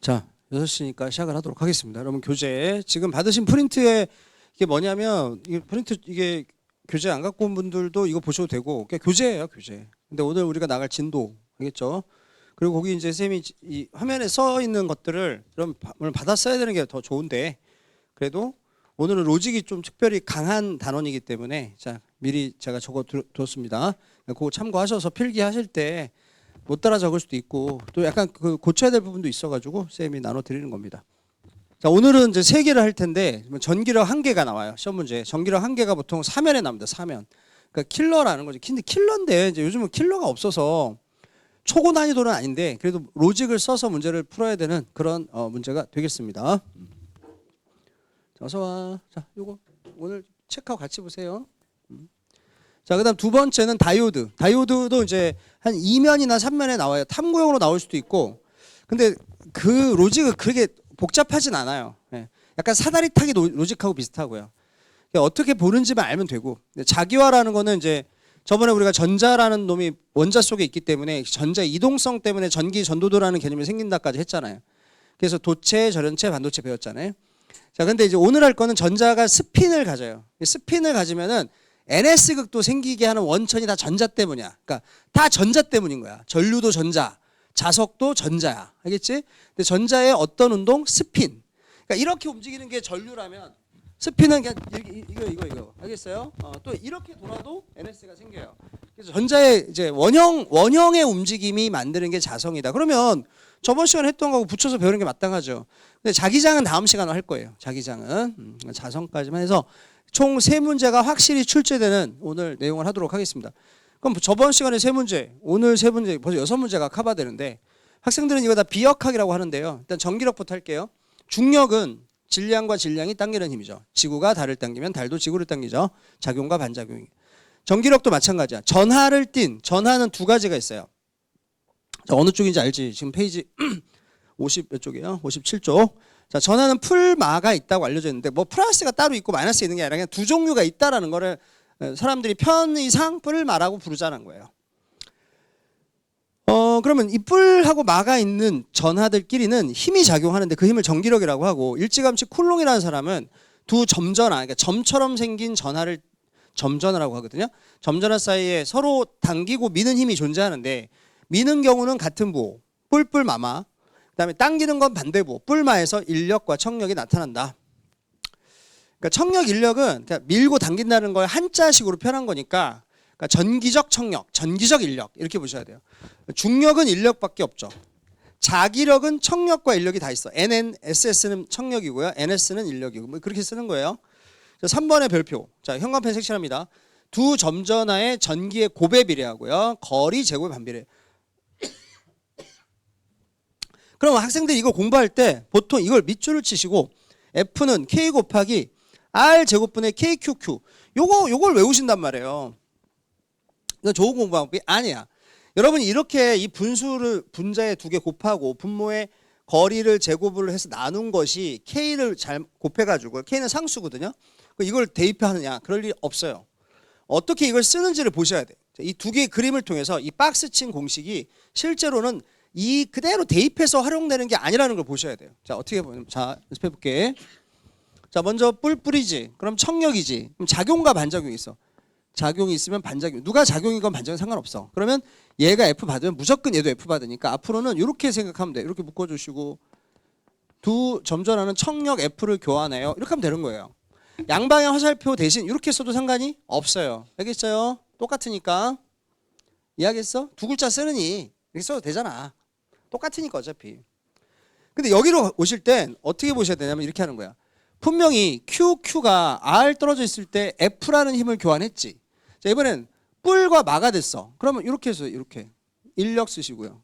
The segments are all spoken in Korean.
자, 6시니까 시작을 하도록 하겠습니다. 여러분 교재 지금 받으신 프린트에 이게 뭐냐면 이게 프린트 이게 교재 안 갖고 온 분들도 이거 보셔도 되고 그게 교재예요, 교재. 근데 오늘 우리가 나갈 진도 알겠죠? 그리고 거기 이제 쌤이 이 화면에 써 있는 것들을 여러분 오늘 받아 써야 되는 게 더 좋은데 그래도 오늘은 로직이 좀 특별히 강한 단원이기 때문에 자 미리 제가 적어 뒀습니다. 그거 참고하셔서 필기하실 때 못 따라 적을 수도 있고 또 약간 그 고쳐야 될 부분도 있어가지고 쌤이 나눠 드리는 겁니다. 자 오늘은 이제 3개를 할 텐데 전기력 1개가 나와요. 시험 문제. 전기력 1개가 보통 사면에 나옵니다. 사면. 그러니까 킬러라는 거죠. 근데 킬러인데 이제 요즘은 킬러가 없어서 초고 난이도는 아닌데 그래도 로직을 써서 문제를 풀어야 되는 그런 문제가 되겠습니다. 자, 어서 와. 자, 요거 오늘 체크하고 같이 보세요. 자, 그다음 두 번째는 다이오드. 다이오드도 이제 한 2면이나 3면에 나와요. 탐구용으로 나올 수도 있고. 근데 그 로직은 그렇게 복잡하진 않아요. 예. 약간 사다리 타기 로직하고 비슷하고요. 어떻게 보는지만 알면 되고. 자기화라는 거는 이제 저번에 우리가 전자라는 놈이 원자 속에 있기 때문에 전자 이동성 때문에 전기 전도도라는 개념이 생긴다까지 했잖아요. 그래서 도체, 전원체, 반도체 배웠잖아요. 자, 근데 이제 오늘 할 거는 전자가 스핀을 가져요. 스핀을 가지면은 NS극도 생기게 하는 원천이 다 전자 때문이야. 그러니까 다 전자 때문인 거야. 전류도 전자, 자석도 전자야. 알겠지? 근데 전자의 어떤 운동? 스핀. 그러니까 이렇게 움직이는 게 전류라면 스핀은 그냥 이거. 알겠어요? 또 이렇게 돌아도 NS가 생겨요. 그래서 전자의 이제 원형의 움직임이 만드는 게 자성이다. 그러면 저번 시간에 했던 거하고 붙여서 배우는 게 마땅하죠. 근데 자기장은 다음 시간에 할 거예요. 자기장은 자성까지만 해서 총 3문제가 확실히 출제되는 오늘 내용을 하도록 하겠습니다. 그럼 저번 시간에 3문제, 오늘 3문제, 벌써 6문제가 커버되는데 학생들은 이거 다 비역학이라고 하는데요. 일단 전기력부터 할게요. 중력은 질량과 질량이 당기는 힘이죠. 지구가 달을 당기면 달도 지구를 당기죠. 작용과 반작용이. 전기력도 마찬가지야. 전하를 띤 전하는 두 가지가 있어요. 자, 어느 쪽인지 알지? 지금 페이지 50 몇 쪽이에요? 57쪽. 자, 전하는 풀마가 있다고 알려져 있는데 뭐 플러스가 따로 있고 마이너스 있는 게 아니라 그냥 두 종류가 있다라는 거를 사람들이 편의상 뿔마라고 부르자는 거예요. 그러면 이 뿔하고 마가 있는 전하들끼리는 힘이 작용하는데 그 힘을 전기력이라고 하고 일찌감치 쿨롱이라는 사람은 두 점전하, 그러니까 점처럼 생긴 전하를 점전하라고 하거든요. 점전하 사이에 서로 당기고 미는 힘이 존재하는데 미는 경우는 같은 부호, 뿔뿔마마. 그다음에 당기는 건 반대부, 뿔마에서 인력과 청력이 나타난다. 그러니까 청력, 인력은 그냥 밀고 당긴다는 걸 한자식으로 표현한 거니까 그러니까 전기적 청력, 전기적 인력 이렇게 보셔야 돼요. 중력은 인력밖에 없죠. 자기력은 청력과 인력이 다 있어. NSS는 청력이고요. NS는 인력이고 뭐 그렇게 쓰는 거예요. 3번의 별표. 자, 형광펜 색칠합니다. 두 점전하의 전기의 곱에 비례하고요. 거리 제곱에 반비례. 그럼 학생들이 이거 공부할 때 보통 이걸 밑줄을 치시고 F는 K 곱하기 R 제곱분의 KQQ 요걸 외우신단 말이에요. 이건 좋은 공부 방법이 아니야. 여러분이 이렇게 이 분수를 분자에 2개 곱하고 분모의 거리를 제곱을 해서 나눈 것이 K를 잘 곱해가지고 K는 상수거든요. 이걸 대입하느냐? 그럴 일 없어요. 어떻게 이걸 쓰는지를 보셔야 돼. 이 2개의 그림을 통해서 이 박스 친 공식이 실제로는 이 그대로 대입해서 활용되는 게 아니라는 걸 보셔야 돼요. 자, 어떻게 보면 자, 연습해 볼게. 자, 먼저 뿔뿔이지. 그럼 청력이지. 그럼 작용과 반작용이 있어. 작용이 있으면 반작용. 누가 작용이건 반작용 상관없어. 그러면 얘가 F 받으면 무조건 얘도 F 받으니까 앞으로는 이렇게 생각하면 돼. 이렇게 묶어 주시고 두 점전하는 청력 F를 교환해요. 이렇게 하면 되는 거예요. 양방향 화살표 대신 이렇게 써도 상관이 없어요. 알겠어요? 똑같으니까. 이해하겠어? 두 글자 쓰느니 이렇게 써도 되잖아. 똑같으니까 어차피. 근데 여기로 오실 땐 어떻게 보셔야 되냐면 이렇게 하는 거야. 분명히 QQ가 R 떨어져 있을 때 F라는 힘을 교환했지. 자, 이번엔 뿔과 마가 됐어. 그러면 이렇게 해서 이렇게 인력 쓰시고요.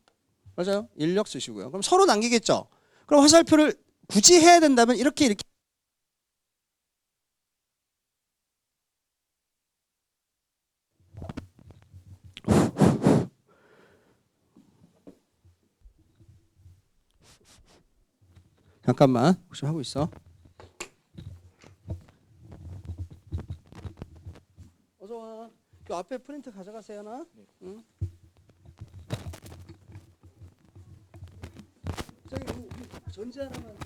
맞아요? 인력 쓰시고요. 그럼 서로 남기겠죠. 그럼 화살표를 굳이 해야 된다면 이렇게 잠깐만 혹시 하고 있어. 어서 와. 그 앞에 프린트 가져가세요 나. 네. 응. 저기 전지 하나만.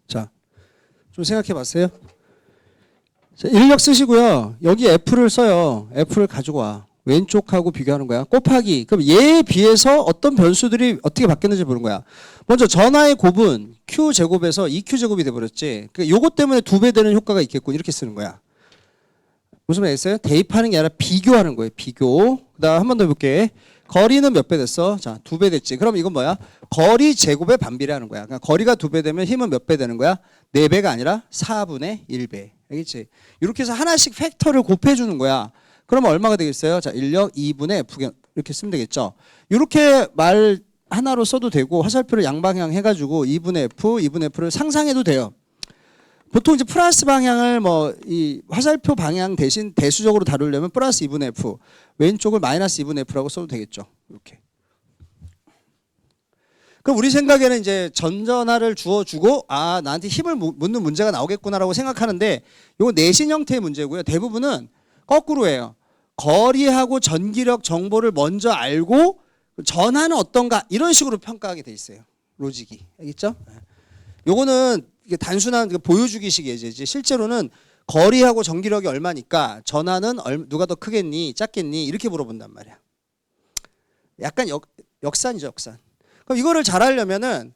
자, 좀 생각해 봤어요? 자, 인력 쓰시고요. 여기 F를 써요. F를 가지고 와. 왼쪽하고 비교하는 거야. 곱하기. 그럼 얘에 비해서 어떤 변수들이 어떻게 바뀌었는지 보는 거야. 먼저 전하의 곱은 Q제곱에서 2Q제곱이 돼버렸지. 그러니까 요것 때문에 2배 되는 효과가 있겠군. 이렇게 쓰는 거야. 무슨 말 있어요? 대입하는 게 아니라 비교하는 거예요. 비교. 그 다음 한 번 더 해볼게. 거리는 몇 배 됐어? 자, 2배 됐지. 그럼 이건 뭐야? 거리 제곱에 반비례하는 거야. 그러니까 거리가 2배 되면 힘은 몇 배 되는 거야? 4배가 아니라 4분의 1배. 알겠지? 이렇게 해서 하나씩 팩터를 곱해주는 거야. 그러면 얼마가 되겠어요? 자, 인력 2분의 F 이렇게 쓰면 되겠죠. 이렇게 말 하나로 써도 되고 화살표를 양방향 해가지고 2분의 F, 2분의 F를 상상해도 돼요. 보통 이제 플러스 방향을 뭐 이 화살표 방향 대신 대수적으로 다루려면 플러스 2분의 F, 왼쪽을 마이너스 2분의 F라고 써도 되겠죠. 이렇게. 그럼 우리 생각에는 이제 전전하를 주어주고 아 나한테 힘을 묻는 문제가 나오겠구나라고 생각하는데 이건 내신 형태의 문제고요. 대부분은 거꾸로 해요. 거리하고 전기력 정보를 먼저 알고 전하는 어떤가 이런 식으로 평가하게 돼 있어요. 로직이. 알겠죠? 요거는 이게 단순한 보여주기식 예제지. 실제로는 거리하고 전기력이 얼마니까 전하는 누가 더 크겠니? 작겠니? 이렇게 물어본단 말이야. 약간 역산이죠, 역산. 그럼 이거를 잘하려면은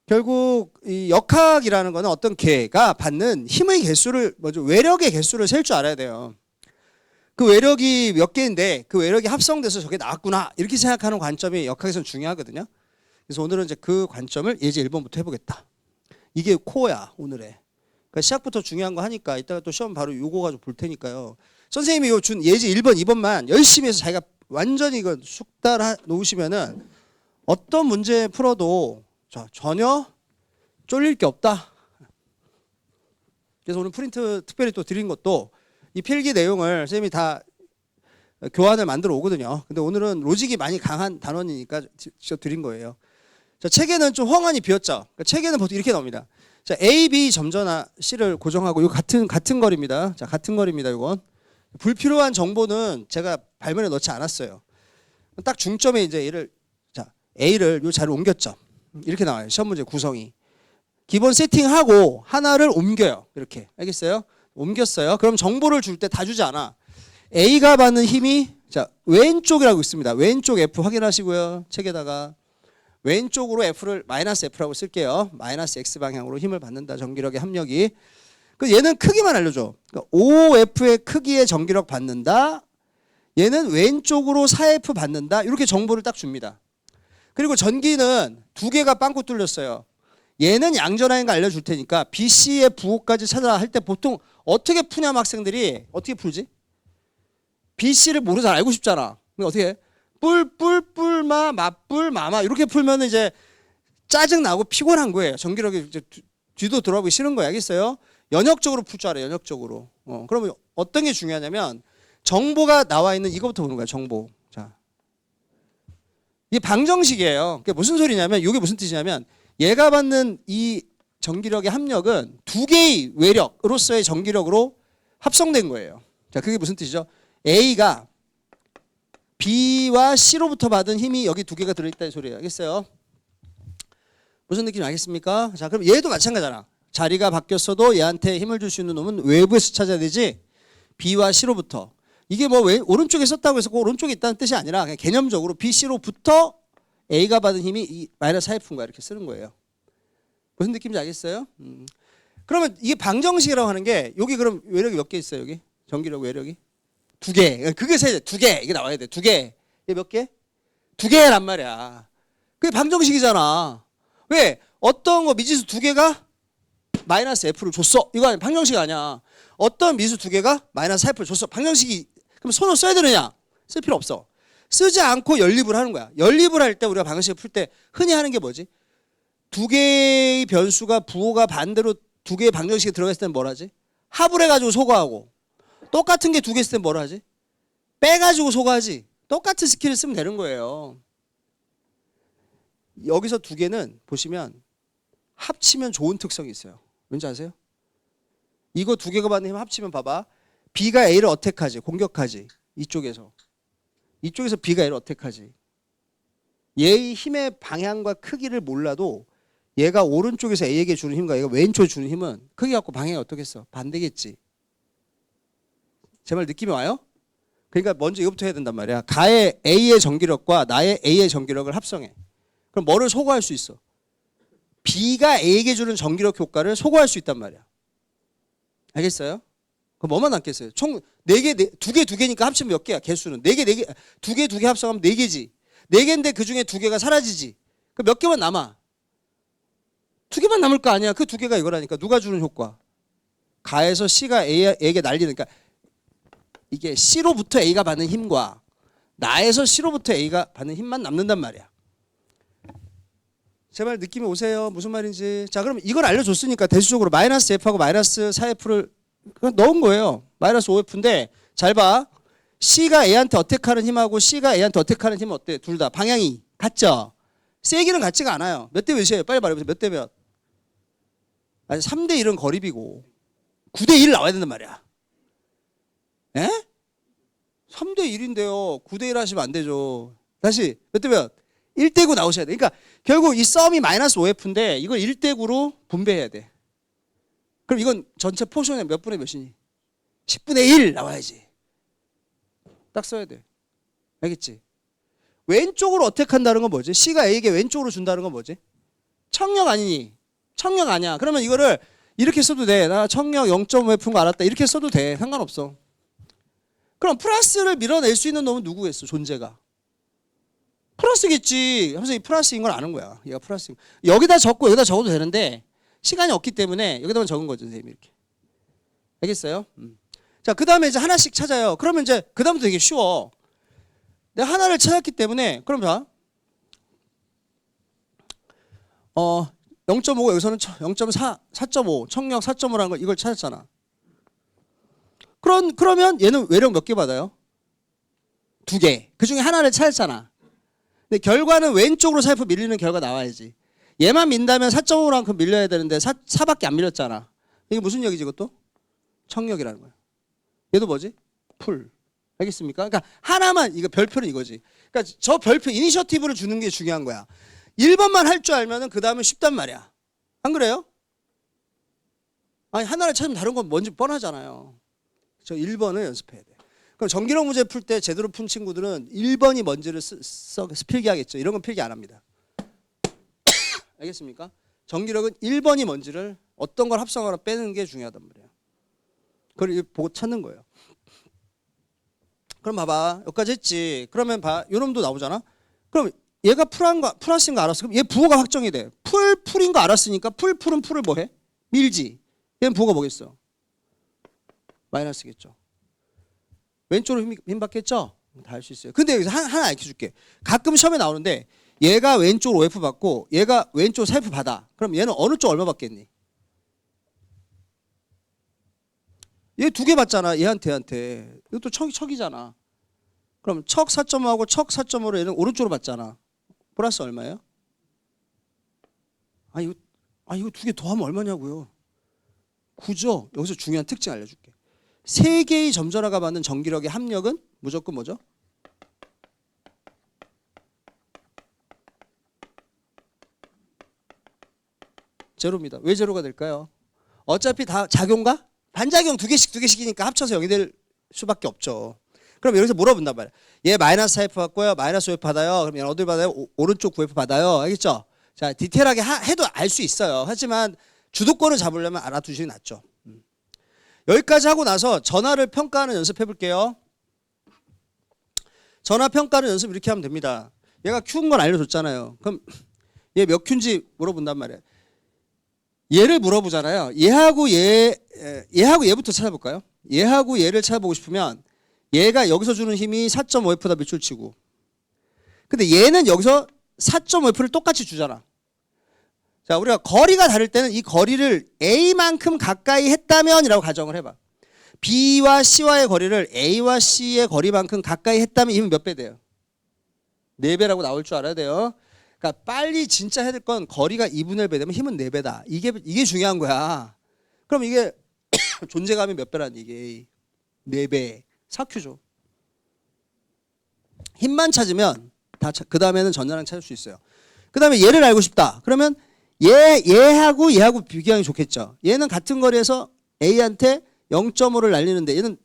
결국 이 역학이라는 거는 어떤 개가 받는 힘의 개수를 먼저 외력의 개수를 셀 줄 알아야 돼요. 그 외력이 몇 개인데 그 외력이 합성돼서 저게 나왔구나 이렇게 생각하는 관점이 역학에서는 중요하거든요. 그래서 오늘은 이제 그 관점을 예제 1번부터 해보겠다. 이게 코어야 오늘의. 그러니까 시작부터 중요한 거 하니까 이따가 또 시험 바로 요거 가지고 볼 테니까요. 선생님이 요 준 예제 1번, 2번만 열심히 해서 자기가 완전히 이거 숙달해 놓으시면은 어떤 문제 풀어도 전혀 쫄릴 게 없다. 그래서 오늘 프린트 특별히 또 드린 것도 이 필기 내용을 선생님이 다 교환을 만들어 오거든요. 근데 오늘은 로직이 많이 강한 단원이니까 직접 드린 거예요. 자, 책에는 좀 헝한이 비었죠. 그러니까 책에는 보통 이렇게 나옵니다. 자, A, B 점전하 C를 고정하고 이거 같은 거리입니다. 자, 같은 거리입니다. 이건 불필요한 정보는 제가 발문에 넣지 않았어요. 딱 중점에 이제 얘를 자 A를 요 자리로 옮겼죠. 이렇게 나와요. 시험 문제 구성이 기본 세팅하고 하나를 옮겨요. 이렇게 알겠어요? 옮겼어요. 그럼 정보를 줄 때 다 주지 않아. A가 받는 힘이 자 왼쪽이라고 있습니다. 왼쪽 F 확인하시고요. 책에다가 왼쪽으로 F를 마이너스 F라고 쓸게요. 마이너스 X 방향으로 힘을 받는다. 전기력의 합력이. 그 얘는 크기만 알려줘. 그러니까 OF의 크기의 전기력 받는다. 얘는 왼쪽으로 4F 받는다. 이렇게 정보를 딱 줍니다. 그리고 전기는 두 개가 빵꾸 뚫렸어요. 얘는 양전하인 거 알려줄 테니까 BC의 부호까지 찾아 할 때 보통 어떻게 푸냐면 학생들이 어떻게 풀지? BC를 모르서 알고 싶잖아. 근데 어떻게 해? 뿔뿔뿔마 맞뿔 마마 이렇게 풀면 이제 짜증 나고 피곤한 거예요. 전기력이 이제 뒤도 돌아보기 싫은 거야. 알겠어요? 연역적으로 풀 줄 알아요. 연역적으로. 그러면 어떤 게 중요하냐면 정보가 나와 있는 이거부터 보는 거야. 정보. 자, 이게 방정식이에요. 그게 무슨 소리냐면 이게 무슨 뜻이냐면 얘가 받는 이 전기력의 합력은 두 개의 외력으로서의 전기력으로 합성된 거예요. 자, 그게 무슨 뜻이죠? A가 B와 C로부터 받은 힘이 여기 두 개가 들어있다는 소리예요. 알겠어요? 무슨 느낌인지 알겠습니까? 자, 그럼 얘도 마찬가지잖아. 자리가 바뀌었어도 얘한테 힘을 줄 수 있는 놈은 외부에서 찾아야 되지 B와 C로부터. 이게 뭐 왜 오른쪽에 썼다고 해서 그 오른쪽에 있다는 뜻이 아니라 그냥 개념적으로 B, C로부터 A가 받은 힘이 이 마이너스 4F인가 이렇게 쓰는 거예요. 무슨 느낌인지 알겠어요? 그러면 이게 방정식이라고 하는 게 여기 그럼 외력이 몇 개 있어요? 여기 전기력 외력이 두 개. 그게 세 두 개. 이게 나와야 돼. 두 개. 이게 몇 개? 두 개란 말이야. 그게 방정식이잖아. 왜? 어떤 거 미지수 두 개가 마이너스 F를 줬어. 이거 아니 방정식 아니야. 어떤 미수 두 개가 마이너스 4F를 줬어. 방정식이 그럼 손을 써야 되느냐? 쓸 필요 없어. 쓰지 않고 연립을 하는 거야. 연립을 할 때 우리가 방정식을 풀 때 흔히 하는 게 뭐지? 두 개의 변수가 부호가 반대로 두 개의 방정식에 들어갔을 때는 뭘 하지? 합을 해가지고 소거하고 똑같은 게 두 개 있을 때는 뭘 하지? 빼가지고 소거하지. 똑같은 스킬을 쓰면 되는 거예요. 여기서 두 개는 보시면 합치면 좋은 특성이 있어요. 왠지 아세요? 이거 두 개가 받는 힘 합치면 봐봐. B가 A를 어택하지. 공격하지. 이쪽에서 B가 A를 어택하지. 얘의 힘의 방향과 크기를 몰라도 얘가 오른쪽에서 A에게 주는 힘과 얘가 왼쪽에 주는 힘은 크기 갖고 방향이 어떻겠어? 반대겠지. 제 말 느낌이 와요? 그러니까 먼저 이것부터 해야 된단 말이야. 가의 A의 전기력과 나의 A의 전기력을 합성해. 그럼 뭐를 소거할 수 있어? B가 A에게 주는 전기력 효과를 소거할 수 있단 말이야. 알겠어요? 그럼 뭐만 남겠어요? 총 4개, 두 개니까 합치면 몇 개야? 개수는 4개, 두 개 합성하면 4개지. 4개인데 그 중에 2개가 사라지지. 그럼 몇 개만 남아? 2개만 남을 거 아니야. 그 2개가 이거라니까. 누가 주는 효과? 가에서 C가 A에게 날리는, 그러니까 이게 C로부터 A가 받는 힘과 나에서 C로부터 A가 받는 힘만 남는단 말이야. 제발 느낌이 오세요. 무슨 말인지. 자, 그럼 이걸 알려줬으니까 대수적으로 마이너스 F하고 마이너스 4F를 넣은 거예요. 마이너스 5F인데 잘 봐. C가 A한테 어택하는 힘하고 C가 A한테 어택하는 힘은 어때? 둘 다 방향이 같죠? 세기는 같지가 않아요. 몇 대 몇이에요? 빨리 말해보세요. 몇 대 몇? 아니 3대 1은 거리비고 9대 1 나와야 된단 말이야. 에? 3대 1인데요. 9대 1 하시면 안 되죠. 다시 몇 대 몇? 1대 9 나오셔야 돼. 그러니까 결국 이 썸이 마이너스 5F인데 이걸 1대 9로 분배해야 돼. 그럼 이건 전체 포션의 몇 분의 몇이니? 10분의 1 나와야지. 딱 써야 돼. 알겠지? 왼쪽으로 어택한다는 건 뭐지? C가 A에게 왼쪽으로 준다는 건 뭐지? 청력 아니니? 청력 아니야. 그러면 이거를 이렇게 써도 돼. 나 청력 0.5F인 거 알았다. 이렇게 써도 돼. 상관없어. 그럼 플러스를 밀어낼 수 있는 놈은 누구겠어? 존재가. 플러스겠지. 하면서 이 플러스인 걸 아는 거야. 얘가 플러스. 여기다 적고 여기다 적어도 되는데 시간이 없기 때문에 여기다만 적은 거죠, 선생님이 이렇게. 알겠어요? 자, 그 다음에 이제 하나씩 찾아요. 그러면 이제 그 다음부터 되게 쉬워. 내가 하나를 찾았기 때문에 그럼 자, 0.5가 여기서는 0.4, 4.5, 청력 4.5라는 걸 이걸 찾았잖아. 그러면 얘는 외력 몇 개 받아요? 2개. 그 중에 하나를 찾았잖아. 근데 결과는 왼쪽으로 살포 밀리는 결과 나와야지. 얘만 민다면 4.5만큼 밀려야 되는데 4밖에 안 밀렸잖아. 이게 무슨 역이지 이것도? 청력이라는 거야. 얘도 뭐지? 풀. 알겠습니까? 그러니까 하나만, 이거 별표는 이거지. 그러니까 저 별표 이니셔티브를 주는 게 중요한 거야. 1번만 할 줄 알면은 그 다음은 쉽단 말이야. 안 그래요? 아니 하나를 찾으면 다른 건 뭔지 뻔하잖아요. 저 1번을 연습해야 돼. 그럼 전기력 문제 풀 때 제대로 푼 친구들은 1번이 뭔지를 필기하겠죠. 이런 건 필기 안 합니다. 알겠습니까? 전기력은 1번이 뭔지를 어떤 걸 합성하거나 빼는 게 중요하단 말이에요. 그걸 보고 찾는 거예요. 그럼 봐봐. 여기까지 했지. 그러면 봐. 요 놈도 나오잖아. 그럼 얘가 플러스인 거 알았어. 그럼 얘 부호가 확정이 돼. 풀인 거 알았으니까 풀은 풀을 뭐 해? 밀지. 얘는 부호가 뭐겠어? 마이너스겠죠. 왼쪽으로 힘 받겠죠? 다 할 수 있어요. 근데 여기서 하나 알려줄게. 가끔 시험에 나오는데 얘가 왼쪽으로 OF 받고 얘가 왼쪽 살프 받아. 그럼 얘는 어느 쪽 얼마 받겠니? 얘 2개 받잖아. 얘한테. 이것도 척이잖아. 그럼 척 4.5하고 척 4.5로 얘는 오른쪽으로 받잖아. 플러스 얼마예요? 이거 2개 더하면 얼마냐고요? 9죠. 여기서 중요한 특징 알려줄게. 3개의 점전화가 받는 전기력의 합력은 무조건 뭐죠? 제로입니다. 왜 제로가 될까요? 어차피 다 작용과 반작용 2개씩이니까 합쳐서 0이 될 수밖에 없죠. 그럼 여기서 물어본단 말이야. 얘 마이너스 4F 받고요. 마이너스 5F 받아요. 그럼 얘는 어딜 받아요? 오른쪽 9F 받아요. 알겠죠? 자, 디테일하게 해도 알 수 있어요. 하지만 주도권을 잡으려면 알아두시는 게 낫죠. 여기까지 하고 나서 전하를 평가하는 연습해 볼게요. 전하 평가하는 연습 이렇게 하면 됩니다. 얘가 Q인 건 알려줬잖아요. 그럼 얘 몇 Q인지 물어본단 말이에요. 얘를 물어보잖아요. 얘하고 얘부터 찾아볼까요? 얘하고 얘를 찾아보고 싶으면 얘가 여기서 주는 힘이 4.5F다 밑줄치고, 근데 얘는 여기서 4.5F를 똑같이 주잖아. 자, 우리가 거리가 다를 때는 이 거리를 A만큼 가까이 했다면 이라고 가정을 해봐. B와 C와의 거리를 A와 C의 거리만큼 가까이 했다면 힘은 몇 배 돼요? 4배라고 나올 줄 알아야 돼요. 그러니까 빨리 진짜 해야 될 건 거리가 2분의 1배 되면 힘은 4배다. 이게 중요한 거야. 그럼 이게 존재감이 몇 배라는 이게 4배. 4Q죠. 힘만 찾으면 그 다음에는 전자량 찾을 수 있어요. 그 다음에 얘를 알고 싶다. 그러면 얘하고 비교하는 게 좋겠죠. 얘는 같은 거리에서 A한테 0.5를 날리는데 얘는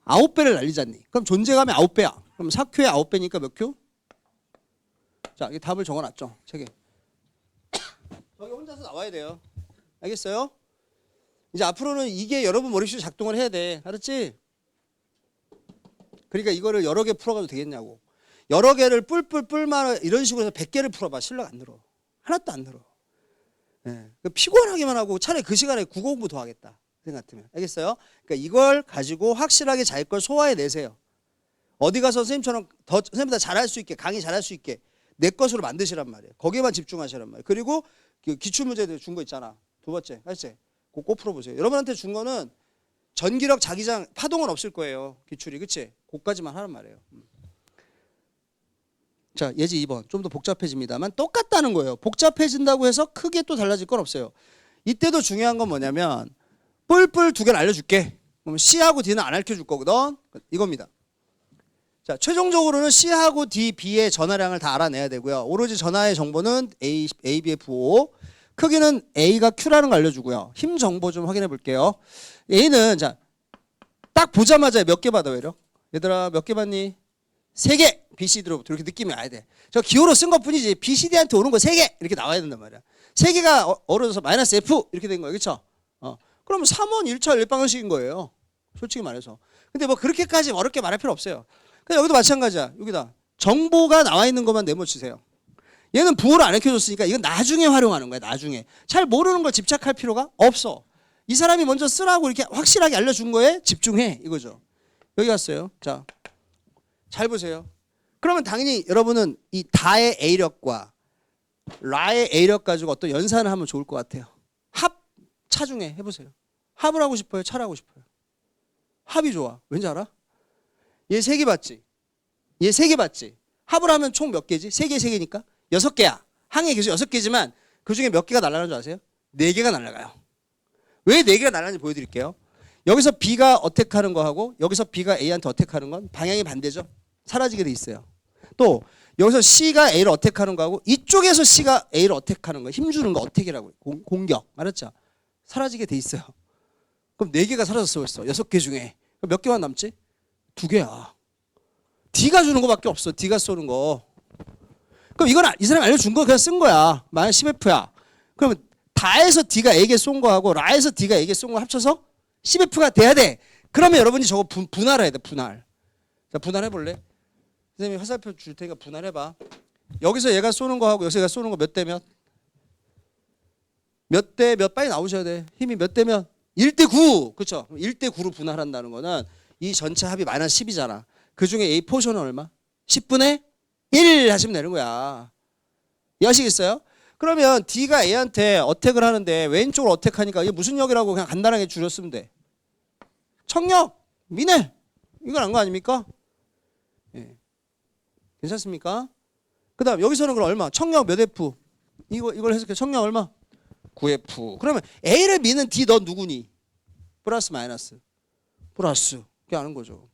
9배를 날리잖니. 그럼 존재감이 9배야. 그럼 4Q의 9배니까 몇 Q? 자, 이 답을 적어놨죠. 책에. 저기 혼자서 나와야 돼요. 알겠어요? 이제 앞으로는 이게 여러분 머릿속에 작동을 해야 돼. 알았지? 그러니까 이거를 여러 개 풀어가도 되겠냐고. 여러 개를 뿔뿔뿔만 이런 식으로 해서 100개를 풀어봐. 실력 안 늘어. 하나도 안 늘어. 네. 피곤하기만 하고 차라리 그 시간에 국어 공부 더 하겠다 생각 같으면. 알겠어요? 그러니까 이걸 가지고 확실하게 자기 걸 소화해 내세요. 어디 가서 선생님처럼 더 선생님보다 잘할 수 있게, 강의 잘할 수 있게 내 것으로 만드시란 말이에요. 거기에만 집중하시란 말이에요. 그리고 그 기출문제들 준 거 있잖아. 2번째. 알았지? 그거 꼭 풀어보세요. 여러분한테 준 거는 전기력, 자기장, 파동은 없을 거예요. 기출이. 그치? 그거까지만 하란 말이에요. 자, 예지 2번. 좀 더 복잡해집니다만 똑같다는 거예요. 복잡해진다고 해서 크게 또 달라질 건 없어요. 이때도 중요한 건 뭐냐면 뿔뿔 2개를 알려줄게. 그럼 C하고 D는 안 알려줄 거거든. 이겁니다. 자, 최종적으로는 C하고 D, B의 전하량을 다 알아내야 되고요. 오로지 전하의 정보는 A, BF5. 크기는 A가 Q라는 거 알려주고요. 힘 정보 좀 확인해 볼게요. A는 자, 딱 보자마자 몇 개 받아 외려? 얘들아 몇 개 받니? 3개. BCD로부터 이렇게 느낌이 와야 돼. 저 기호로 쓴 것뿐이지 BCD한테 오는 거 3개 이렇게 나와야 된단 말이야. 3개가 어려져서 마이너스 F 이렇게 된 거야. 그렇죠? 그러면 3원 1차 1방식인 거예요. 솔직히 말해서. 근데 뭐 그렇게까지 어렵게 말할 필요 없어요. 근데 여기도 마찬가지야. 여기다 정보가 나와 있는 것만 메모치세요. 얘는 부호를 안 익혀줬으니까 이건 나중에 활용하는 거야. 나중에. 잘 모르는 걸 집착할 필요가 없어. 이 사람이 먼저 쓰라고 이렇게 확실하게 알려준 거에 집중해 이거죠. 여기 왔어요. 자, 잘 보세요. 그러면 당연히 여러분은 이 다의 A력과 라의 A력 가지고 어떤 연산을 하면 좋을 것 같아요. 합, 차 중에 해보세요. 합을 하고 싶어요? 차를 하고 싶어요? 합이 좋아. 왠지 알아? 얘 3개 받지? 얘 3개 받지? 합을 하면 총 몇 개지? 3개, 3개니까? 6개야. 항에 계속 6개지만 그 중에 몇 개가 날아가는 줄 아세요? 4개가 날아가요. 왜 4개가 날아가는지 보여드릴게요. 여기서 B가 어택하는 거하고 여기서 B가 A한테 어택하는 건 방향이 반대죠. 사라지게 돼 있어요. 또 여기서 C가 A를 어택하는 거하고 이쪽에서 C가 A를 어택하는 거, 힘 주는 거 어택이라고 해요. 공격. 알았죠? 사라지게 돼 있어요. 그럼 4개가 사라졌어 벌써. 6개 중에. 그럼 몇 개만 남지? 2개야. D가 주는 거밖에 없어. D가 쏘는 거. 그럼 이건 이 사람이 알려준 거 그냥 쓴 거야. 마이너스 10F야. 그러면 다에서 D가 A에게 쏜 거하고 라에서 D가 A에게 쏜 거 합쳐서 10F가 돼야 돼. 그러면 여러분이 저거 분할해야 돼. 분할. 자, 분할해 볼래? 선생님이 화살표 줄 테니까 분할해봐. 여기서 얘가 쏘는 거하고 여기서 얘가 쏘는 거 몇 대 몇? 몇 대 몇? 빨리 나오셔야 돼. 힘이 몇 대 몇? 1대 9. 그렇죠? 1대 9로 분할한다는 거는 이 전체 합이 마이너스 10이잖아. 그 중에 A 포션은 얼마? 10분의 1 하시면 되는 거야. 이해하시겠어요? 그러면 D가 A한테 어택을 하는데 왼쪽으로 어택하니까 이게 무슨 역이라고 그냥 간단하게 줄였으면 돼. 청력, 미네. 이건 안 거 아닙니까? 예. 괜찮습니까? 그 다음 여기서는 그럼 얼마? 청력 몇 F? 이걸 해석해. 청력 얼마? 9F. 그러면 A를 미는 D 너 누구니? 플러스 마이너스? 플러스. 그게 아는 거죠.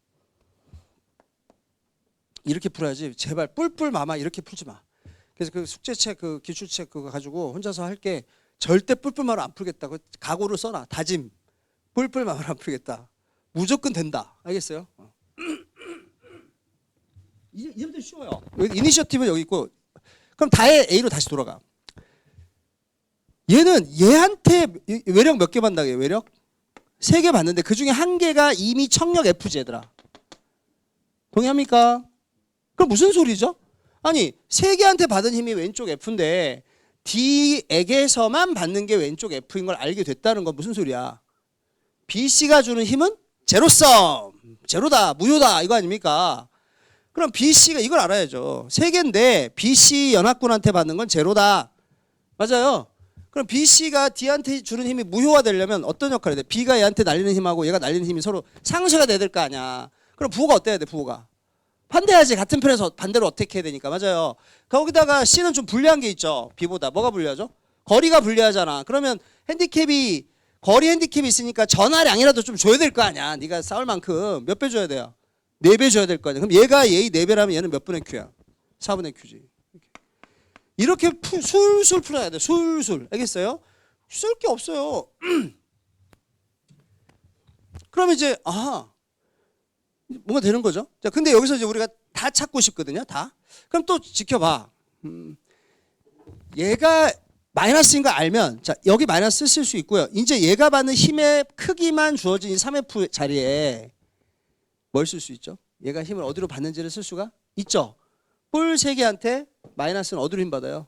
이렇게 풀어야지. 제발 뿔뿔 마마 이렇게 풀지 마. 그래서 그 숙제책, 그 기출책 그거 가지고 혼자서 할게 절대 뿔뿔 마로 안 풀겠다. 그 각오를 써놔. 다짐. 뿔뿔 마로 안 풀겠다. 무조건 된다. 알겠어요? 이제부터 쉬워요. 여기 이니셔티브는 여기 있고, 그럼 다의 A로 다시 돌아가. 얘는 얘한테 외력 몇 개 받는다. 외력 3개 받는데 그 중에 1개가 이미 청력 F지 얘들아. 동의합니까? 그럼 무슨 소리죠? 아니 3개한테 받은 힘이 왼쪽 F인데 D에게서만 받는 게 왼쪽 F인 걸 알게 됐다는 건 무슨 소리야? BC가 주는 힘은 제로섬, 제로다, 무효다 이거 아닙니까? 그럼 BC가 이걸 알아야죠. 3개인데 BC 연합군한테 받는 건 제로다. 맞아요. 그럼 BC가 D한테 주는 힘이 무효화 되려면 어떤 역할이 돼? B가 얘한테 날리는 힘하고 얘가 날리는 힘이 서로 상쇄가 돼야 될 거 아니야. 그럼 부호가 어때야 돼? 부호가 반대하지. 같은 편에서 반대로 어떻게 해야 되니까. 맞아요. 거기다가 C는 좀 불리한 게 있죠. B보다. 뭐가 불리하죠? 거리가 불리하잖아. 그러면 핸디캡이 거리 핸디캡이 있으니까 전화량이라도 좀 줘야 될 거 아니야. 네가 싸울 만큼 몇 배 줘야 돼요? 4배 줘야 될 거 아니야. 그럼 얘가 얘의 4배라면 얘는 몇 분의 Q야? 4분의 Q지. 이렇게 술술 풀어야 돼. 술술. 알겠어요? 쓸 게 없어요. 그러면 이제 뭔가 되는 거죠. 자, 근데 여기서 이제 우리가 다 찾고 싶거든요. 다. 그럼 또 지켜봐. 얘가 마이너스인 거 알면 자, 여기 마이너스 쓸 수 있고요. 이제 얘가 받는 힘의 크기만 주어진 이 3F 자리에 뭘 쓸 수 있죠? 얘가 힘을 어디로 받는지를 쓸 수가 있죠. 볼 3개한테 마이너스는 어디로 힘 받아요?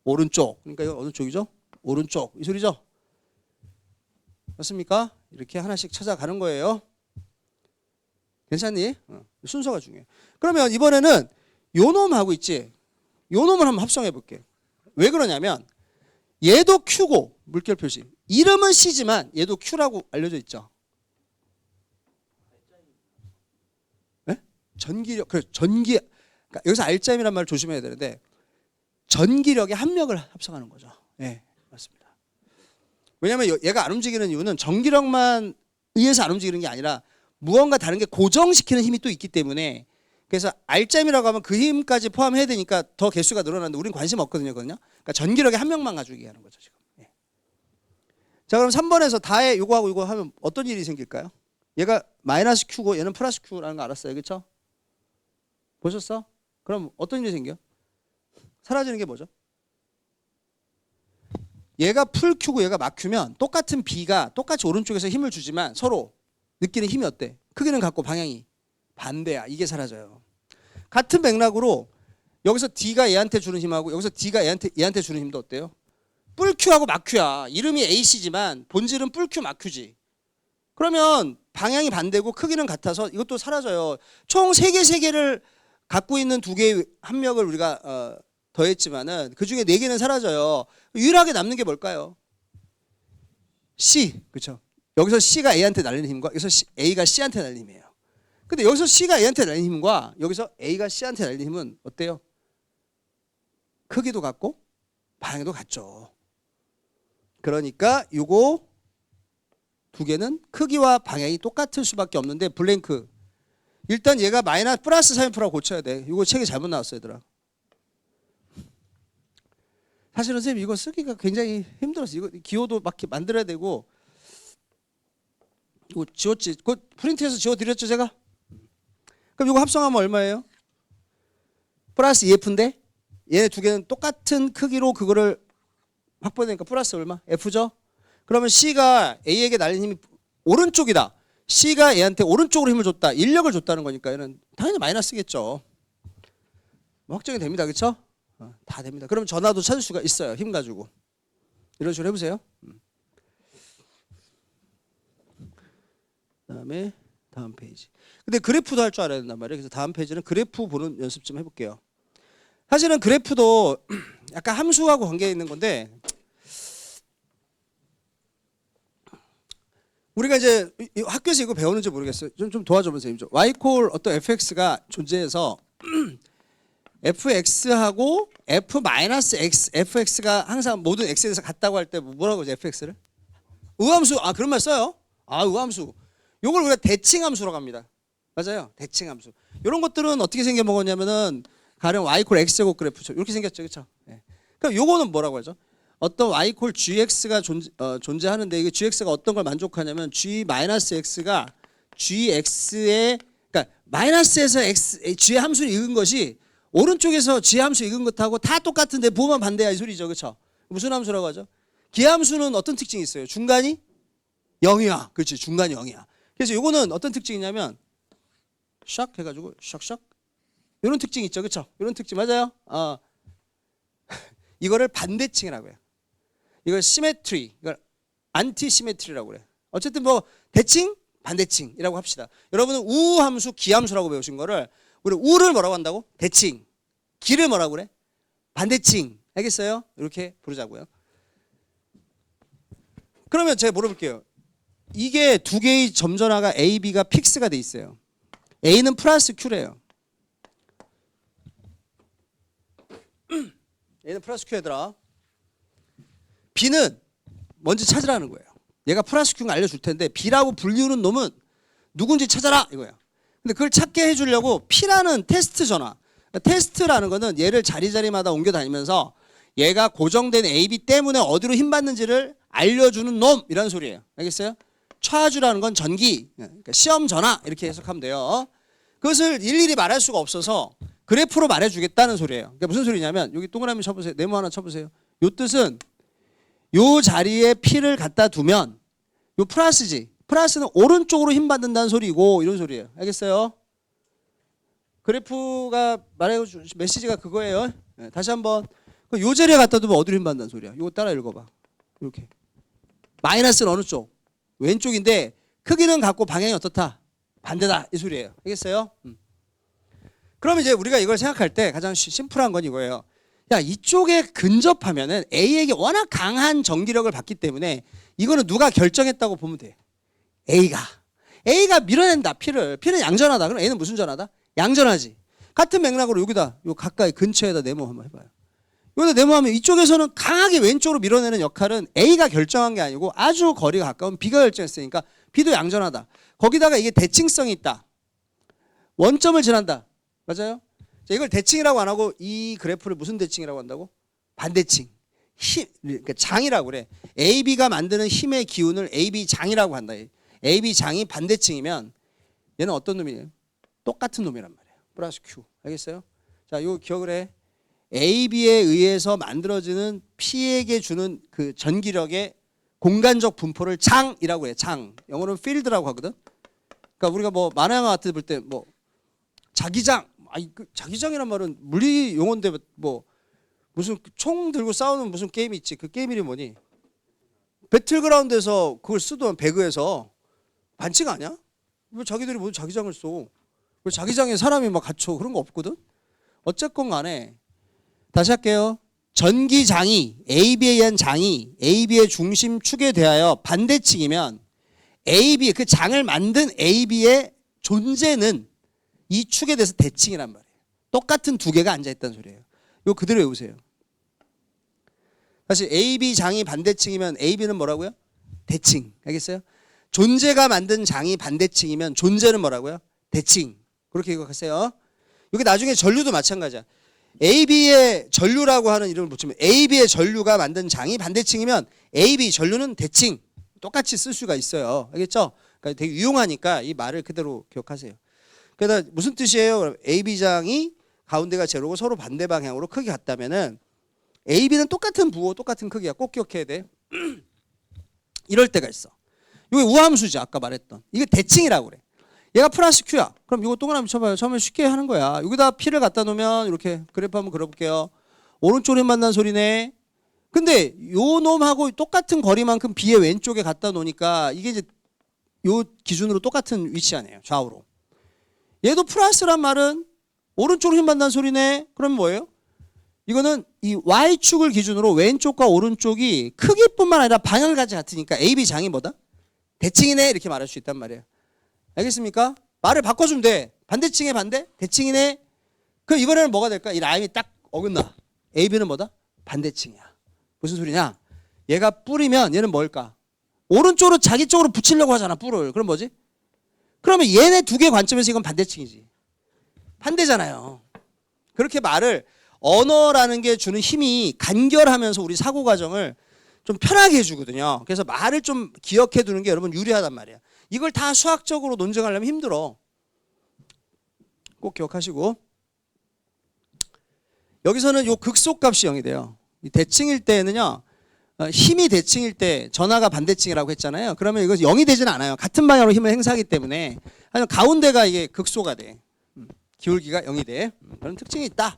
오른쪽. 그러니까 이거 어느 쪽이죠? 오른쪽. 이 소리죠? 맞습니까? 이렇게 하나씩 찾아가는 거예요. 괜찮니? 순서가 중요해. 그러면 이번에는 요 놈하고 있지? 요 놈을 한번 합성해 볼게. 왜 그러냐면 얘도 Q고 물결 표시. 이름은 C지만 얘도 Q라고 알려져 있죠. 네? 전기력. 그래, 그러니까 여기서 알짜임이란 말을 조심해야 되는데 전기력의 합력을 합성하는 거죠. 네, 맞습니다. 왜냐하면 얘가 안 움직이는 이유는 전기력만 의해서 안 움직이는 게 아니라 무언가 다른 게 고정시키는 힘이 또 있기 때문에 그래서 알짜임이라고 하면 그 힘까지 포함해야 되니까 더 개수가 늘어나는데 우린 관심 없거든요. 그러니까 전기력의 합력만 가지고 얘기하는 거죠. 지금. 네. 자, 그럼 3번에서 다의 요거하고 이거 하면 어떤 일이 생길까요? 얘가 마이너스 Q고 얘는 플러스 Q라는 거 알았어요. 그렇죠? 보셨어? 그럼 어떤 일이 생겨? 사라지는 게 뭐죠? 얘가 풀 Q고 얘가 막 Q면 똑같은 B가 똑같이 오른쪽에서 힘을 주지만 서로 느끼는 힘이 어때? 크기는 같고 방향이 반대야. 이게 사라져요. 같은 맥락으로 여기서 D가 얘한테 주는 힘하고 여기서 D가 얘한테 주는 힘도 어때요? 뿔 Q하고 막 Q야. 이름이 AC지만 본질은 뿔 Q 막 Q지. 그러면 방향이 반대고 크기는 같아서 이것도 사라져요. 총 3개를 갖고 있는 2개의 합력을 우리가 더했지만은 그 중에 4개는 사라져요. 유일하게 남는 게 뭘까요? C. 그렇죠? 여기서 C가 A한테 날리는 힘과 여기서 A가 C한테 날리는 힘이에요. 근데 여기서 C가 A한테 날리는 힘과 여기서 A가 C한테 날리는 힘은 어때요? 크기도 같고 방향도 같죠. 그러니까 요거 2개는 크기와 방향이 똑같을 수밖에 없는데 블랭크. 일단 얘가 마이너스 플러스 3F라고 고쳐야 돼. 이거 책에 잘못 나왔어 얘들아. 사실은 선생님 이거 쓰기가 굉장히 힘들었어. 이거 기호도 막 만들어야 되고 이거 지웠지. 그거 프린트해서 지워드렸죠 제가? 그럼 이거 합성하면 얼마예요? 플러스 2F인데 얘네 2개는 똑같은 크기로 그거를 확보되니까 플러스 얼마? F죠? 그러면 C가 A에게 날린 힘이 오른쪽이다. C가 얘한테 오른쪽으로 힘을 줬다. 인력을 줬다는 거니까 얘는 당연히 마이너스겠죠. 뭐 확정이 됩니다. 그렇죠? 다 됩니다. 그럼 전화도 찾을 수가 있어요. 힘 가지고. 이런 식으로 해보세요. 그다음에 다음 페이지. 근데 그래프도 할 줄 알아야 된단 말이에요. 그래서 다음 페이지는 그래프 보는 연습 좀 해볼게요. 사실은 그래프도 약간 함수하고 관계 있는 건데 우리가 이제 학교에서 이거 배우는지 모르겠어요. 좀 도와줘 보세요. y 콜 어떤 fx가 존재해서 fx하고 f-x, fx가 항상 모든 x에 대해서 같다고 할 때 뭐라고 하죠? fx를? 의함수. 그런 말 써요. 의함수. 요걸 우리가 대칭함수라고 합니다. 맞아요. 대칭함수. 이런 것들은 어떻게 생겨 먹었냐면은 가령 y 콜 x제곱 그래프죠. 이렇게 생겼죠. 그렇죠? 네. 그럼 요거는 뭐라고 하죠? 어떤 y 콜 gx가 존재하는데 이게 gx가 어떤 걸 만족하냐면 g-x가 gx의 그러니까 마이너스에서 g의 함수를 읽은 것이 오른쪽에서 g의 함수 읽은 것하고 다 똑같은데 부호만 반대야 이 소리죠. 그렇죠? 무슨 함수라고 하죠? 기함수는 어떤 특징이 있어요? 중간이 0이야. 그렇지. 중간이 0이야. 그래서 이거는 어떤 특징이냐면 샥 해가지고 샥샥 이런 특징이 있죠. 그렇죠? 이런 특징 맞아요? 이거를 반대칭이라고 해요. 이걸 시메트리, 이걸 안티 시메트리라고 그래. 어쨌든 뭐 대칭, 반대칭이라고 합시다. 여러분은 우함수, 기함수라고 배우신 거를 우리 우를 뭐라고 한다고? 대칭. 기를 뭐라고 그래? 반대칭. 알겠어요? 이렇게 부르자고요. 그러면 제가 물어볼게요. 이게 두 개의 점전화가 A, B가 픽스가 돼 있어요. A는 플러스 Q래요. A는 플러스 Q 얘들아. B는 뭔지 찾으라는 거예요. 얘가 플러스 Q인 거 알려줄 텐데 B라고 불리우는 놈은 누군지 찾아라 이거야. 근데 그걸 찾게 해주려고 P라는 테스트 전화. 테스트라는 거는 얘를 자리마다 옮겨 다니면서 얘가 고정된 AB 때문에 어디로 힘 받는지를 알려주는 놈이라는 소리예요. 알겠어요? 차주라는 건 전기, 그러니까 시험 전화 이렇게 해석하면 돼요. 그것을 일일이 말할 수가 없어서 그래프로 말해주겠다는 소리예요. 그러니까 무슨 소리냐면 여기 동그라미 쳐보세요. 네모 하나 쳐보세요. 요 뜻은 요 자리에 P를 갖다 두면 요 플러스지. 플러스는 오른쪽으로 힘 받는다는 소리고 이런 소리예요. 알겠어요? 그래프가 말해준 메시지가 그거예요. 네, 다시 한번 요 자리에 갖다 두면 어디로 힘 받는다는 소리야. 이거 따라 읽어봐. 이렇게 마이너스는 어느 쪽? 왼쪽인데 크기는 같고 방향이 어떻다? 반대다 이 소리예요. 알겠어요? 그러면 이제 우리가 이걸 생각할 때 가장 심플한 건 이거예요. 야 이쪽에 근접하면은 A에게 워낙 강한 전기력을 받기 때문에 이거는 누가 결정했다고 보면 돼. A가 밀어낸다 P는 양전하다. 그럼 A는 무슨 전하다? 양전하지. 같은 맥락으로 여기다 요 가까이 근처에다 네모 한번 해봐요. 여기다 네모하면 이쪽에서는 강하게 왼쪽으로 밀어내는 역할은 A가 결정한 게 아니고 아주 거리가 가까운 B가 결정했으니까 B도 양전하다. 거기다가 이게 대칭성이 있다. 원점을 지난다. 맞아요? 자, 이걸 대칭이라고 안 하고 이 그래프를 무슨 대칭이라고 한다고? 반대칭. 힘, 그러니까 장이라고 그래. AB가 만드는 힘의 기운을 AB 장이라고 한다. AB 장이 반대칭이면 얘는 어떤 놈이에요? 똑같은 놈이란 말이에요. 플러스 Q. 알겠어요? 자, 이거 기억을 해. AB에 의해서 만들어지는 P에게 주는 그 전기력의 공간적 분포를 장이라고 해. 장. 영어로는 field라고 하거든. 그러니까 우리가 뭐 만화 영화 같은 데 볼 때 뭐 자기장. 자기장이란 말은 물리 용어인데 뭐 무슨 총 들고 싸우는 무슨 게임이 있지. 그 게임 이름이 뭐니? 배틀그라운드에서 그걸 쓰던 배그에서 반칙 아니야? 왜 자기들이 무슨 자기장을 써? 왜 자기장에 사람이 막 갇혀? 그런 거 없거든. 어쨌건 간에 다시 할게요. 전기장이 AB에 의한 장이 AB의 중심축에 대하여 반대칭이면 AB 그 장을 만든 AB의 존재는 이 축에 대해서 대칭이란 말이에요. 똑같은 두 개가 앉아있다는 소리예요. 이거 그대로 외우세요. 다시 AB 장이 반대칭이면 AB는 뭐라고요? 대칭. 알겠어요? 존재가 만든 장이 반대칭이면 존재는 뭐라고요? 대칭. 그렇게 기억하세요. 여기 나중에 전류도 마찬가지야. AB의 전류라고 하는 이름을 붙이면 AB의 전류가 만든 장이 반대칭이면 AB 전류는 대칭. 똑같이 쓸 수가 있어요. 알겠죠? 그러니까 되게 유용하니까 이 말을 그대로 기억하세요. 그래서 무슨 뜻이에요? AB장이 가운데가 제로고 서로 반대 방향으로 크기 같다면은 AB는 똑같은 부호, 똑같은 크기야. 꼭 기억해야 돼. 이럴 때가 있어. 이게 우함수지. 아까 말했던. 이게 대칭이라고 그래. 얘가 플러스 Q야. 그럼 이거 동그라미 쳐봐요. 처음에 쉽게 하는 거야. 여기다 P를 갖다 놓으면 이렇게 그래프 한번 그려볼게요. 오른쪽에 만난 소리네. 근데 요 놈하고 똑같은 거리만큼 B의 왼쪽에 갖다 놓으니까 이게 이제 요 기준으로 똑같은 위치 아니에요. 좌우로. 얘도 플러스란 말은 오른쪽으로 힘 받는 소리네. 그럼 뭐예요? 이거는 이 Y축을 기준으로 왼쪽과 오른쪽이 크기뿐만 아니라 방향까지 같으니까 AB 장이 뭐다? 대칭이네. 이렇게 말할 수 있단 말이에요. 알겠습니까? 말을 바꿔주면 돼. 반대칭의 반대? 대칭이네. 그럼 이번에는 뭐가 될까? 이 라인이 딱 어긋나. AB는 뭐다? 반대칭이야. 무슨 소리냐? 얘가 뿔이면 얘는 뭘까? 오른쪽으로 자기 쪽으로 붙이려고 하잖아. 뿔을. 그럼 뭐지? 그러면 얘네 두 개 관점에서 이건 반대칭이지. 반대잖아요. 그렇게 말을 언어라는 게 주는 힘이 간결하면서 우리 사고 과정을 좀 편하게 해주거든요. 그래서 말을 좀 기억해 두는 게 여러분 유리하단 말이야. 이걸 다 수학적으로 논증하려면 힘들어. 꼭 기억하시고. 여기서는 요 극소값이 0이 돼요. 이 대칭일 때는요. 힘이 대칭일 때 전하가 반대칭이라고 했잖아요. 그러면 이거 0이 되지는 않아요. 같은 방향으로 힘을 행사하기 때문에. 하지만 가운데가 이게 극소가 돼. 기울기가 0이 돼. 그런 특징이 있다.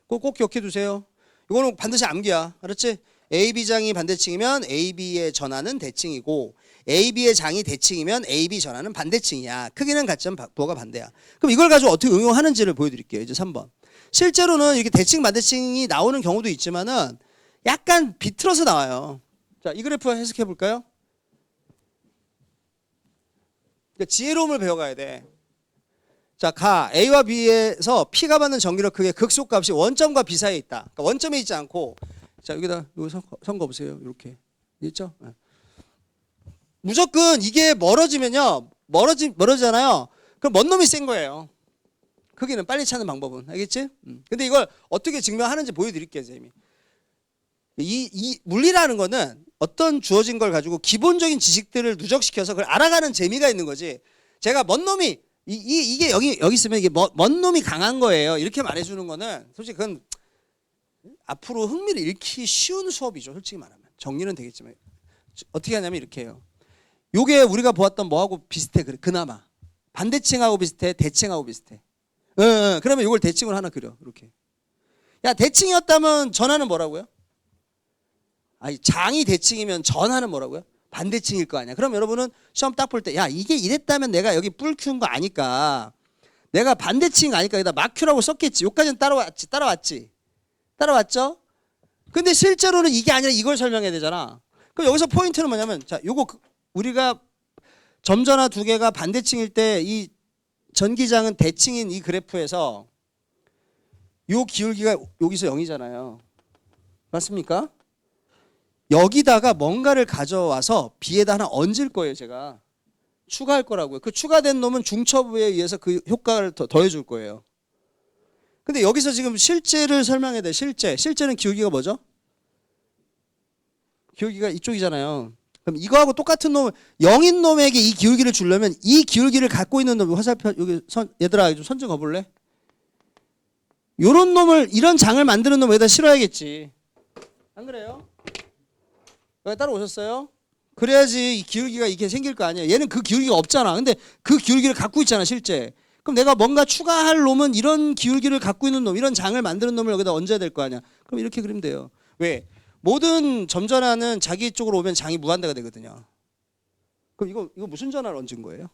꼭 기억해 두세요. 이거는 반드시 암기야. 알았지? AB장이 반대칭이면 AB의 전하는 대칭이고 AB의 장이 대칭이면 AB 전하는 반대칭이야. 크기는 같지만 부호가 반대야. 그럼 이걸 가지고 어떻게 응용하는지를 보여드릴게요. 이제 3번. 실제로는 이렇게 대칭 반대칭이 나오는 경우도 있지만은 약간 비틀어서 나와요. 자, 이 그래프 해석해 볼까요? 그러니까 지혜로움을 배워가야 돼. 자, A와 B에서 P가 받는 전기력 크기의 극소값이 원점과 B 사이에 있다. 그러니까 원점에 있지 않고, 자, 여기다 이거 선거 보세요. 이렇게 있죠? 네. 무조건 이게 멀어지면요, 멀어지잖아요. 그럼 먼 놈이 센 거예요. 크기는 빨리 찾는 방법은. 알겠지? 근데 이걸 어떻게 증명하는지 보여드릴게요, 선생님이. 이 물리라는 거는 어떤 주어진 걸 가지고 기본적인 지식들을 누적시켜서 그걸 알아가는 재미가 있는 거지. 제가 먼 놈이 이게 여기 있으면 이게 먼 놈이 강한 거예요. 이렇게 말해주는 거는 솔직히 그건 앞으로 흥미를 잃기 쉬운 수업이죠. 솔직히 말하면 정리는 되겠지만 어떻게 하냐면 이렇게 해요. 요게 우리가 보았던 뭐하고 비슷해. 그나마 반대칭하고 비슷해. 대칭하고 비슷해. 그러면 이걸 대칭으로 하나 그려. 이렇게. 야, 대칭이었다면 전하는 뭐라고요? 아니, 장이 대칭이면 전하는 뭐라고요? 반대칭일 거 아니야. 그럼 여러분은 시험 딱 볼 때, 야, 이게 이랬다면 내가 여기 뿔 큐인 거 아니까 내가 반대칭 아니까 여기다 막큐라고 썼겠지. 여기까지는 따라왔죠? 근데 실제로는 이게 아니라 이걸 설명해야 되잖아. 그럼 여기서 포인트는 뭐냐면, 자, 요거 우리가 점전화 두 개가 반대칭일 때 이 전기장은 대칭인 이 그래프에서 요 기울기가 여기서 0이잖아요. 맞습니까? 여기다가 뭔가를 가져와서 B에다 하나 얹을 거예요. 제가 추가할 거라고요. 그 추가된 놈은 중첩에 의해서 그 효과를 더해줄 거예요. 근데 여기서 지금 실제를 설명해야 돼. 실제는 기울기가 뭐죠? 기울기가 이쪽이잖아요. 그럼 이거하고 똑같은 놈, 0인 놈에게 이 기울기를 주려면 이 기울기를 갖고 있는 놈, 화살표 여기 얘들아 좀 선 좀 거볼래? 요런 놈을, 이런 장을 만드는 놈 여기다 실어야겠지. 안 그래요? 여기 따라오셨어요? 그래야지 이 기울기가 이렇게 생길 거 아니에요. 얘는 그 기울기가 없잖아. 근데 그 기울기를 갖고 있잖아, 실제. 그럼 내가 뭔가 추가할 놈은 이런 기울기를 갖고 있는 놈, 이런 장을 만드는 놈을 여기다 얹어야 될 거 아니야. 그럼 이렇게 그리면 돼요. 왜? 모든 점전화는 자기 쪽으로 오면 장이 무한대가 되거든요. 그럼 이거 무슨 전화를 얹은 거예요?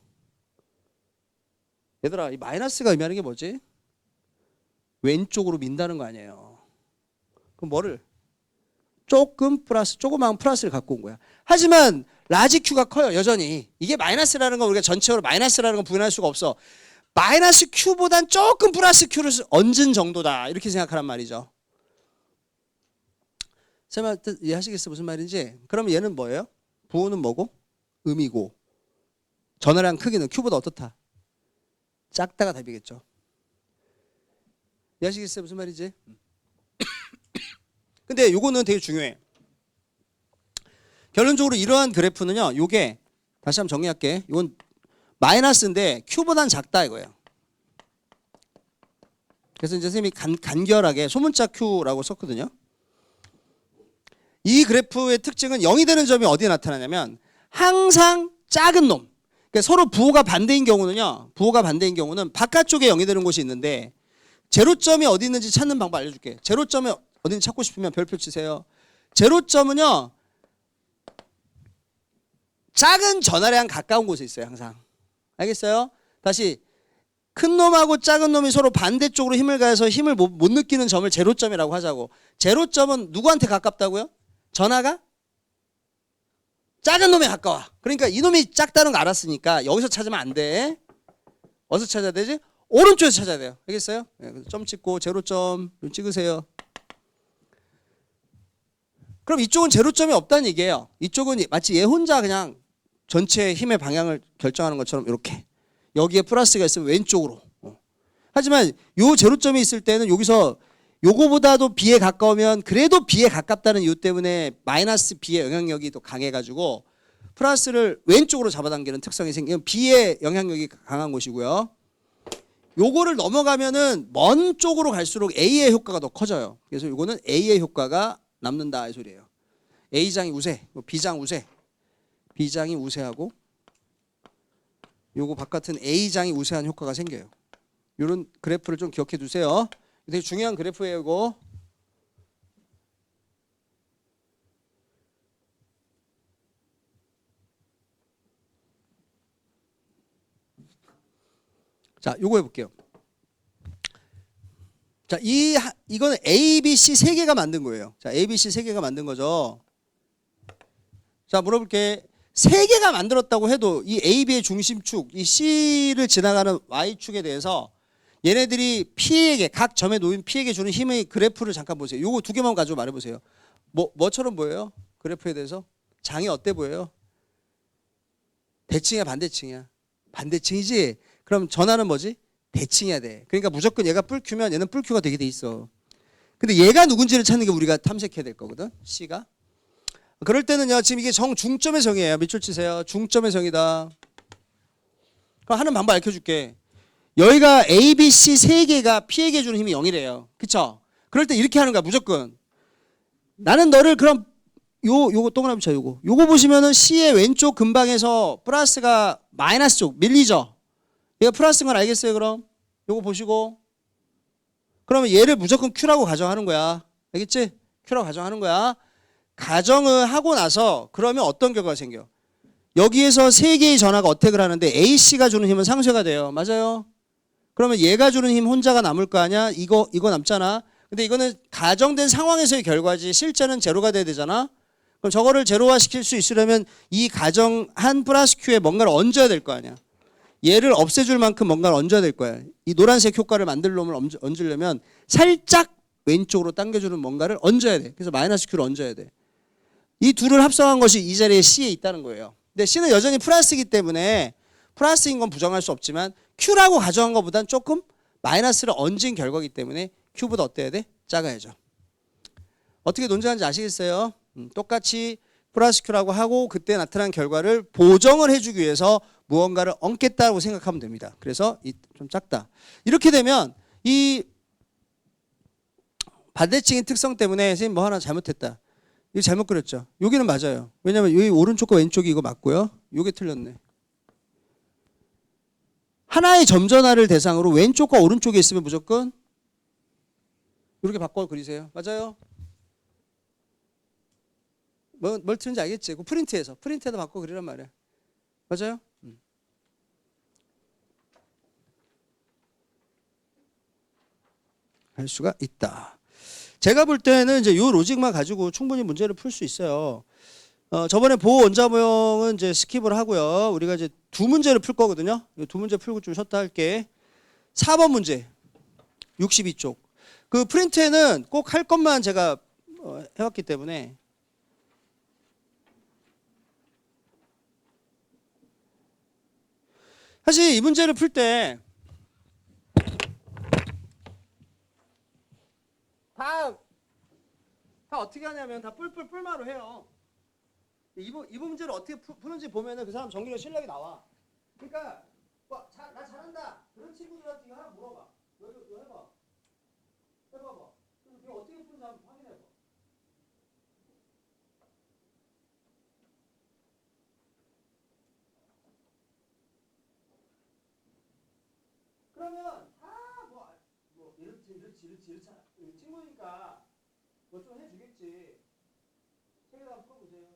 얘들아, 이 마이너스가 의미하는 게 뭐지? 왼쪽으로 민다는 거 아니에요. 그럼 뭐를? 조그마한 플러스를 갖고 온 거야. 하지만 라지 Q가 커요, 여전히. 이게 마이너스라는 건 우리가 전체적으로 마이너스라는 건 부인할 수가 없어. 마이너스 Q보단 조금 플러스 Q를 얹은 정도다. 이렇게 생각하란 말이죠. 쌤 뜻 이해하시겠어요? 무슨 말인지? 그러면 얘는 뭐예요? 부호는 뭐고? 음이고. 전하량 크기는 Q보다 어떻다? 작다가 답이겠죠. 이해하시겠어요? 무슨 말인지? 근데 요거는 되게 중요해. 결론적으로 이러한 그래프는요. 요게 다시 한번 정리할게. 이건 마이너스인데 Q보단 작다 이거예요. 그래서 이제 선생님이 간결하게 소문자 Q라고 썼거든요. 이 그래프의 특징은 0이 되는 점이 어디에 나타나냐면 항상 작은 놈. 그러니까 서로 부호가 반대인 경우는요. 부호가 반대인 경우는 바깥쪽에 0이 되는 곳이 있는데 제로점이 어디 있는지 찾는 방법 알려줄게. 제로점이 어딘지 찾고 싶으면 별표 치세요. 제로점은요. 작은 전하량 가까운 곳에 있어요. 항상. 알겠어요? 다시 큰 놈하고 작은 놈이 서로 반대쪽으로 힘을 가해서 힘을 못 느끼는 점을 제로점이라고 하자고. 제로점은 누구한테 가깝다고요? 전하가? 작은 놈에 가까워. 그러니까 이놈이 작다는 거 알았으니까 여기서 찾으면 안 돼. 어디서 찾아야 되지? 오른쪽에서 찾아야 돼요. 알겠어요? 네, 점 찍고 제로점 찍으세요. 그럼 이쪽은 제로점이 없다는 얘기예요. 이쪽은 마치 얘 혼자 그냥 전체 힘의 방향을 결정하는 것처럼 이렇게 여기에 플러스가 있으면 왼쪽으로. 하지만 요 제로점이 있을 때는 여기서 요거보다도 B에 가까우면 그래도 B에 가깝다는 이유 때문에 마이너스 B의 영향력이 더 강해가지고 플러스를 왼쪽으로 잡아당기는 특성이 생기면 B의 영향력이 강한 곳이고요. 요거를 넘어가면은 먼 쪽으로 갈수록 A의 효과가 더 커져요. 그래서 요거는 A의 효과가 남는다 이 소리예요. A장이 우세, B장 우세. B장이 우세하고 요거 바깥은 A장이 우세한 효과가 생겨요. 요런 그래프를 좀 기억해 두세요. 되게 중요한 그래프예요, 이거. 자, 요거 해볼게요. 자, 이거는 A, B, C 세 개가 만든 거예요. 자, A, B, C 세 개가 만든 거죠. 자, 물어볼게. 세 개가 만들었다고 해도 이 A, B의 중심축, 이 C를 지나가는 Y축에 대해서 얘네들이 P에게, 각 점에 놓인 P에게 주는 힘의 그래프를 잠깐 보세요. 요거 두 개만 가지고 말해보세요. 뭐처럼 보여요? 그래프에 대해서? 장이 어때 보여요? 대칭이야, 반대칭이야? 반대칭이지? 그럼 전화는 뭐지? 대칭해야 돼. 그러니까 무조건 얘가 뿔큐면 얘는 뿔큐가 되게 돼 있어. 근데 얘가 누군지를 찾는 게 우리가 탐색해야 될 거거든. C가. 그럴 때는요. 지금 이게 중점의 성이에요. 밑줄 치세요. 중점의 성이다. 그럼 하는 방법 알려줄게. 여기가 A, B, C 세 개가 P에게 주는 힘이 0이래요. 그쵸? 그럴 때 이렇게 하는 거야. 무조건. 나는 너를 그럼 요거 동그라미 쳐 요거 보시면은 C의 왼쪽 근방에서 플러스가 마이너스 쪽 밀리죠. 얘가 플러스인 건 알겠어요, 그럼? 요거 보시고. 그러면 얘를 무조건 Q라고 가정하는 거야. 알겠지? Q라고 가정하는 거야. 가정을 하고 나서 그러면 어떤 결과가 생겨? 여기에서 세 개의 전하가 어택을 하는데 AC가 주는 힘은 상쇄가 돼요. 맞아요? 그러면 얘가 주는 힘 혼자가 남을 거 아니야? 이거 남잖아. 근데 이거는 가정된 상황에서의 결과지 실제는 제로가 돼야 되잖아. 그럼 저거를 제로화 시킬 수 있으려면 이 가정한 플러스 Q에 뭔가를 얹어야 될 거 아니야. 얘를 없애줄 만큼 뭔가를 얹어야 될 거야. 이 노란색 효과를 만들 놈을 얹으려면 살짝 왼쪽으로 당겨주는 뭔가를 얹어야 돼. 그래서 마이너스 Q를 얹어야 돼. 이 둘을 합성한 것이 이 자리에 C에 있다는 거예요. 근데 C는 여전히 플러스이기 때문에 플러스인 건 부정할 수 없지만 Q라고 가정한 것보단 조금 마이너스를 얹은 결과이기 때문에 Q보다 어때야 돼? 작아야죠. 어떻게 논증하는지 아시겠어요? 똑같이 플러스 Q라고 하고 그때 나타난 결과를 보정을 해주기 위해서 무언가를 얹겠다고 생각하면 됩니다. 그래서 좀 작다. 이렇게 되면 이 반대칭의 특성 때문에 선생님 뭐 하나 잘못했다. 이거 잘못 그렸죠. 여기는 맞아요. 왜냐면 여기 오른쪽과 왼쪽이 이거 맞고요. 요게 틀렸네. 하나의 점전화를 대상으로 왼쪽과 오른쪽에 있으면 무조건 이렇게 바꿔 그리세요. 맞아요? 뭘 틀린지 알겠지? 그 프린트에서 바꿔 그리란 말이야. 맞아요? 할 수가 있다. 제가 볼 때는 이제 요 로직만 가지고 충분히 문제를 풀 수 있어요. 저번에 보호 원자 모형은 이제 스킵을 하고요. 우리가 이제 두 문제를 풀 거거든요. 두 문제 풀고 좀 쉬었다 할게. 4번 문제. 62쪽. 그 프린트에는 꼭 할 것만 제가 해왔기 때문에 사실 이 문제를 풀 때 다 어떻게 하냐면 다 뿔마로 해요. 이 문제를 어떻게 푸는지 보면은 그 사람 정리력 실력이 나와. 그러니까 나 잘한다. 그런 친구들한테 이거 하나 물어봐. 너 해봐. 해봐봐. 그럼 이거 어떻게 푸는지 한번 확인해봐. 그러면 이렇지 친구니까 뭐 좀 해주겠지. 책에다 한번 풀어보세요.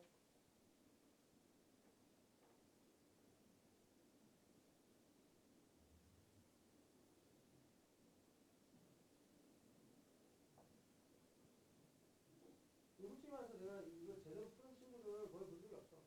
솔직히 말해서 내가 이거 제대로 푸는 친구들 거의 본 적이 없어.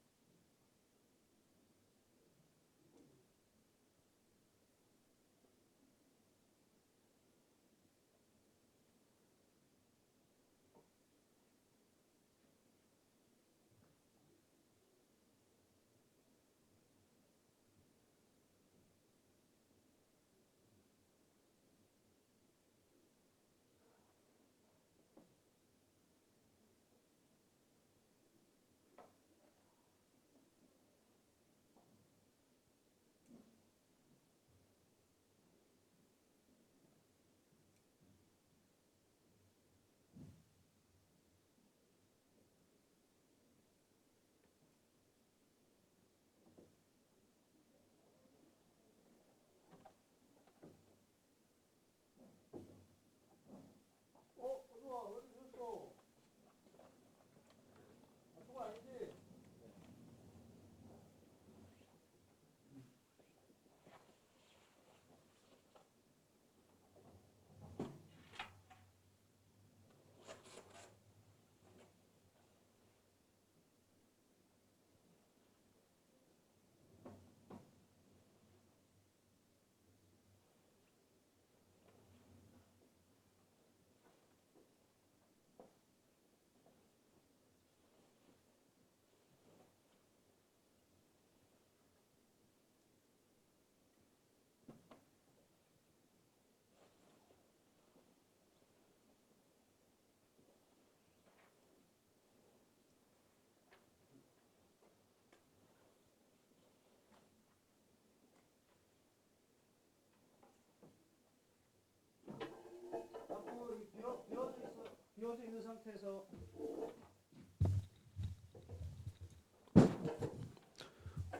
상태에서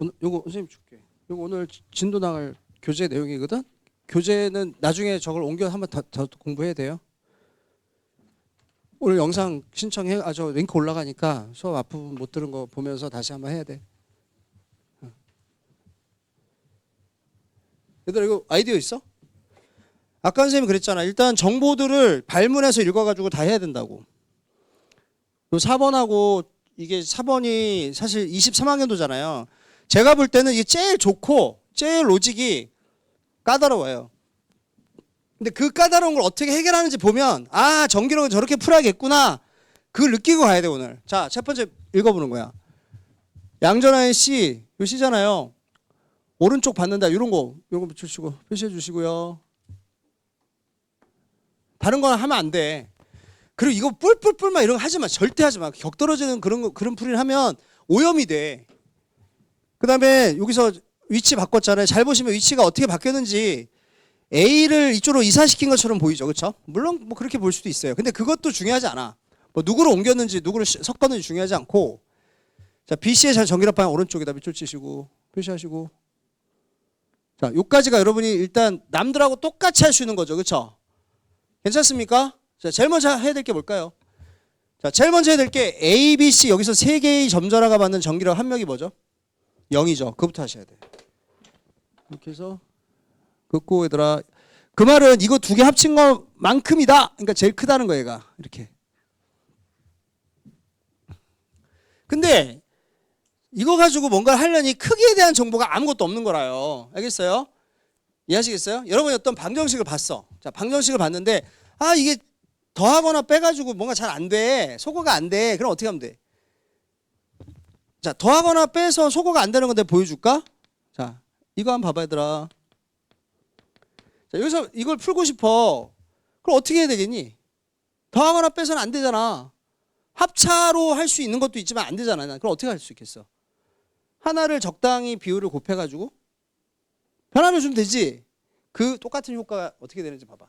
오늘 요거 선생님 줄게. 요거 오늘 진도 나갈 교재 내용이거든. 교재는 나중에 저걸 옮겨 한번 더 공부해야 돼요. 오늘 영상 신청해. 저 링크 올라가니까 수업 앞부분 못 들은 거 보면서 다시 한번 해야 돼. 얘들아 이거 아이디어 있어? 아까 선생님이 그랬잖아. 일단 정보들을 발문해서 읽어가지고 다 해야 된다고. 요 4번하고 이게 4번이 사실 23학년도잖아요. 제가 볼 때는 이게 제일 좋고 제일 로직이 까다로워요. 근데 그 까다로운 걸 어떻게 해결하는지 보면 아 정기록은 저렇게 풀어야겠구나. 그걸 느끼고 가야 돼 오늘. 자, 첫 번째 읽어보는 거야. 양전하의 C, 요 C잖아요. 오른쪽 받는다 이런 거 요거 주시고 표시해 주시고요. 다른 거 하면 안 돼. 그리고 이거 뿔뿔뿔 막 이런 거 하지 마. 절대 하지 마. 격 떨어지는 그런 풀이를 하면 오염이 돼. 그다음에 여기서 위치 바꿨잖아요. 잘 보시면 위치가 어떻게 바뀌었는지 A를 이쪽으로 이사시킨 것처럼 보이죠. 그렇죠? 물론 뭐 그렇게 볼 수도 있어요. 근데 그것도 중요하지 않아. 뭐 누구를 옮겼는지 누구를 섞었는지 중요하지 않고 자, BC의 정기록 방향 오른쪽에다 밑줄 치시고 표시하시고 자, 요까지가 여러분이 일단 남들하고 똑같이 할 수 있는 거죠. 그렇죠? 괜찮습니까? 자, 제일 먼저 해야 될 게 뭘까요? 자, 제일 먼저 해야 될 게 A, B, C 여기서 세 개의 점자라가 받는 정기록 함력이 뭐죠? 0이죠. 그거부터 하셔야 돼. 이렇게 해서 긋고 얘들아 그 말은 이거 두 개 합친 것만큼이다. 그러니까 제일 크다는 거 얘가 이렇게. 근데 이거 가지고 뭔가를 하려니 크기에 대한 정보가 아무것도 없는 거라요. 알겠어요? 이해하시겠어요? 여러분이 어떤 방정식을 봤어. 자, 방정식을 봤는데 아 이게 더하거나 빼가지고 뭔가 잘 안 돼. 소거가 안 돼. 그럼 어떻게 하면 돼? 자, 더하거나 빼서 소거가 안 되는 건데 보여줄까? 자, 이거 한번 봐봐 얘들아. 자, 여기서 이걸 풀고 싶어. 그럼 어떻게 해야 되겠니? 더하거나 빼서는 안 되잖아. 합차로 할 수 있는 것도 있지만 안 되잖아. 그럼 어떻게 할 수 있겠어? 하나를 적당히 비율을 곱해가지고 변화를 주면 되지. 그 똑같은 효과가 어떻게 되는지 봐봐.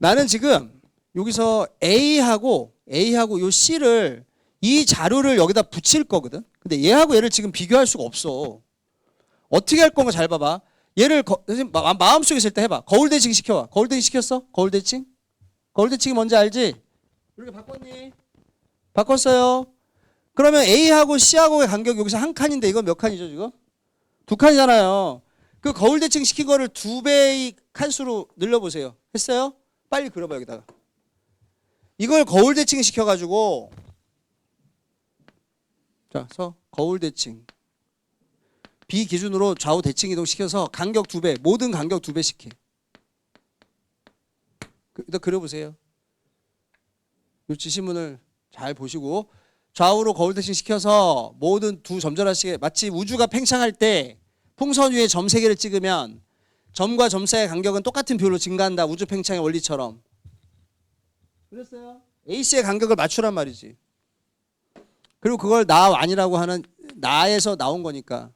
나는 지금 여기서 A하고 요 C를 이 자료를 여기다 붙일 거거든. 근데 얘하고 얘를 지금 비교할 수가 없어. 어떻게 할 건가 잘 봐봐. 얘를 마음속에 있을 때 해봐. 거울 대칭 시켜봐. 거울 대칭 시켰어? 거울 대칭? 거울 대칭이 뭔지 알지? 이렇게 바꿨니? 바꿨어요. 그러면 A하고 C하고의 간격이 여기서 한 칸인데 이건 몇 칸이죠 지금? 두 칸이잖아요. 그 거울 대칭 시킨 거를 2배의 칸수로 늘려보세요. 했어요? 빨리 그려봐 여기다가. 이걸 거울 대칭 시켜가지고 자, 거울 대칭 B 기준으로 좌우 대칭 이동 시켜서 간격 2배, 모든 간격 2배씩 해. 일단 그려보세요. 이 지시문을 잘 보시고 좌우로 거울 대칭 시켜서 모든 두 점자라식에 마치 우주가 팽창할 때 풍선 위에 점 3개를 찍으면 점과 점 사이의 간격은 똑같은 비율로 증가한다. 우주 팽창의 원리처럼. 그랬어요? AC의 간격을 맞추란 말이지. 그리고 그걸 나 아니라고 하는 나에서 나온 거니까.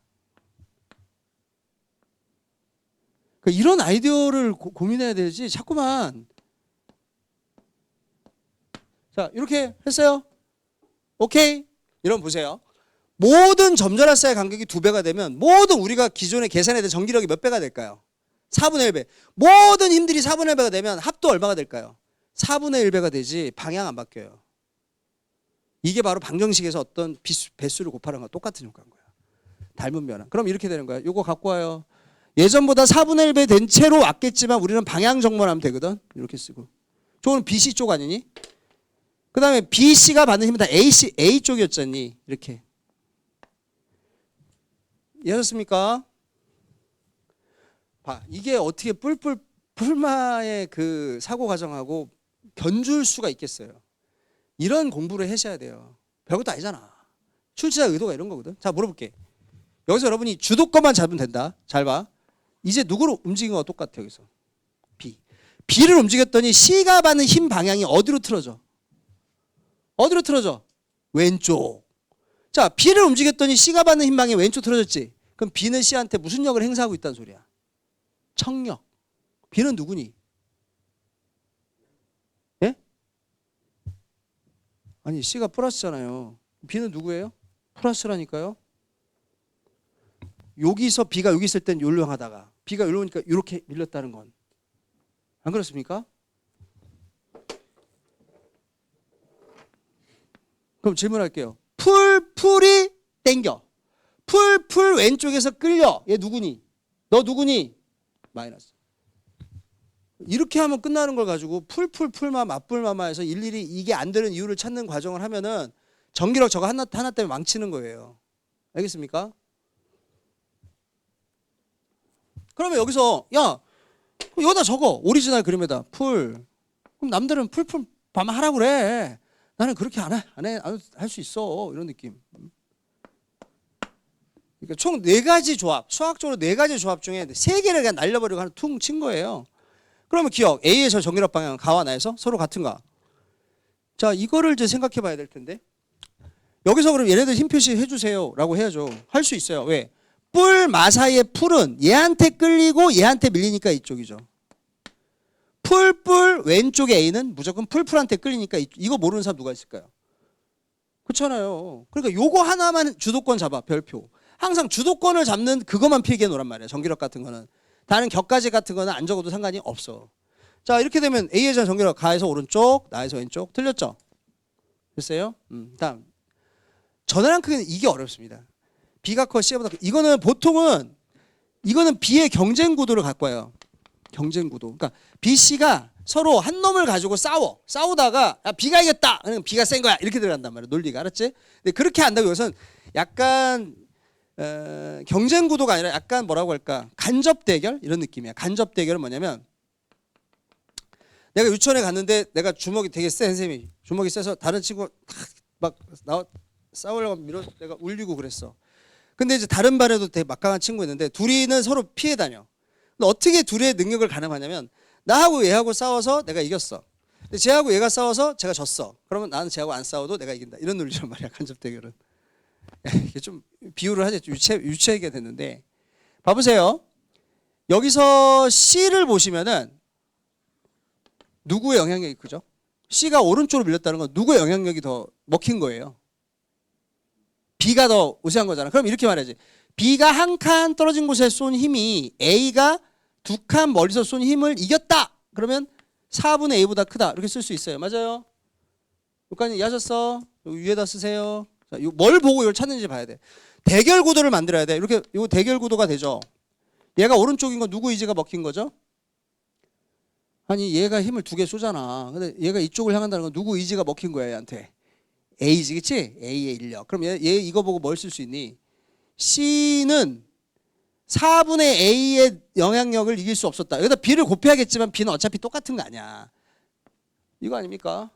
이런 아이디어를 고민해야 되지. 자꾸만. 자, 이렇게 했어요? 오케이? 이러면 보세요. 모든 점전화 사이의 간격이 2배가 되면 모든 우리가 기존에 계산해야 전기력이 몇 배가 될까요? 4분의 1배. 모든 힘들이 4분의 1배가 되면 합도 얼마가 될까요? 4분의 1배가 되지 방향 안 바뀌어요. 이게 바로 방정식에서 어떤 배수를 곱하는 거랑 똑같은 효과인 거야. 닮은 변화. 그럼 이렇게 되는 거야. 요거 갖고 와요. 예전보다 4분의 1배 된 채로 왔겠지만 우리는 방향 정렬하면 되거든. 이렇게 쓰고. 저거는 BC 쪽 아니니? 그 다음에 BC가 받는 힘은 다 A 쪽이었잖니. 이렇게. 이해하셨습니까? 봐. 이게 어떻게 풀마의 그 사고 과정하고 견줄 수가 있겠어요. 이런 공부를 하셔야 돼요. 별것도 아니잖아. 출제자 의도가 이런 거거든. 자, 물어볼게. 여기서 여러분이 주도권만 잡으면 된다. 잘 봐. 이제 누구로 움직인 거와 똑같아 여기서. B. B를 움직였더니 C가 받는 힘 방향이 어디로 틀어져? 어디로 틀어져? 왼쪽. 자, B를 움직였더니 C가 받는 힘 방향이 왼쪽 틀어졌지. 그럼 B는 C한테 무슨 역을 행사하고 있다는 소리야? 청력. B는 누구니? 예? 아니 C가 플러스잖아요. B는 누구예요? 플러스라니까요. 여기서 B가 여기 있을 땐 요령 하다가 B가 요러 오니까 이렇게 밀렸다는 건 안 그렇습니까? 그럼 질문할게요. 풀이 땡겨. 풀 왼쪽에서 끌려. 얘 누구니? 너 누구니? 마이너스. 이렇게 하면 끝나는 걸 가지고 풀마 맞불마마해서 일일이 이게 안 되는 이유를 찾는 과정을 하면은 전기력 저거 하나 때문에 망치는 거예요. 알겠습니까? 그러면 여기서 야 여기다 적어. 오리지널 그림에다 풀. 그럼 남들은 풀 반만 하라고 그래. 나는 그렇게 안 해. 할 수 있어. 이런 느낌. 그러니까 총 4가지 조합. 수학적으로 4가지 조합 중에 3개를 그냥 날려버리고 하나 퉁 친 거예요. 그러면 기억. A의 저 정기력 방향 가와 나에서 서로 같은가? 자, 이거를 이제 생각해 봐야 될 텐데. 여기서 그럼 얘네들 힘 표시 해주세요. 라고 해야죠. 할 수 있어요. 왜? 뿔 마사이의 풀은 얘한테 끌리고 얘한테 밀리니까 이쪽이죠. 풀 왼쪽에 A는 무조건 풀한테 끌리니까 이거 모르는 사람 누가 있을까요? 그렇잖아요. 그러니까 요거 하나만 주도권 잡아. 별표. 항상 주도권을 잡는 그것만 필기해 놓란 말이야. 전기력 같은 거는. 다른 격가지 같은 거는 안 적어도 상관이 없어. 자, 이렇게 되면 A의 전기력 가에서 오른쪽, 나에서 왼쪽. 틀렸죠? 됐어요? 다음. 전화량 크기는 이게 어렵습니다. B가 커 C보다 커. 이거는 보통은 이거는 B의 경쟁 구도를 갖고 와요. 경쟁 구도. 그러니까 B, C가 서로 한 놈을 가지고 싸우다가 야, B가 이겼다. 그러면 B가 센 거야. 이렇게 들어간단 말이야. 논리가. 알았지? 근데 그렇게 한다고 여기서는 약간 경쟁 구도가 아니라 약간 뭐라고 할까? 간접 대결 이런 느낌이야. 간접 대결은 뭐냐면 내가 유치원에 갔는데 내가 주먹이 되게 세 선생님이 주먹이 세서 다른 친구 막 싸우려고 밀어 내가 울리고 그랬어. 근데 이제 다른 반에도 되게 막강한 친구 있는데 둘이는 서로 피해 다녀. 근데 어떻게 둘의 능력을 가늠하냐면 나하고 얘하고 싸워서 내가 이겼어. 근데 쟤하고 얘가 싸워서 제가 졌어. 그러면 나는 쟤하고 안 싸워도 내가 이긴다. 이런 논리란 말이야. 간접 대결은. 이게 좀 비유를 하지 유치하게 됐는데 봐보세요. 여기서 C를 보시면은 누구의 영향력이 크죠? C가 오른쪽으로 밀렸다는 건 누구의 영향력이 더 먹힌 거예요? B가 더 우세한 거잖아. 그럼 이렇게 말해야지. B가 한 칸 떨어진 곳에 쏜 힘이 A가 2칸 멀리서 쏜 힘을 이겼다. 그러면 4분의 A보다 크다. 이렇게 쓸 수 있어요. 맞아요? 여기까지 이해하셨어? 위에다 쓰세요. 자, 뭘 보고 이걸 찾는지 봐야 돼. 대결 구도를 만들어야 돼. 이렇게 요 대결 구도가 되죠. 얘가 오른쪽인 건 누구 의지가 먹힌 거죠? 아니 얘가 힘을 2개 쏘잖아. 근데 얘가 이쪽을 향한다는 건 누구 의지가 먹힌 거야 얘한테? A지, 그치? A의 인력. 그럼 얘 이거 보고 뭘 쓸 수 있니? C는 4분의 A의 영향력을 이길 수 없었다. 여기다 B를 곱해야겠지만 B는 어차피 똑같은 거 아니야. 이거 아닙니까?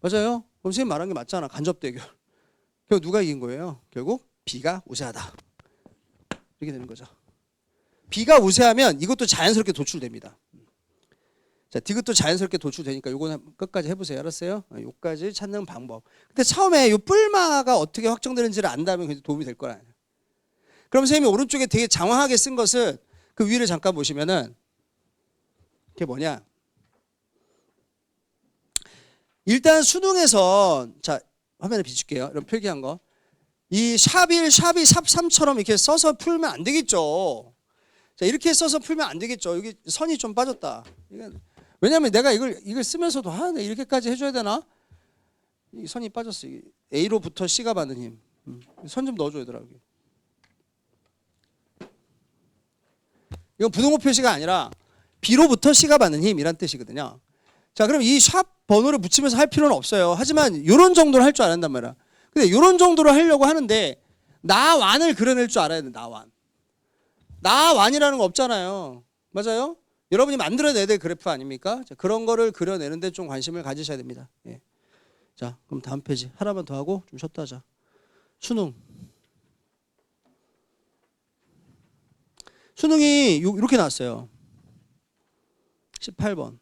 맞아요? 그럼 선생님 말한 게 맞잖아. 간접 대결. 결국 누가 이긴 거예요? 결국 B가 우세하다. 이렇게 되는 거죠. B가 우세하면 이것도 자연스럽게 도출됩니다. 자, 디귿도 자연스럽게 도출되니까 요거는 끝까지 해보세요. 알았어요? 요까지 찾는 방법. 근데 처음에 요 뿔마가 어떻게 확정되는지를 안다면 굉장히 도움이 될 거라. 그럼 선생님이 오른쪽에 되게 장황하게 쓴 것은 그 위를 잠깐 보시면은 그게 뭐냐? 일단 수능에서 자 화면에 비출게요. 이런 표기한 거. 이 샵1, 샵2, 샵3처럼 이렇게 써서 풀면 안 되겠죠. 자 이렇게 써서 풀면 안 되겠죠. 여기 선이 좀 빠졌다. 이건 왜냐면 내가 이걸 쓰면서도 내 이렇게까지 해줘야 되나? 이 선이 빠졌어. A로부터 C가 받는 힘. 선 좀 넣어줘야 되더라고. 이건 부등호 표시가 아니라 B로부터 C가 받는 힘이란 뜻이거든요. 자, 그럼 이 샵 번호를 붙이면서 할 필요는 없어요. 하지만 이런 정도로 할 줄 알았단 말이야. 근데 이런 정도로 하려고 하는데 나완을 그려낼 줄 알아야 돼. 나완. 나완이라는 거 없잖아요. 맞아요? 여러분이 만들어내야 될 그래프 아닙니까? 자, 그런 거를 그려내는데 좀 관심을 가지셔야 됩니다. 예. 자, 그럼 다음 페이지 하나만 더 하고 좀 쉬었다 하자. 수능. 수능이 이렇게 나왔어요. 18번.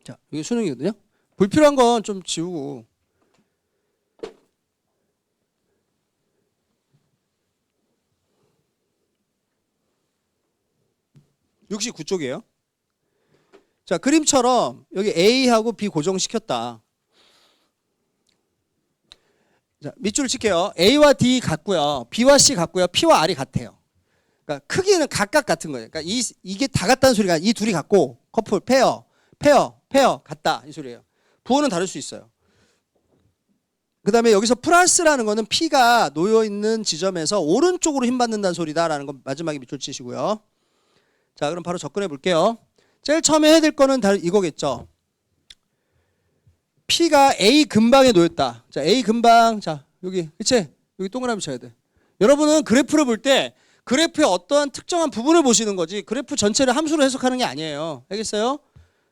자, 이게 수능이거든요. 불필요한 건 좀 지우고. 69쪽이에요. 자, 그림처럼 여기 A하고 B 고정시켰다. 자, 밑줄을 칠게요. A와 D 같고요. B와 C 같고요. P와 R이 같아요. 그러니까 크기는 각각 같은 거예요. 그러니까 이게 다 같다는 소리가 이 둘이 같고 커플, 페어 같다 이 소리예요. 부호는 다를 수 있어요. 그 다음에 여기서 플러스라는 거는 P가 놓여있는 지점에서 오른쪽으로 힘받는다는 소리다라는 거 마지막에 밑줄 치시고요. 자, 그럼 바로 접근해 볼게요. 제일 처음에 해야 될 거는 이거겠죠. P가 A 근방에 놓였다. 자, A 근방. 자, 여기. 그치? 여기 동그라미 쳐야 돼. 여러분은 그래프를 볼 때 그래프의 어떠한 특정한 부분을 보시는 거지 그래프 전체를 함수로 해석하는 게 아니에요. 알겠어요?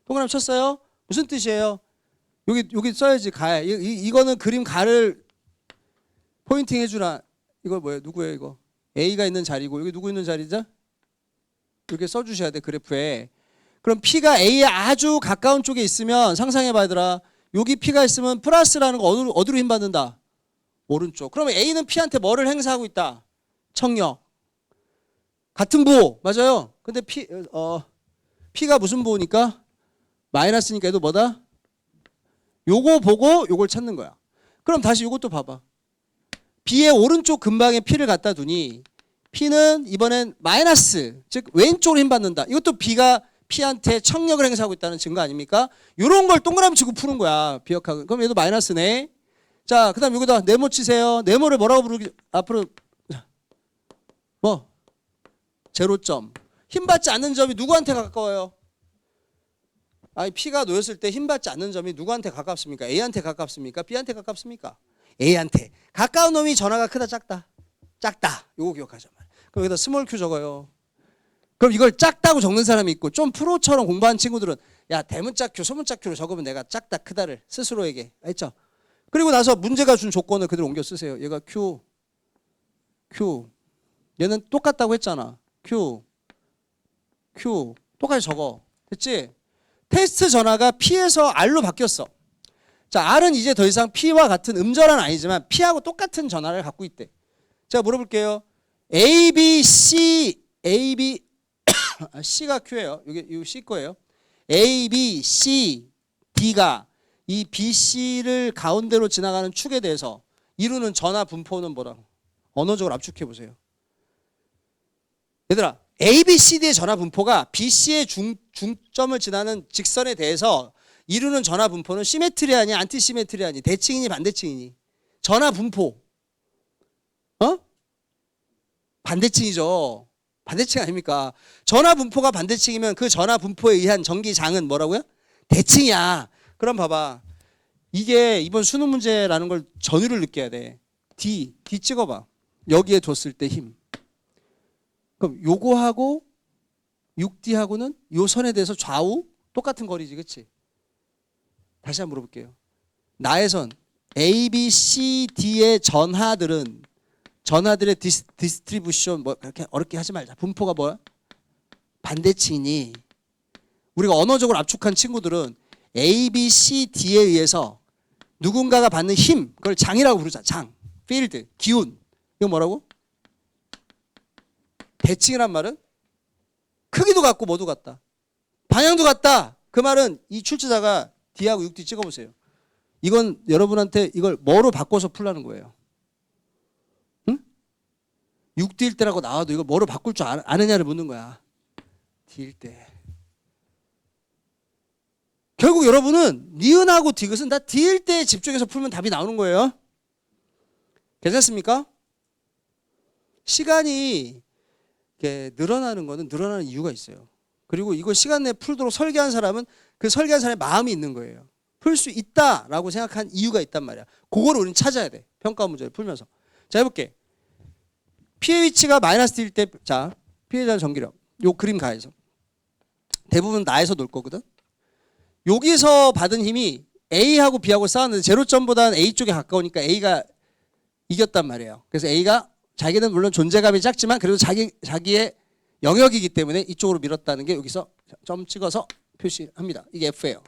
동그라미 쳤어요? 무슨 뜻이에요? 여기 써야지. 가에. 이거는 그림 가를 포인팅 해주라. 이거 뭐예요? 누구예요 이거? A가 있는 자리고 여기 누구 있는 자리죠? 이렇게 써주셔야 돼 그래프에. 그럼 P가 A에 아주 가까운 쪽에 있으면 상상해봐 얘들아. 여기 P가 있으면 플러스라는 거 어디로 힘받는다? 오른쪽. 그러면 A는 P한테 뭐를 행사하고 있다? 청력. 같은 부호. 맞아요. 근데 P가 무슨 부호니까? 마이너스니까 얘도 뭐다? 요거 보고 요걸 찾는 거야. 그럼 다시 요것도 봐봐. B의 오른쪽 근방에 P를 갖다 두니 P는 이번엔 마이너스, 즉 왼쪽으로 힘받는다. 이것도 B가 P한테 청력을 행사하고 있다는 증거 아닙니까? 이런 걸 동그라미 치고 푸는 거야. 비역학은. 그럼 얘도 마이너스네. 자, 그 다음 여기다 네모 치세요. 네모를 뭐라고 부르기 앞으로 뭐? 제로점. 힘받지 않는 점이 누구한테 가까워요? 아니 P가 놓였을 때 힘받지 않는 점이 누구한테 가깝습니까? A한테 가깝습니까? B한테 가깝습니까? A한테. 가까운 놈이 전화가 크다 작다? 작다. 요거 기억하자. 그럼 여기다 스몰 q 적어요. 그럼 이걸 작다고 적는 사람이 있고 좀 프로처럼 공부한 친구들은 야 대문자 q, 소문자 q로 적으면 내가 작다 크다를 스스로에게 했죠. 그리고 나서 문제가 준 조건을 그대로 옮겨 쓰세요. 얘가 q 얘는 똑같다고 했잖아. q 똑같이 적어. 됐지? 테스트 전화가 P에서 R로 바뀌었어. 자, R은 이제 더 이상 P와 같은 음절은 아니지만 P하고 똑같은 전화를 갖고 있대. 제가 물어볼게요. A, B, C가 Q예요. 이거 C 거예요. A, B, C, D가 이 B, C를 가운데로 지나가는 축에 대해서 이루는 전화 분포는 뭐라고? 언어적으로 압축해 보세요. 얘들아, A, B, C, D의 전화 분포가 B, C의 중점을 지나는 직선에 대해서 이루는 전화 분포는 시메트리아니, 안티시메트리아니, 대칭이니 반대칭이니? 전화 분포. 반대칭이죠. 반대칭 아닙니까? 전화 분포가 반대칭이면 그 전화 분포에 의한 전기장은 뭐라고요? 대칭이야. 그럼 봐봐. 이게 이번 수능 문제라는 걸 전위를 느껴야 돼. D 찍어봐. 여기에 뒀을 때 힘. 그럼 요거하고 6D하고는 요 선에 대해서 좌우 똑같은 거리지, 그치? 다시 한번 물어볼게요. 나의 선 A, B, C, D의 전하들의 디스트리뷰션 뭐 그렇게 어렵게 하지 말자. 분포가 뭐야? 반대칭이니 우리가 언어적으로 압축한 친구들은 A, B, C, D에 의해서 누군가가 받는 힘, 그걸 장이라고 부르자. 장, 필드, 기운. 이거 뭐라고? 대칭이란 말은 크기도 같고 뭐도 같다. 방향도 같다. 그 말은 이 출제자가 D하고 6D 찍어보세요. 이건 여러분한테 이걸 뭐로 바꿔서 풀라는 거예요. 응? 6D일 때라고 나와도 이걸 뭐로 바꿀 줄 아느냐를 묻는 거야. D일 때. 결국 여러분은 니은하고 디귿은 다 D일 때 집중해서 풀면 답이 나오는 거예요. 괜찮습니까? 시간이 늘어나는 거는 늘어나는 이유가 있어요. 그리고 이거 시간 내에 풀도록 설계한 사람은 그 설계한 사람의 마음이 있는 거예요. 풀 수 있다라고 생각한 이유가 있단 말이야. 그거를 우리는 찾아야 돼. 평가 문제를 풀면서. 자, 해볼게. P의 위치가 마이너스 D일 때, 자, P에 대한 전기력. 요 그림 가에서. 대부분 나에서 놀 거거든. 여기서 받은 힘이 A하고 B하고 싸웠는데 제로점보다는 A 쪽에 가까우니까 A가 이겼단 말이에요. 그래서 A가 자기는 물론 존재감이 작지만 그래도 자기의 영역이기 때문에 이쪽으로 밀었다는 게 여기서 점 찍어서 표시합니다. 이게 F예요.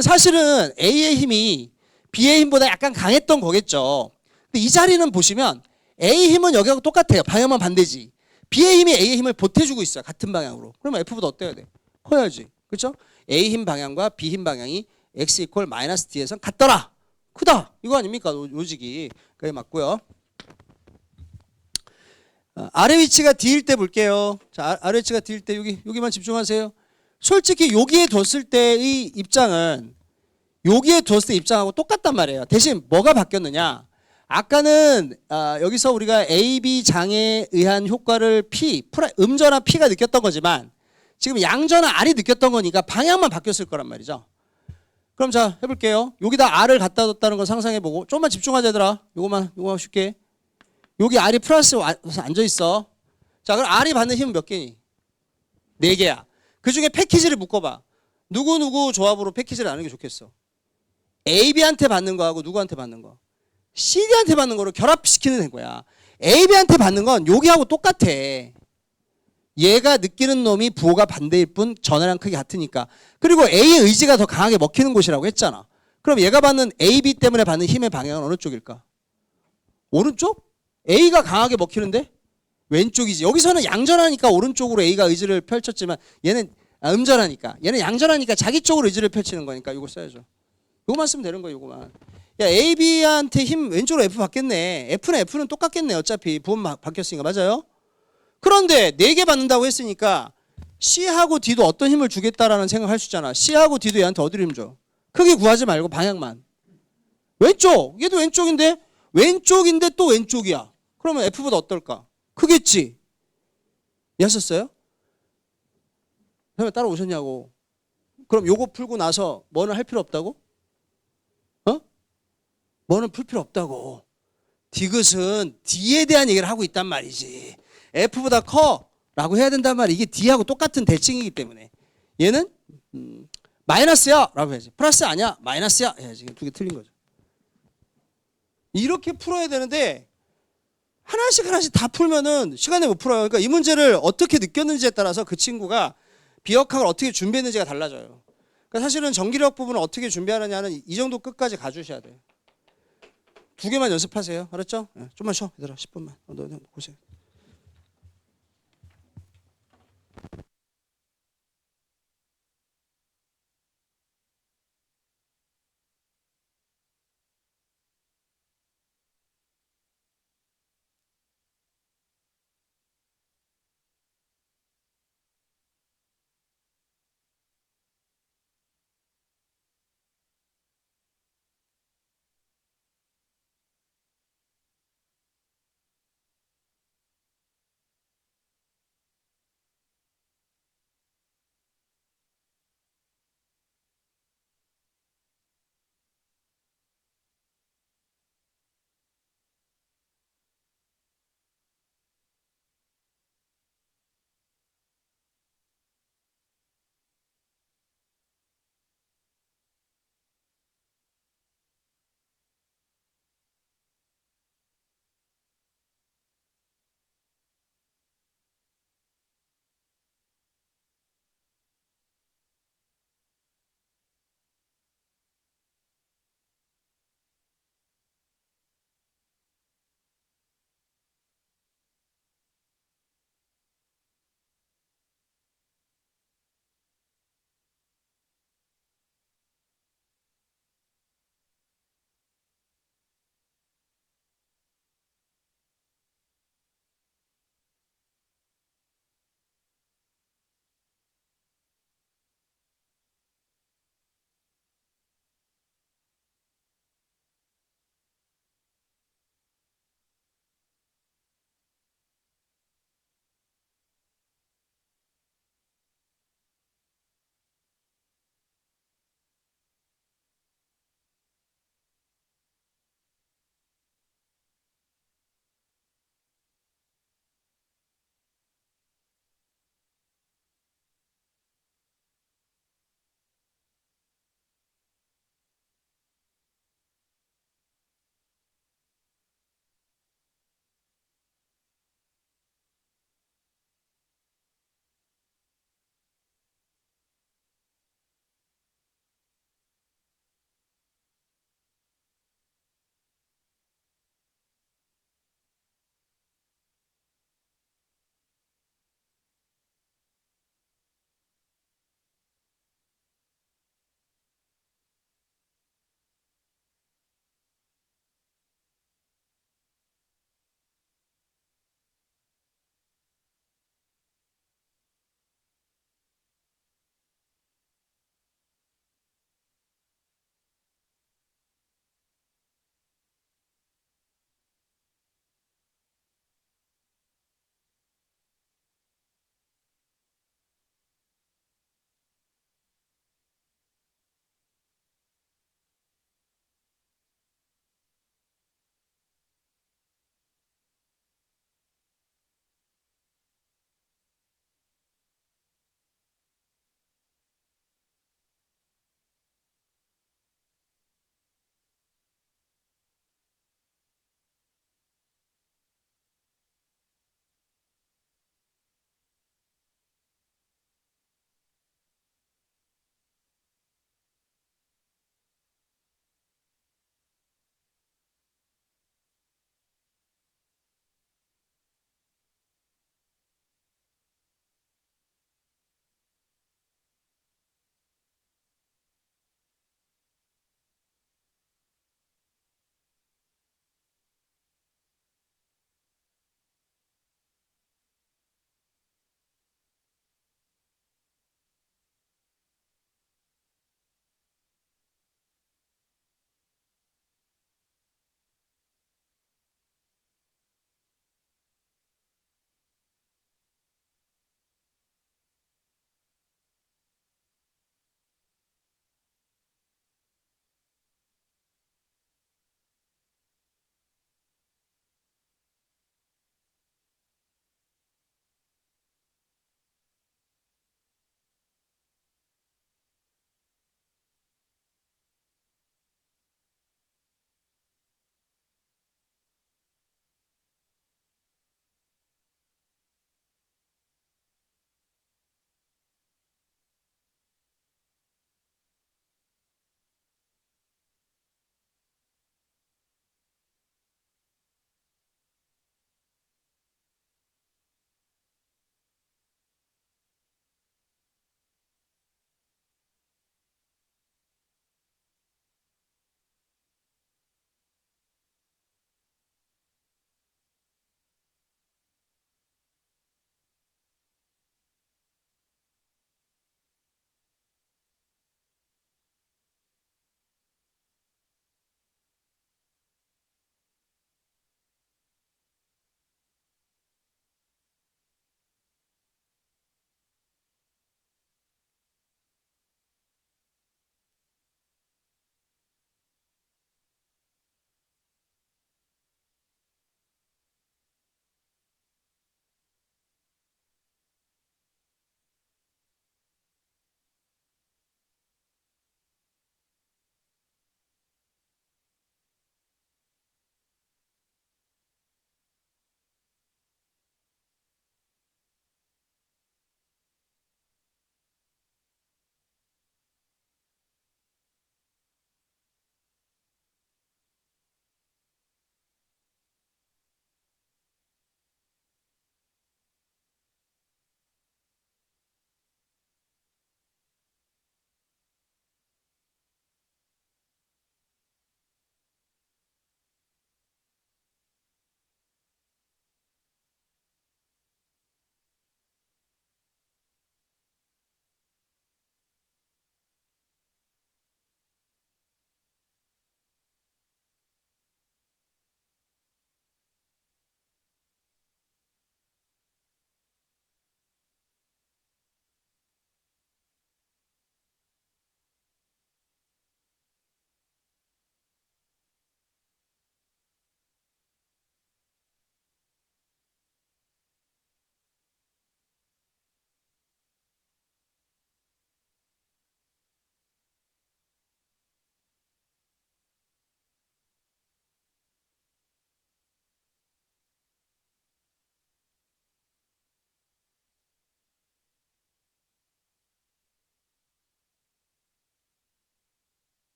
사실은 A의 힘이 B의 힘보다 약간 강했던 거겠죠. 근데 이 자리는 보시면 A 힘은 여기하고 똑같아요. 방향만 반대지. B의 힘이 A의 힘을 보태주고 있어요. 같은 방향으로. 그러면 F보다 어때야 돼? 커야지. 그렇죠? A 힘 방향과 B 힘 방향이 X 이퀄 마이너스 D에선 같더라. 크다. 이거 아닙니까? 로직이. 그게 맞고요. 아래 위치가 D일 때 볼게요. 자, 아래 위치가 D일 때 여기만 집중하세요. 솔직히 여기에 뒀을 때의 입장은 여기에 뒀을 때 입장하고 똑같단 말이에요. 대신 뭐가 바뀌었느냐? 아까는 여기서 우리가 A, B 장에 의한 효과를 P, 음전한 P가 느꼈던 거지만 지금 양전한 R이 느꼈던 거니까 방향만 바뀌었을 거란 말이죠. 그럼 자 해볼게요. 여기다 R을 갖다 뒀다는 거 상상해보고 좀만 집중하자 얘들아. 요거만 쉽게. 여기 R이 플러스 앉아있어. 자 그럼 R이 받는 힘은 몇 개니? 4개야. 그 중에 패키지를 묶어봐. 누구 조합으로 패키지를 나누는 게 좋겠어? AB한테 받는 거하고 누구한테 받는 거? CD한테 받는 거로 결합시키는 거야. AB한테 받는 건 여기하고 똑같아. 얘가 느끼는 놈이 부호가 반대일 뿐 전하량 크기 같으니까. 그리고 A의 의지가 더 강하게 먹히는 곳이라고 했잖아. 그럼 얘가 받는 AB 때문에 받는 힘의 방향은 어느 쪽일까? 오른쪽? A가 강하게 먹히는데? 왼쪽이지. 여기서는 양전하니까 오른쪽으로 A가 의지를 펼쳤지만 얘는 음전하니까. 얘는 양전하니까 자기 쪽으로 의지를 펼치는 거니까 이거 써야죠. 이거만 쓰면 되는 거야. 이거만. 야 AB한테 힘 왼쪽으로 F 받겠네. F는 똑같겠네. 어차피 부분 바뀌었으니까. 맞아요? 그런데 4개 받는다고 했으니까 C하고 D도 어떤 힘을 주겠다라는 생각할 수 있잖아. C하고 D도 얘한테 어디를 힘 줘? 크게 구하지 말고 방향만. 왼쪽. 얘도 왼쪽인데 또 왼쪽이야. 그러면 F보다 어떨까? 크겠지. 이해하셨어요? 선생님 따라오셨냐고. 그럼 요거 풀고 나서 뭐는 할 필요 없다고? 뭐는 풀 필요 없다고. 디귿은 D에 대한 얘기를 하고 있단 말이지. F보다 커 라고 해야 된단 말이야. 이게 D하고 똑같은 대칭이기 때문에. 얘는 마이너스야 라고 해야지. 플러스 아니야 마이너스야 해야지. 두 개 틀린 거죠. 이렇게 풀어야 되는데 하나씩 다 풀면은 시간에 못 풀어요. 그러니까 이 문제를 어떻게 느꼈는지에 따라서 그 친구가 비역학을 어떻게 준비했는지가 달라져요. 그러니까 사실은 전기력 부분을 어떻게 준비하느냐는 이 정도 끝까지 가주셔야 돼요. 2개만 연습하세요. 알았죠? 좀만 쉬어 얘들아. 10분만. 너 고생.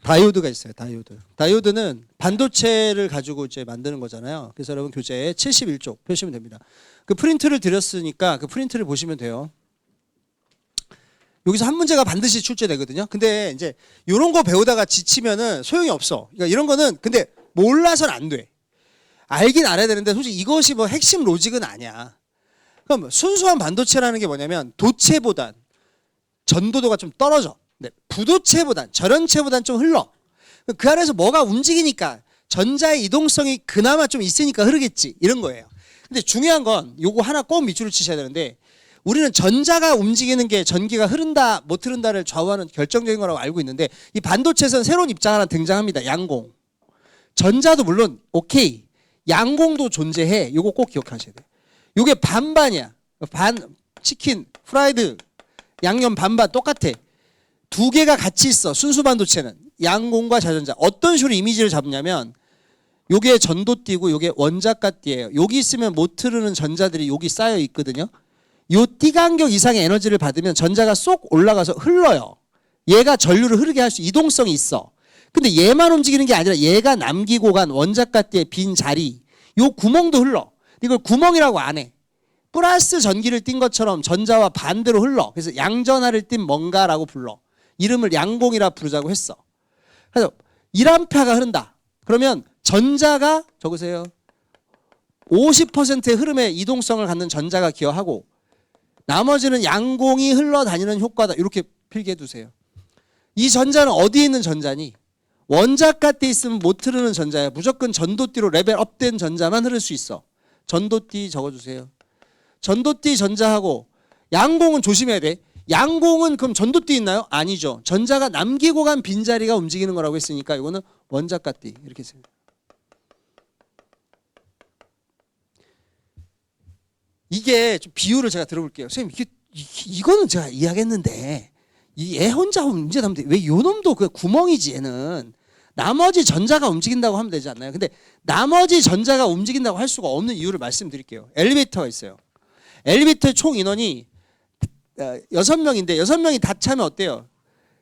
다이오드가 있어요. 다이오드. 다이오드는 반도체를 가지고 이제 만드는 거잖아요. 그래서 여러분 교재 71쪽 펴시면 됩니다. 그 프린트를 드렸으니까 그 프린트를 보시면 돼요. 여기서 한 문제가 반드시 출제되거든요. 근데 이제 이런 거 배우다가 지치면은 소용이 없어. 그러니까 이런 거는 근데 몰라서는 안 돼. 알긴 알아야 되는데 솔직히 이것이 뭐 핵심 로직은 아니야. 그럼 순수한 반도체라는 게 뭐냐면 도체보단 전도도가 좀 떨어져. 네, 부도체보단 전원체보단 좀 흘러. 그 안에서 뭐가 움직이니까 전자의 이동성이 그나마 좀 있으니까 흐르겠지 이런 거예요. 근데 중요한 건 요거 하나 꼭 밑줄을 치셔야 되는데 우리는 전자가 움직이는 게 전기가 흐른다 못 흐른다를 좌우하는 결정적인 거라고 알고 있는데 이 반도체에서는 새로운 입장 하나 등장합니다. 양공. 전자도 물론 오케이. 양공도 존재해. 요거 꼭 기억하셔야 돼요. 요게 반반이야. 반 치킨 프라이드 양념 반반 똑같아. 두 개가 같이 있어. 순수 반도체는 양공과 자전자. 어떤 식으로 이미지를 잡냐면 요게 전도띠고 요게 원자가띠예요. 여기 있으면 못 흐르는 전자들이 여기 쌓여 있거든요. 요 띠간격 이상의 에너지를 받으면 전자가 쏙 올라가서 흘러요. 얘가 전류를 흐르게 할 수 이동성이 있어. 근데 얘만 움직이는 게 아니라 얘가 남기고 간 원자가띠의 빈 자리 요 구멍도 흘러. 이걸 구멍이라고 안 해. 플러스 전기를 띈 것처럼 전자와 반대로 흘러. 그래서 양전하를 띈 뭔가라고 불러. 이름을 양공이라 부르자고 했어. 그래서 1A가 흐른다. 그러면 전자가 적으세요. 50%의 흐름의 이동성을 갖는 전자가 기여하고 나머지는 양공이 흘러다니는 효과다. 이렇게 필기해 두세요. 이 전자는 어디에 있는 전자니? 원자가띠 있으면 못 흐르는 전자야. 무조건 전도띠로 레벨업된 전자만 흐를 수 있어. 전도띠 적어주세요. 전도띠 전자하고 양공은 조심해야 돼. 양공은 그럼 전도띠 있나요? 아니죠. 전자가 남기고 간 빈자리가 움직이는 거라고 했으니까 이거는 원자가띠 이렇게 했습니다. 이게 좀 비유를 제가 들어볼게요. 선생님 이거는 제가 이야기했는데 얘 혼자 문제 남는데 왜 요놈도 그 구멍이지 얘는. 나머지 전자가 움직인다고 하면 되지 않나요? 근데 나머지 전자가 움직인다고 할 수가 없는 이유를 말씀드릴게요. 엘리베이터가 있어요. 엘리베이터의 총 인원이 6명인데 6명이 다 차면 어때요?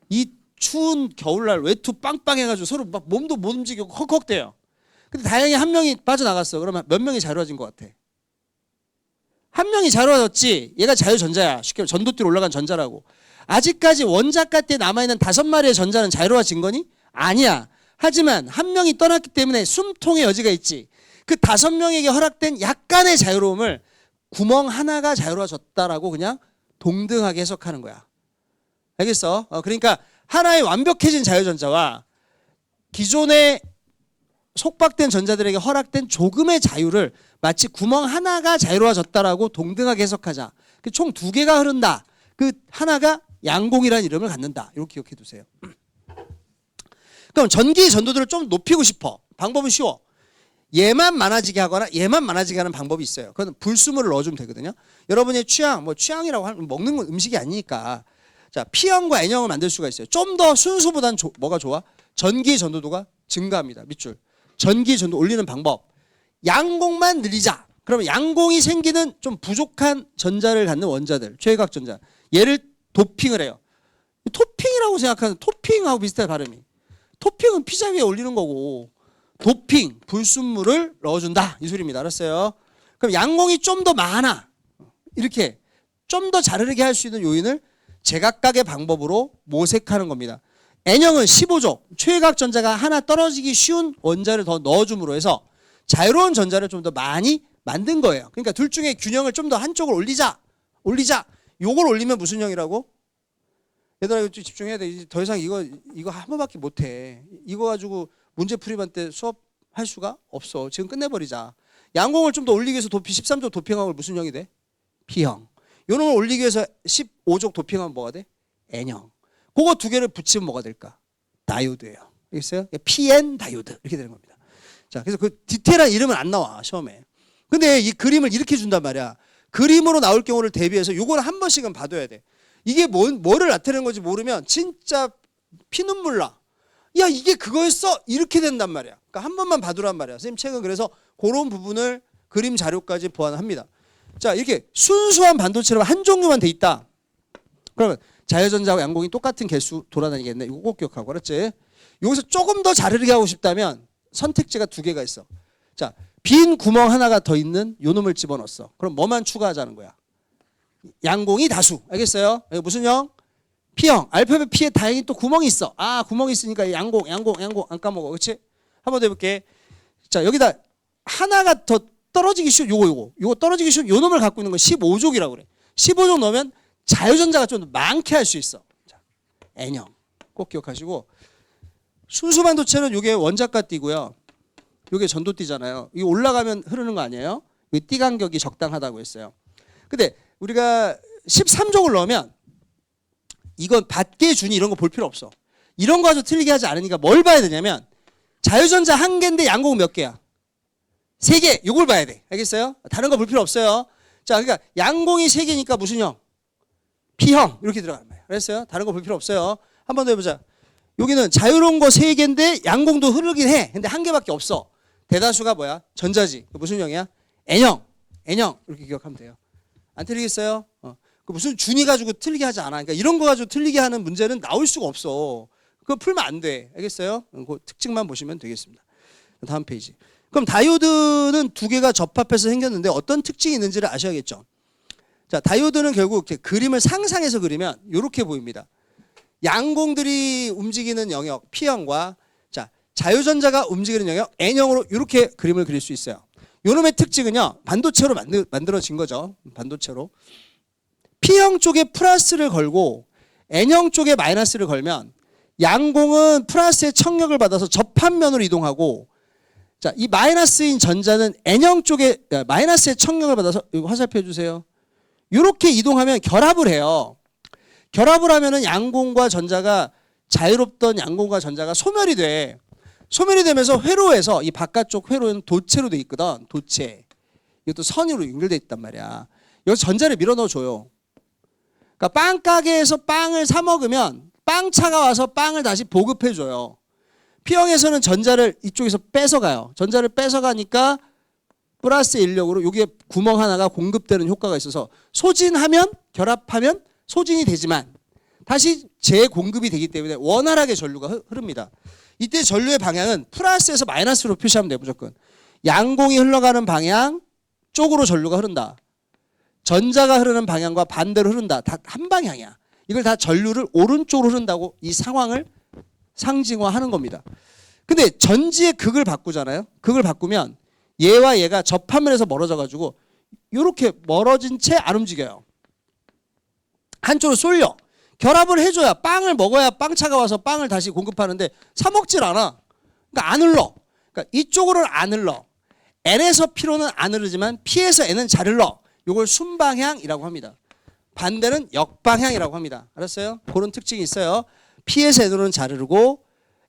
이 추운 겨울날 외투 빵빵 해가지고 서로 막 몸도 못 움직이고 헉헉대요. 근데 다행히 한 명이 빠져나갔어. 그러면 몇 명이 자유로워진 것 같아? 한 명이 자유로워졌지. 얘가 자유전자야. 쉽게 말해 전도띠로 올라간 전자라고. 아직까지 원자가띠에 남아있는 5마리의 전자는 자유로워진 거니? 아니야. 하지만 한 명이 떠났기 때문에 숨통의 여지가 있지. 그 5명에게 허락된 약간의 자유로움을 구멍 하나가 자유로워졌다라고 그냥 동등하게 해석하는 거야. 알겠어? 그러니까 하나의 완벽해진 자유전자와 기존의 속박된 전자들에게 허락된 조금의 자유를 마치 구멍 하나가 자유로워졌다라고 동등하게 해석하자. 총 2개가 흐른다. 그 하나가 양공이라는 이름을 갖는다. 이렇게 기억해 두세요. 그럼 전기 전도도를 좀 높이고 싶어. 방법은 쉬워. 얘만 많아지게 하거나 얘만 많아지게 하는 방법이 있어요. 그건 불순물을 넣어주면 되거든요. 여러분의 취향, 뭐 취향이라고 하면 먹는 건 음식이 아니니까. 자, P형과 N형을 만들 수가 있어요. 좀 더 순수보단 뭐가 좋아? 전기 전도도가 증가합니다. 밑줄. 전기 전도 올리는 방법. 양공만 늘리자. 그러면 양공이 생기는 좀 부족한 전자를 갖는 원자들, 최외각 전자. 얘를 도핑을 해요. 토핑이라고 생각하는 토핑하고 비슷해 발음이. 토핑은 피자 위에 올리는 거고 도핑, 불순물을 넣어준다. 이 소리입니다. 알았어요? 그럼 양공이 좀 더 많아. 이렇게 좀 더 잘 흐르게 할 수 있는 요인을 제각각의 방법으로 모색하는 겁니다. N형은 15족, 최외각 전자가 하나 떨어지기 쉬운 원자를 더 넣어줌으로 해서 자유로운 전자를 좀 더 많이 만든 거예요. 그러니까 둘 중에 균형을 좀 더 한쪽을 올리자. 요걸 올리면 무슨 형이라고? 얘들아 이거 좀 집중해야 돼. 더 이상 이거 한 번밖에 못 해. 이거 가지고 문제 풀이반 때 수업할 수가 없어. 지금 끝내버리자. 양공을 좀 더 올리기 위해서 13족 도핑하면 무슨 형이 돼? P형. 요 놈을 올리기 위해서 15족 도핑하면 뭐가 돼? N형. 그거 2개를 붙이면 뭐가 될까? 다이오드예요. 알겠어요? PN 다이오드 이렇게 되는 겁니다. 자, 그래서 그 디테일한 이름은 안 나와 시험에. 근데 이 그림을 이렇게 준단 말이야. 그림으로 나올 경우를 대비해서 요걸 한 번씩은 봐둬야 돼. 이게 뭐를 나타내는 건지 모르면 진짜 피눈물 나. 야 이게 그거였어? 이렇게 된단 말이야. 그러니까 한 번만 봐두란 말이야. 선생님 책은 그래서 그런 부분을 그림 자료까지 보완합니다. 자, 이렇게 순수한 반도체로 한 종류만 돼 있다. 그러면 자유전자와 양공이 똑같은 개수 돌아다니겠네. 이거 꼭 기억하고. 알았지? 여기서 조금 더 잘 흐르게 하고 싶다면 선택지가 두 개가 있어. 자, 빈 구멍 하나가 더 있는 요 놈을 집어넣었어. 그럼 뭐만 추가하자는 거야? 양공이 다수. 알겠어요? 여기 무슨 형? P형. 알파벳 P에 다행히 또 구멍이 있어. 아, 구멍이 있으니까 양공 안 까먹어. 그렇지? 한번 더 해볼게. 자, 여기다 하나가 더 떨어지기 쉬운 요거 떨어지기 쉬운 요 놈을 갖고 있는 건 15족이라고 그래. 15족 넣으면 자유전자가 좀 많게 할 수 있어. 자, N형. 꼭 기억하시고, 순수 반도체는 요게 원자가 띠고요. 요게 전도띠잖아요. 이게 올라가면 흐르는 거 아니에요? 이 띠 간격이 적당하다고 했어요. 근데 우리가 13족을 넣으면 이건 밖에 준이 이런 거 볼 필요 없어. 이런 거 가지고 틀리게 하지 않으니까 뭘 봐야 되냐면 자유전자 한 개인데 양공 몇 개야? 3개. 요걸 봐야 돼. 알겠어요? 다른 거 볼 필요 없어요. 자, 그러니까 양공이 3개니까 무슨 형? P형. 이렇게 들어가는 거예요. 알겠어요? 다른 거 볼 필요 없어요. 한 번 더 해보자. 여기는 자유로운 거 3개인데 양공도 흐르긴 해. 근데 한 개밖에 없어. 대다수가 뭐야? 전자지. 무슨 형이야? N형. N형. 이렇게 기억하면 돼요. 안 틀리겠어요? 그 무슨 준이 가지고 틀리게 하지 않아. 그러니까 이런 거 가지고 틀리게 하는 문제는 나올 수가 없어. 그거 풀면 안 돼. 알겠어요? 그 특징만 보시면 되겠습니다. 다음 페이지. 그럼 다이오드는 두 개가 접합해서 생겼는데 어떤 특징이 있는지를 아셔야겠죠. 자, 다이오드는 결국 이렇게 그림을 상상해서 그리면 이렇게 보입니다. 양공들이 움직이는 영역 P형과 자, 자유전자가 움직이는 영역 N형으로 이렇게 그림을 그릴 수 있어요. 요놈의 특징은요, 반도체로 만들어진 거죠. 반도체로. P형 쪽에 플러스를 걸고 N형 쪽에 마이너스를 걸면 양공은 플러스의 청력을 받아서 접합면으로 이동하고, 자, 이 마이너스인 전자는 N형 쪽에 마이너스의 청력을 받아서, 이거 화살표 해주세요. 이렇게 이동하면 결합을 해요. 결합을 하면은 양공과 전자가 자유롭던 양공과 전자가 소멸이 돼. 소멸이 되면서 회로에서 이 바깥쪽 회로는 도체로 돼 있거든. 도체. 이것도 선으로 연결돼 있단 말이야. 여기서 전자를 밀어 넣어줘요. 그러니까 빵 가게에서 빵을 사 먹으면 빵차가 와서 빵을 다시 보급해줘요. P형에서는 전자를 이쪽에서 뺏어가요. 전자를 뺏어가니까 플러스 인력으로 여기에 구멍 하나가 공급되는 효과가 있어서 소진하면 결합하면 소진이 되지만 다시 재공급이 되기 때문에 원활하게 전류가 흐릅니다. 이때 전류의 방향은 플러스에서 마이너스로 표시하면 돼요. 무조건. 양공이 흘러가는 방향 쪽으로 전류가 흐른다. 전자가 흐르는 방향과 반대로 흐른다. 다 한 방향이야. 이걸 다 전류를 오른쪽으로 흐른다고 이 상황을 상징화하는 겁니다. 근데 전지의 극을 바꾸잖아요. 극을 바꾸면 얘와 얘가 접합면에서 멀어져 가지고 이렇게 멀어진 채 안 움직여요. 한쪽으로 쏠려. 결합을 해줘야 빵을 먹어야 빵차가 와서 빵을 다시 공급하는데 사 먹질 않아. 그러니까 안 흘러. 그러니까 이쪽으로는 안 흘러. N에서 P로는 안 흐르지만 P에서 N은 잘 흘러. 이걸 순방향이라고 합니다. 반대는 역방향이라고 합니다. 알았어요? 그런 특징이 있어요. P에서 N으로는 잘 흐르고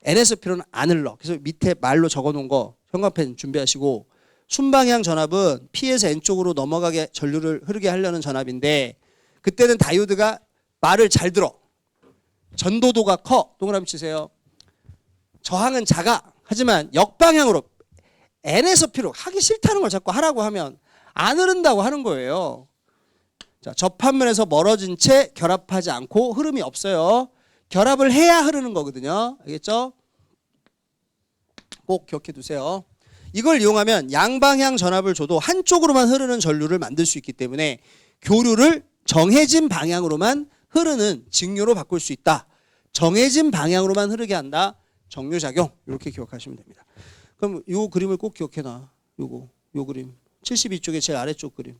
N에서 P로는 안 흘러. 그래서 밑에 말로 적어놓은 거 형광펜 준비하시고, 순방향 전압은 P에서 N 쪽으로 넘어가게 전류를 흐르게 하려는 전압인데, 그때는 다이오드가 말을 잘 들어. 전도도가 커. 동그라미 치세요. 저항은 작아. 하지만 역방향으로 N에서 P로 하기 싫다는 걸 자꾸 하라고 하면 안 흐른다고 하는 거예요. 자, 접합면에서 멀어진 채 결합하지 않고 흐름이 없어요. 결합을 해야 흐르는 거거든요. 알겠죠? 꼭 기억해 두세요. 이걸 이용하면 양방향 전압을 줘도 한쪽으로만 흐르는 전류를 만들 수 있기 때문에 교류를 정해진 방향으로만 흐르는 직류로 바꿀 수 있다. 정해진 방향으로만 흐르게 한다. 정류작용. 이렇게 기억하시면 됩니다. 그럼 이 그림을 꼭 기억해놔. 요 그림. 72쪽의 제일 아래쪽 그림.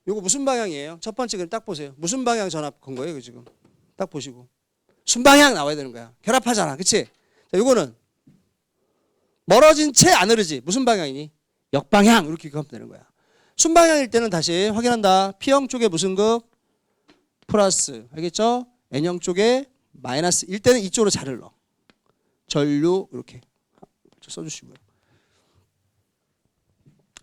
요거 무슨 방향이에요? 첫 번째 그림 딱 보세요. 무슨 방향 전압 건 거예요, 지금? 딱 보시고. 순방향 나와야 되는 거야. 결합하잖아. 그치? 자, 요거는 멀어진 채 안 흐르지. 무슨 방향이니? 역방향. 이렇게 기억하면 되는 거야. 순방향일 때는 다시 확인한다. P형 쪽에 무슨 극? 플러스. 알겠죠? N형 쪽에 마이너스일 때는 이쪽으로 잘 흘러. 전류 이렇게 써주시고요.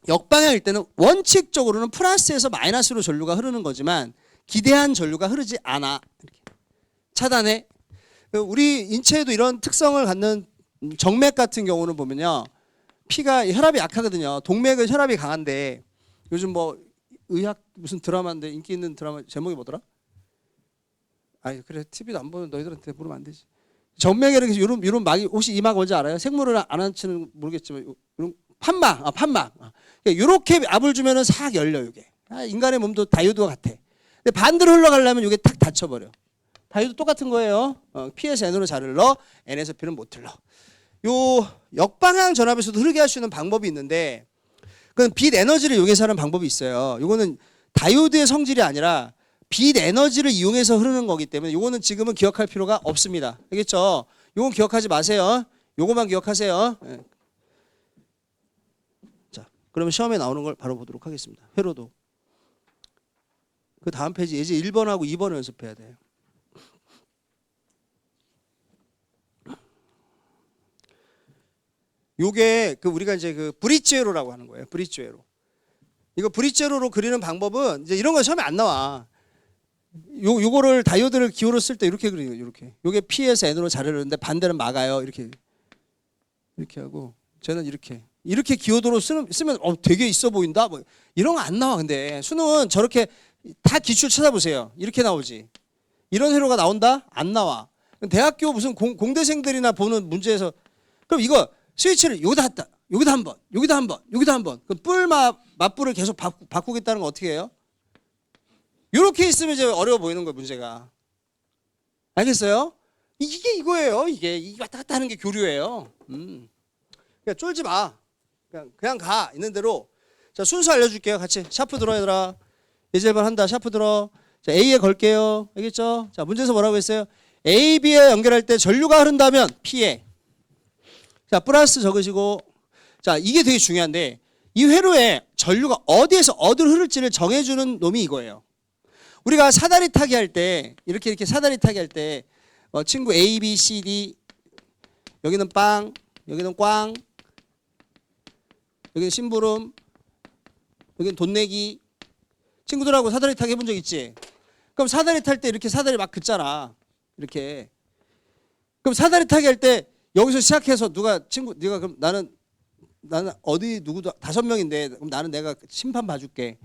역방향일 때는 원칙적으로는 플러스에서 마이너스로 전류가 흐르는 거지만 기대한 전류가 흐르지 않아. 이렇게 차단해. 우리 인체에도 이런 특성을 갖는 정맥 같은 경우는 보면요, 피가 혈압이 약하거든요. 동맥은 혈압이 강한데, 요즘 뭐 의학 무슨 드라마인데 인기 있는 드라마 제목이 뭐더라? 아니 그래 TV도 안 보는 너희들한테 물으면 안 되지. 정맥에는 이런 막이 혹시 이 막 뭔지 알아요? 생물을 안 한치는 모르겠지만 이런 판막, 판막. 이렇게 압을 주면은 싹 열려 이게. 인간의 몸도 다이오드와 같아. 근데 반대로 흘러가려면 이게 탁 닫혀버려. 다이오드 똑같은 거예요. P에서 N으로 잘 흘러, N에서 P는 못 흘러. 요 역방향 전압에서도 흐르게 할 수 있는 방법이 있는데, 그건 빛 에너지를 이용해서 하는 방법이 있어요. 요거는 다이오드의 성질이 아니라 빛 에너지를 이용해서 흐르는 거기 때문에 요거는 지금은 기억할 필요가 없습니다. 알겠죠? 요건 기억하지 마세요. 요거만 기억하세요. 예. 자, 그러면 시험에 나오는 걸 바로 보도록 하겠습니다. 회로도. 그 다음 페이지 이제 1번하고 2번을 연습해야 돼요. 요게 그 우리가 이제 그 브릿지 회로라고 하는 거예요. 브릿지 회로. 이거 브릿지 회로로 그리는 방법은 이제 이런 거 시험에 안 나와. 요거를 다이오드를 기호로 쓸 때 이렇게 그려요. 이렇게. 요게 P에서 N으로 잘 흐르는데 반대는 막아요. 이렇게 하고 쟤는 이렇게 기호도로 쓰면 되게 있어 보인다. 뭐 이런 거 안 나와. 근데 수능은 저렇게 다 기출 찾아보세요. 이렇게 나오지. 이런 회로가 나온다? 안 나와. 대학교 무슨 공대생들이나 보는 문제에서 그럼 이거 스위치를 여기다 했다. 여기다 한 번, 여기다 한 번, 여기다 한 번. 그 맞불을 계속 바꾸겠다는 건 어떻게 해요? 이렇게 있으면 이제 어려워 보이는 거예요, 문제가. 알겠어요? 이게 이거예요. 이게 왔다 갔다 하는 게 교류예요. 그냥 쫄지 마. 그냥 가. 있는 대로. 자, 순서 알려줄게요. 같이. 샤프 들어, 얘들아. 예제 1번 한다. 샤프 들어. 자, A에 걸게요. 알겠죠? 자, 문제에서 뭐라고 했어요? A, B에 연결할 때 전류가 흐른다면 P에. 자, 플러스 적으시고. 자, 이게 되게 중요한데 이 회로에 전류가 어디에서 어디로 흐를지를 정해주는 놈이 이거예요. 우리가 사다리 타기 할 때 이렇게 사다리 타기 할 때 친구 A, B, C, D 여기는 빵, 여기는 꽝, 여기는 심부름, 여기는 돈 내기. 친구들하고 사다리 타기 해본 적 있지? 그럼 사다리 탈 때 이렇게 사다리 막 긋잖아. 이렇게. 그럼 사다리 타기 할 때 여기서 시작해서 네가 그럼 나는 어디 누구도 5명인데 그럼 나는 내가 심판 봐줄게.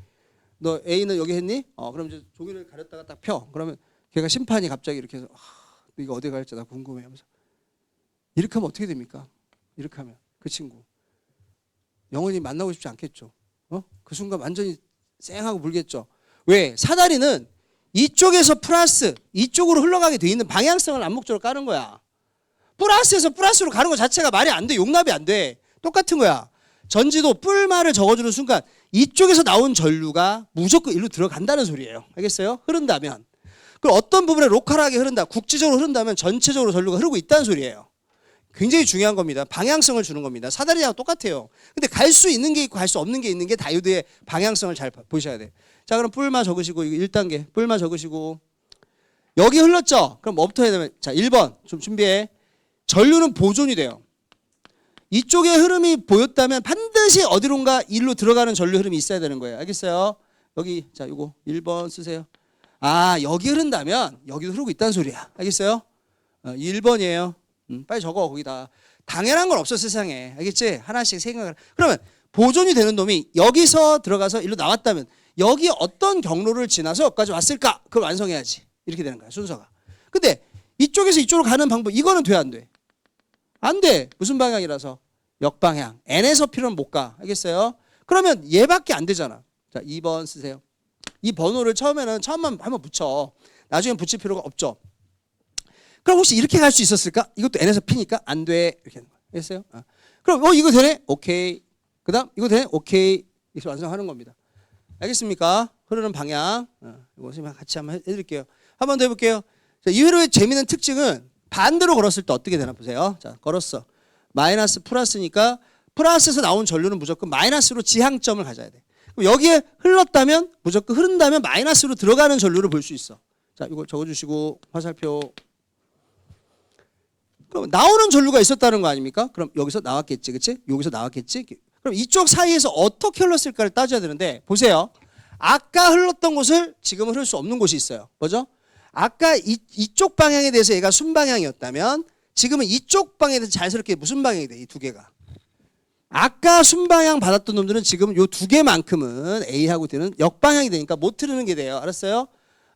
너 A는 여기 했니? 그럼 이제 종이를 가렸다가 딱 펴. 그러면 걔가 심판이 갑자기 이렇게 해서 이거 어디 갈지 나 궁금해 하면서 이렇게 하면 어떻게 됩니까? 이렇게 하면 그 친구 영원히 만나고 싶지 않겠죠. 그 순간 완전히 쌩하고 물겠죠. 왜? 사다리는 이쪽에서 플러스 이쪽으로 흘러가게 돼 있는 방향성을 암묵적으로 까는 거야. 플러스에서 플러스로 가는 것 자체가 말이 안 돼. 용납이 안 돼. 똑같은 거야. 전지도 뿔말을 적어주는 순간 이쪽에서 나온 전류가 무조건 일로 들어간다는 소리예요. 알겠어요? 흐른다면. 그리고 어떤 부분에 로컬하게 흐른다. 국지적으로 흐른다면 전체적으로 전류가 흐르고 있다는 소리예요. 굉장히 중요한 겁니다. 방향성을 주는 겁니다. 사다리하고 똑같아요. 근데 갈 수 있는 게 있고 갈 수 없는 게 있는 게 다이오드의 방향성을 잘 보셔야 돼요. 자, 그럼 뿔마 적으시고 이거 1단계 뿔마 적으시고 여기 흘렀죠? 그럼 뭐부터 해야 되면 자 1번 좀 준비해. 전류는 보존이 돼요. 이쪽에 흐름이 보였다면 반드시 어디론가 일로 들어가는 전류 흐름이 있어야 되는 거예요. 알겠어요? 여기 자 요거 1번 쓰세요. 여기 흐른다면 여기도 흐르고 있다는 소리야. 알겠어요? 1번이에요. 빨리 적어 거기다. 당연한 건 없어 세상에. 알겠지? 하나씩 생각을. 그러면 보존이 되는 놈이 여기서 들어가서 일로 나왔다면 여기 어떤 경로를 지나서 여기까지 왔을까? 그걸 완성해야지. 이렇게 되는 거야 순서가. 근데 이쪽에서 이쪽으로 가는 방법 이거는 돼 안 돼? 안 돼. 무슨 방향이라서? 역방향. N에서 P는 못 가. 알겠어요? 그러면 얘밖에 안 되잖아. 자, 2번 쓰세요. 이 번호를 처음에는 처음만 한번 붙여. 나중엔 붙일 필요가 없죠. 그럼 혹시 이렇게 갈 수 있었을까? 이것도 N에서 P니까 안 돼. 이렇게 하는 거야. 알겠어요? 그럼 이거 되네? 오케이. 그 다음 이거 되네? 오케이. 이렇게 완성하는 겁니다. 알겠습니까? 흐르는 방향. 이거 선생님 같이 한번 해드릴게요. 한 번 더 해볼게요. 자, 이 회로의 재미있는 특징은 반대로 걸었을 때 어떻게 되나 보세요. 자, 걸었어. 마이너스 플러스니까 플러스에서 나온 전류는 무조건 마이너스로 지향점을 가져야 돼. 그럼 여기에 흘렀다면 무조건 흐른다면 마이너스로 들어가는 전류를 볼 수 있어. 자, 이거 적어주시고 화살표. 그럼 나오는 전류가 있었다는 거 아닙니까? 그럼 여기서 나왔겠지, 그렇지? 여기서 나왔겠지. 그럼 이쪽 사이에서 어떻게 흘렀을까를 따져야 되는데 보세요. 아까 흘렀던 곳을 지금은 흐를 수 없는 곳이 있어요. 뭐죠? 아까 이쪽 방향에 대해서 얘가 순방향이었다면 지금은 이쪽 방향에 대해서 자연스럽게 무슨 방향이 돼? 이 두 개가. 아까 순방향 받았던 놈들은 지금 요 두 개만큼은 A하고 D는 역방향이 되니까 못 흐르는 게 돼요. 알았어요?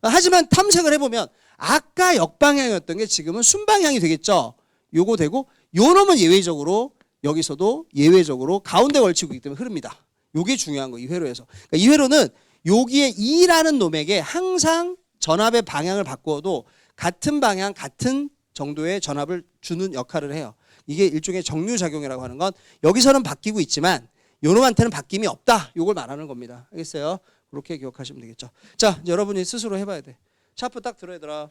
하지만 탐색을 해보면 아까 역방향이었던 게 지금은 순방향이 되겠죠. 요거 되고 요 놈은 예외적으로 여기서도 예외적으로 가운데 걸치고 있기 때문에 흐릅니다. 요게 중요한 거 이 회로에서. 그러니까 이 회로는 여기에 2라는 놈에게 항상 전압의 방향을 바꾸어도 같은 방향 같은 정도의 전압을 주는 역할을 해요. 이게 일종의 정류작용이라고 하는 건 여기서는 바뀌고 있지만 요놈한테는 바뀜이 없다. 요걸 말하는 겁니다. 알겠어요? 그렇게 기억하시면 되겠죠. 자, 여러분이 스스로 해봐야 돼. 샤프 딱 들어 얘들아.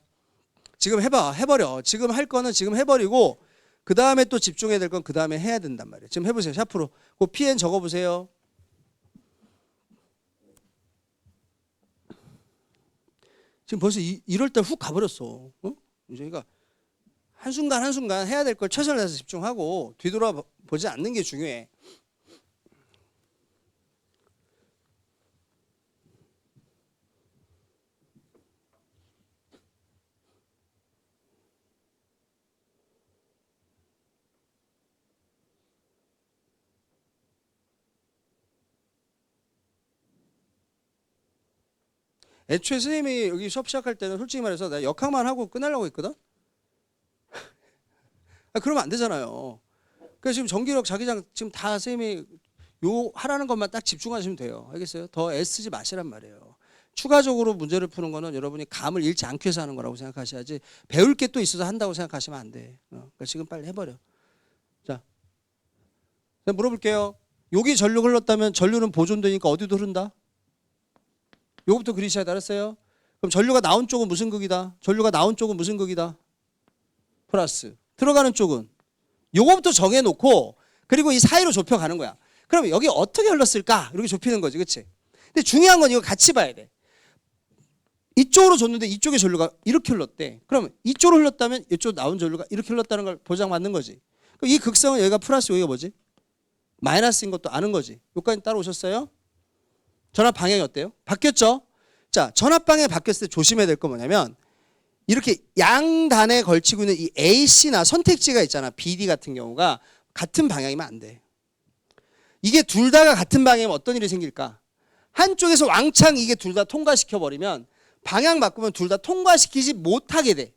지금 해봐. 해버려. 지금 할 거는 지금 해버리고 그 다음에 또 집중해야 될 건 그 다음에 해야 된단 말이에요. 지금 해보세요. 샤프로. 그 PN 적어보세요. 지금 벌써 이럴 때 훅 가버렸어. 어? 이제 그러니까 한순간 한순간 해야 될 걸 최선을 다해서 집중하고 뒤돌아보지 않는 게 중요해. 애초에 선생님이 여기 수업 시작할 때는 솔직히 말해서 내가 역학만 하고 끝내려고 했거든? 그러면 안 되잖아요. 그래서 지금 정기력 자기장 지금 다 선생님이 요 하라는 것만 딱 집중하시면 돼요. 알겠어요? 더 애쓰지 마시란 말이에요. 추가적으로 문제를 푸는 거는 여러분이 감을 잃지 않기 위해서 하는 거라고 생각하셔야지 배울 게 또 있어서 한다고 생각하시면 안 돼. 그러니까 지금 빨리 해버려. 자, 제가 물어볼게요. 여기 전류 흘렀다면 전류는 보존되니까 어디도 흐른다? 요거부터 그리셔야 돼. 알았어요? 그럼 전류가 나온 쪽은 무슨 극이다? 전류가 나온 쪽은 무슨 극이다? 플러스. 들어가는 쪽은? 요거부터 정해놓고 그리고 이 사이로 좁혀가는 거야. 그럼 여기 어떻게 흘렀을까? 이렇게 좁히는 거지. 그치? 근데 중요한 건 이거 같이 봐야 돼. 이쪽으로 줬는데 이쪽에 전류가 이렇게 흘렀대. 그러면 이쪽으로 흘렀다면 이쪽으로 나온 전류가 이렇게 흘렀다는 걸 보장받는 거지. 그럼 이 극성은 여기가 플러스 여기가 뭐지? 마이너스인 것도 아는 거지. 여기까지 따라오셨어요? 전압 방향이 어때요? 바뀌었죠? 자, 전압 방향이 바뀌었을 때 조심해야 될 건 뭐냐면 이렇게 양단에 걸치고 있는 이 AC나 선택지가 있잖아. BD 같은 경우가 같은 방향이면 안 돼. 이게 둘 다가 같은 방향이면 어떤 일이 생길까? 한쪽에서 왕창 이게 둘 다 통과시켜버리면 방향 바꾸면 둘 다 통과시키지 못하게 돼.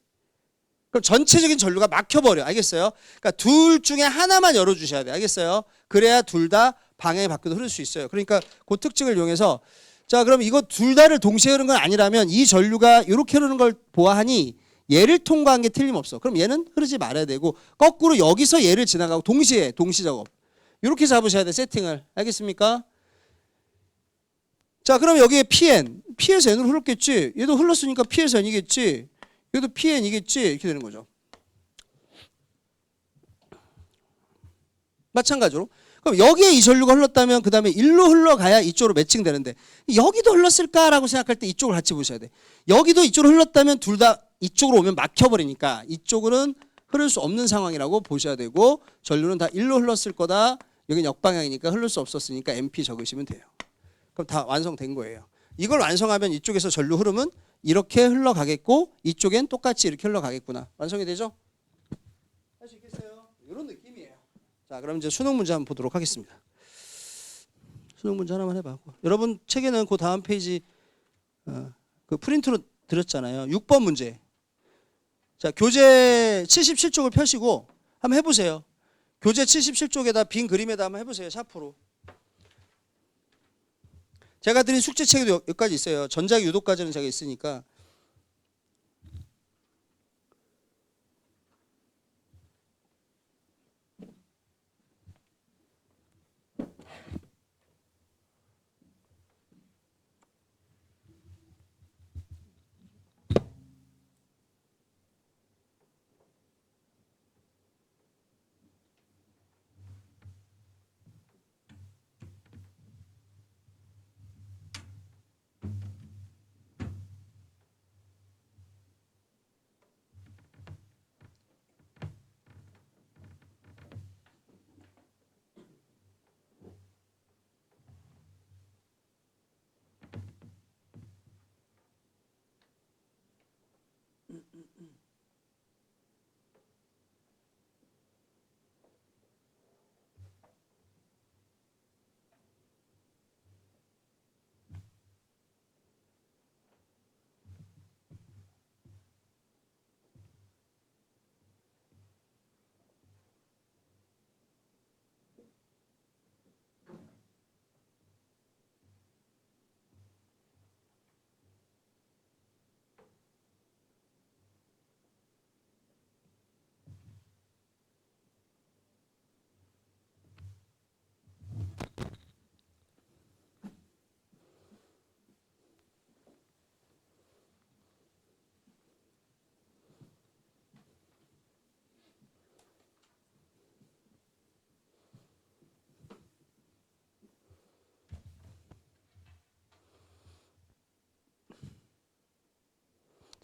그럼 전체적인 전류가 막혀버려. 알겠어요? 그러니까 둘 중에 하나만 열어주셔야 돼. 알겠어요? 그래야 둘 다 방향이 바뀌어도 흐를 수 있어요. 그러니까 그 특징을 이용해서 자, 그럼 이거 둘 다를 동시에 흐르는 건 아니라면 이 전류가 이렇게 흐르는 걸 보아하니 얘를 통과한 게 틀림없어. 그럼 얘는 흐르지 말아야 되고 거꾸로 여기서 얘를 지나가고 동시에 동시 작업. 이렇게 잡으셔야 돼. 세팅을. 알겠습니까? 자, 그럼 여기에 PN. P에서 N으로 흘렀겠지. 얘도 흘렀으니까 P에서 N이겠지. 얘도 PN이겠지. 이렇게 되는 거죠. 마찬가지로. 그럼 여기에 이 전류가 흘렀다면 그 다음에 일로 흘러가야 이쪽으로 매칭되는데 여기도 흘렀을까라고 생각할 때 이쪽을 같이 보셔야 돼. 여기도 이쪽으로 흘렀다면 둘 다 이쪽으로 오면 막혀버리니까 이쪽으로는 흐를 수 없는 상황이라고 보셔야 되고 전류는 다 일로 흘렀을 거다. 여기는 역방향이니까 흐를 수 없었으니까 MP 적으시면 돼요. 그럼 다 완성된 거예요. 이걸 완성하면 이쪽에서 전류 흐름은 이렇게 흘러가겠고 이쪽엔 똑같이 이렇게 흘러가겠구나. 완성이 되죠? 할 수 있겠어요? 이런 느낌이에요. 자, 그럼 이제 수능 문제 한번 보도록 하겠습니다. 수능 문제 하나만 해봐. 여러분 책에는 그 다음 페이지 그 프린트로 드렸잖아요. 6번 문제. 자, 교재 77쪽을 펴시고 한번 해보세요. 교재 77쪽에다 빈 그림에다 한번 해보세요. 샤프로. 제가 드린 숙제책에도 여기까지 있어요. 전자기 유도까지는 제가 있으니까.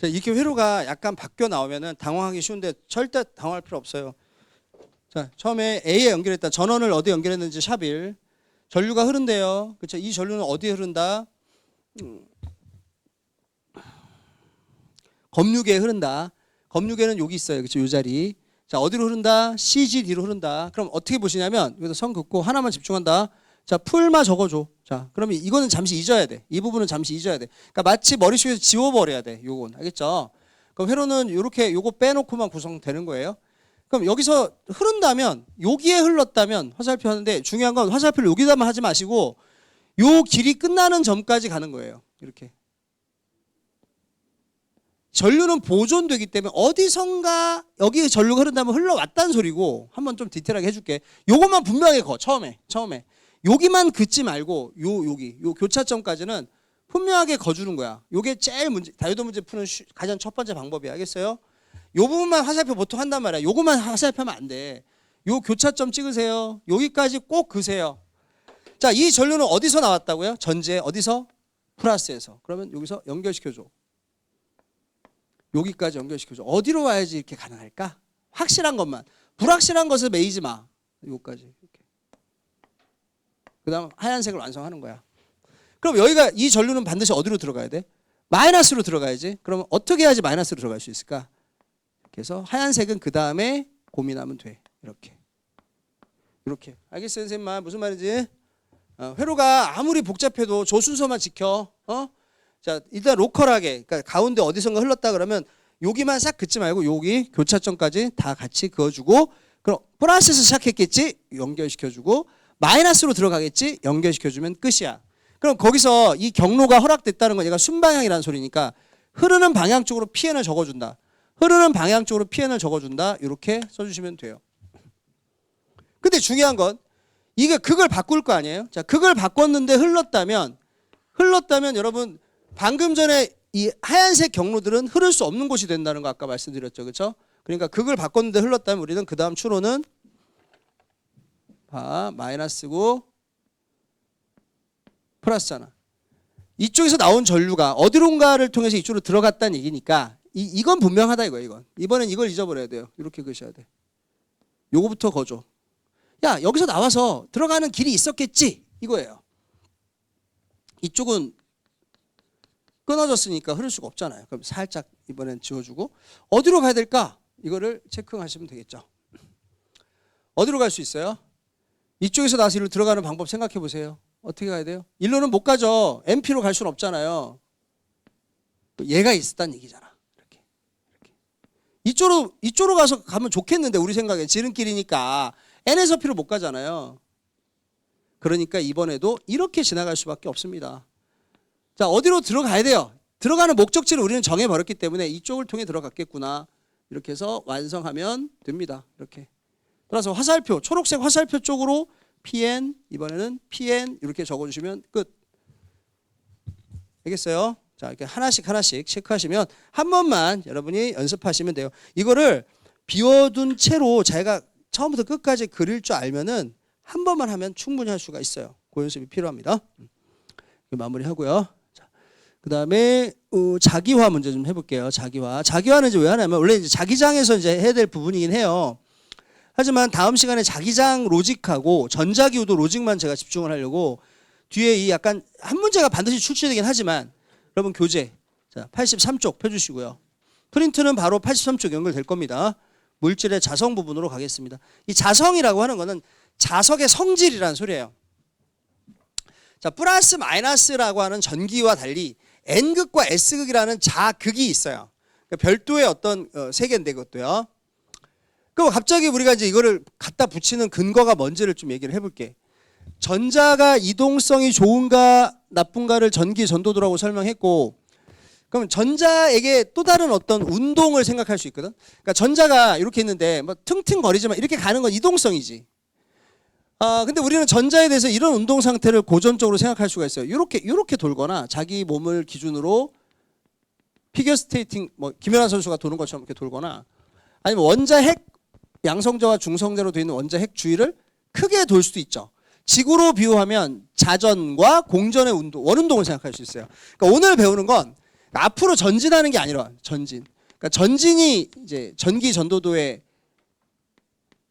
자, 이렇게 회로가 약간 바뀌어 나오면은 당황하기 쉬운데 절대 당황할 필요 없어요. 자, 처음에 A에 연결했다. 전원을 어디 연결했는지 샵1. 전류가 흐른대요. 그렇죠? 이 전류는 어디에 흐른다? 검유계에 흐른다. 검유계는 여기 있어요. 그렇죠? 이 자리. 자, 어디로 흐른다? CGD로 흐른다. 그럼 어떻게 보시냐면 여기서 선 긋고 하나만 집중한다. 자, 풀마 적어줘. 자, 그러면 이거는 잠시 잊어야 돼. 이 부분은 잠시 잊어야 돼. 그러니까 마치 머릿속에서 지워버려야 돼. 요건 알겠죠? 그럼 회로는 이렇게 요거 빼놓고만 구성되는 거예요. 그럼 여기서 흐른다면 여기에 흘렀다면 화살표 하는데 중요한 건 화살표를 여기다만 하지 마시고 요 길이 끝나는 점까지 가는 거예요. 이렇게. 전류는 보존되기 때문에 어디선가 여기 전류가 흐른다면 흘러왔다는 소리고 한번 좀 디테일하게 해줄게. 요것만 분명히 거 처음에 여기만 긋지 말고 요 교차점까지는 분명하게 거주는 거야. 요게 제일 다이오드 문제 푸는 가장 첫 번째 방법이야. 알겠어요? 요 부분만 화살표 보통 한단 말이야. 요것만 화살표하면 안 돼. 요 교차점 찍으세요. 여기까지 꼭 그세요. 자, 이 전류는 어디서 나왔다고요? 전제 어디서? 플러스에서. 그러면 여기서 연결시켜줘. 여기까지 연결시켜줘. 어디로 와야지 이렇게 가능할까? 확실한 것만. 불확실한 것을 매이지 마. 여기까지. 이렇게. 그 다음 하얀색을 완성하는 거야. 그럼 여기가 이 전류는 반드시 어디로 들어가야 돼? 마이너스로 들어가야지. 그러면 어떻게 해야지 마이너스로 들어갈 수 있을까? 그래서 하얀색은 그 다음에 고민하면 돼. 이렇게. 알겠어요, 선생님 말 무슨 말인지? 회로가 아무리 복잡해도 저 순서만 지켜. 자, 일단 로컬하게, 그러니까 가운데 어디선가 흘렀다 그러면 여기만 싹 긋지 말고 여기 교차점까지 다 같이 그어주고, 그럼 플러스에서 시작했겠지? 연결시켜주고, 마이너스로 들어가겠지? 연결시켜주면 끝이야. 그럼 거기서 이 경로가 허락됐다는 건 얘가 순방향이라는 소리니까 흐르는 방향 쪽으로 PN을 적어준다. 흐르는 방향 쪽으로 PN을 적어준다. 이렇게 써주시면 돼요. 근데 중요한 건 이게 극을 바꿀 거 아니에요? 자, 극을 바꿨는데 흘렀다면 여러분 방금 전에 이 하얀색 경로들은 흐를 수 없는 곳이 된다는 거 아까 말씀드렸죠. 그렇죠? 그러니까 극을 바꿨는데 흘렀다면 우리는 그 다음 추로는 마이너스고 플러스잖아. 이쪽에서 나온 전류가 어디론가를 통해서 이쪽으로 들어갔다는 얘기니까 이건 분명하다 이거야. 이건. 이번엔 이걸 잊어버려야 돼요. 이렇게 그으셔야 돼. 요거부터 거줘. 야, 여기서 나와서 들어가는 길이 있었겠지 이거예요. 이쪽은 끊어졌으니까 흐를 수가 없잖아요. 그럼 살짝 이번엔 지워주고 어디로 가야 될까? 이거를 체크하시면 되겠죠. 어디로 갈 수 있어요? 이쪽에서 나와서 이리로 들어가는 방법 생각해 보세요. 어떻게 가야 돼요? 일로는 못 가죠. MP로 갈 수는 없잖아요. 얘가 있었다는 얘기잖아. 이쪽으로 가서 가면 좋겠는데 우리 생각엔 지름길이니까 N에서 P로 못 가잖아요. 그러니까 이번에도 이렇게 지나갈 수밖에 없습니다. 자, 어디로 들어가야 돼요? 들어가는 목적지를 우리는 정해버렸기 때문에 이쪽을 통해 들어갔겠구나. 이렇게 해서 완성하면 됩니다. 이렇게. 따라서 화살표, 초록색 화살표 쪽으로 PN, 이번에는 PN 이렇게 적어주시면 끝. 알겠어요? 자, 이렇게 하나씩 체크하시면 한 번만 여러분이 연습하시면 돼요. 이거를 비워둔 채로 자기가 처음부터 끝까지 그릴 줄 알면은 한 번만 하면 충분히 할 수가 있어요. 그 연습이 필요합니다. 마무리하고요. 그 다음에 자기화 문제 좀 해볼게요. 자기화는 이제 왜 하냐면 원래 이제 자기장에서 이제 해야 될 부분이긴 해요. 하지만 다음 시간에 자기장 로직하고 전자기호도 로직만 제가 집중을 하려고 뒤에 이 약간 한 문제가 반드시 출제되긴 하지만 여러분 교재 자 83쪽 펴주시고요. 프린트는 바로 83쪽 연결될 겁니다. 물질의 자성 부분으로 가겠습니다. 이 자성이라고 하는 거는 자석의 성질이라는 소리예요. 자, 플러스 마이너스라고 하는 전기와 달리 N극과 S극이라는 자극이 있어요. 그러니까 별도의 어떤 세계인데 그것도요. 그럼 갑자기 우리가 이제 이거를 갖다 붙이는 근거가 뭔지를 좀 얘기를 해볼게. 전자가 이동성이 좋은가 나쁜가를 전기 전도도라고 설명했고, 그럼 전자에게 또 다른 어떤 운동을 생각할 수 있거든. 그러니까 전자가 이렇게 있는데 뭐 퉁퉁거리지만 이렇게 가는 건 이동성이지. 근데 우리는 전자에 대해서 이런 운동 상태를 고전적으로 생각할 수가 있어요. 이렇게 돌거나 자기 몸을 기준으로 피겨 스케이팅 뭐 김연아 선수가 도는 것처럼 이렇게 돌거나 아니면 원자 핵 양성자와 중성자로 되어 있는 원자 핵 주위를 크게 돌 수도 있죠. 지구로 비유하면 자전과 공전의 운동, 원운동을 생각할 수 있어요. 그러니까 오늘 배우는 건 앞으로 전진하는 게 아니라 전진. 그러니까 전진이 이제 전기 전도도에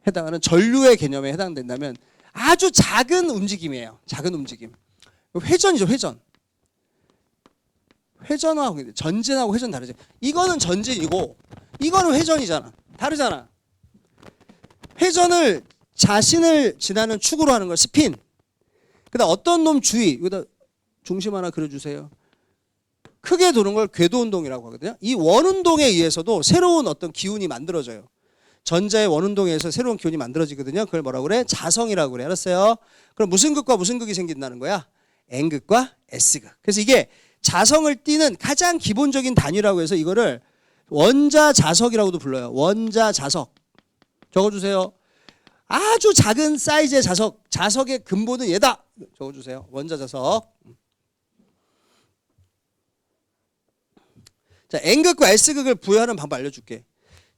해당하는 전류의 개념에 해당된다면 아주 작은 움직임이에요. 작은 움직임. 회전이죠, 회전. 회전하고 전진하고 회전 다르죠. 이거는 전진이고 이거는 회전이잖아. 다르잖아. 회전을 자신을 지나는 축으로 하는 걸 스핀. 그다음 어떤 놈 주의. 여기다 중심 하나 그려주세요. 크게 도는 걸 궤도운동이라고 하거든요. 이 원운동에 의해서도 새로운 어떤 기운이 만들어져요. 전자의 원운동에 의해서 새로운 기운이 만들어지거든요. 그걸 뭐라고 그래? 자성이라고 그래. 알았어요? 그럼 무슨 극과 무슨 극이 생긴다는 거야? N극과 S극. 그래서 이게 자성을 띠는 가장 기본적인 단위라고 해서 이거를 원자자석이라고도 불러요. 원자자석. 적어주세요. 아주 작은 사이즈의 자석. 자석의 근본은 얘다. 적어주세요. 원자자석. 자, N극과 S극을 부여하는 방법 알려줄게.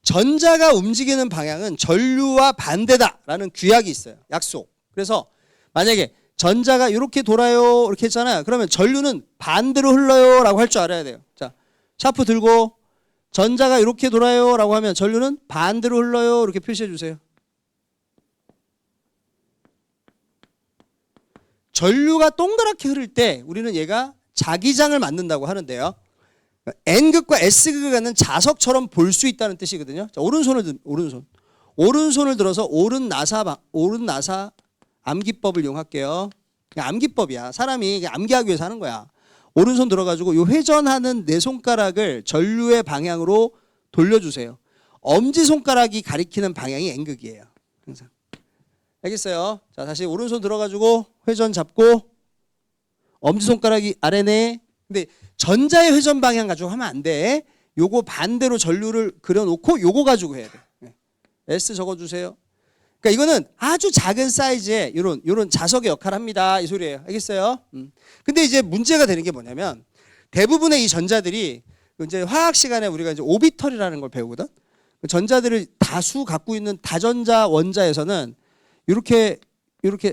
전자가 움직이는 방향은 전류와 반대다라는 규약이 있어요. 약속. 그래서 만약에 전자가 이렇게 돌아요 이렇게 했잖아요. 그러면 전류는 반대로 흘러요 라고 할 줄 알아야 돼요. 자, 샤프 들고 전자가 이렇게 돌아요 라고 하면 전류는 반대로 흘러요 이렇게 표시해 주세요. 전류가 동그랗게 흐를 때 우리는 얘가 자기장을 만든다고 하는데요. N극과 S극을 갖는 자석처럼 볼 수 있다는 뜻이거든요. 자, 오른손을 들어서 오른 나사 암기법을 이용할게요. 그냥 암기법이야. 사람이 암기하기 위해서 하는 거야. 오른손 들어가지고 이 회전하는 내 손가락을 전류의 방향으로 돌려주세요. 엄지손가락이 가리키는 방향이 N극이에요. 항상. 알겠어요? 자, 다시 오른손 들어가지고 회전 잡고 엄지손가락이 아래네. 근데 전자의 회전 방향 가지고 하면 안 돼. 요거 반대로 전류를 그려놓고 요거 가지고 해야 돼. S 적어주세요. 그러니까 이거는 아주 작은 사이즈의 요런 자석의 역할을 합니다. 이 소리예요. 알겠어요? 근데 이제 문제가 되는 게 뭐냐면 대부분의 이 전자들이 이제 화학 시간에 우리가 이제 오비털이라는 걸 배우거든. 전자들을 다수 갖고 있는 다전자 원자에서는 이렇게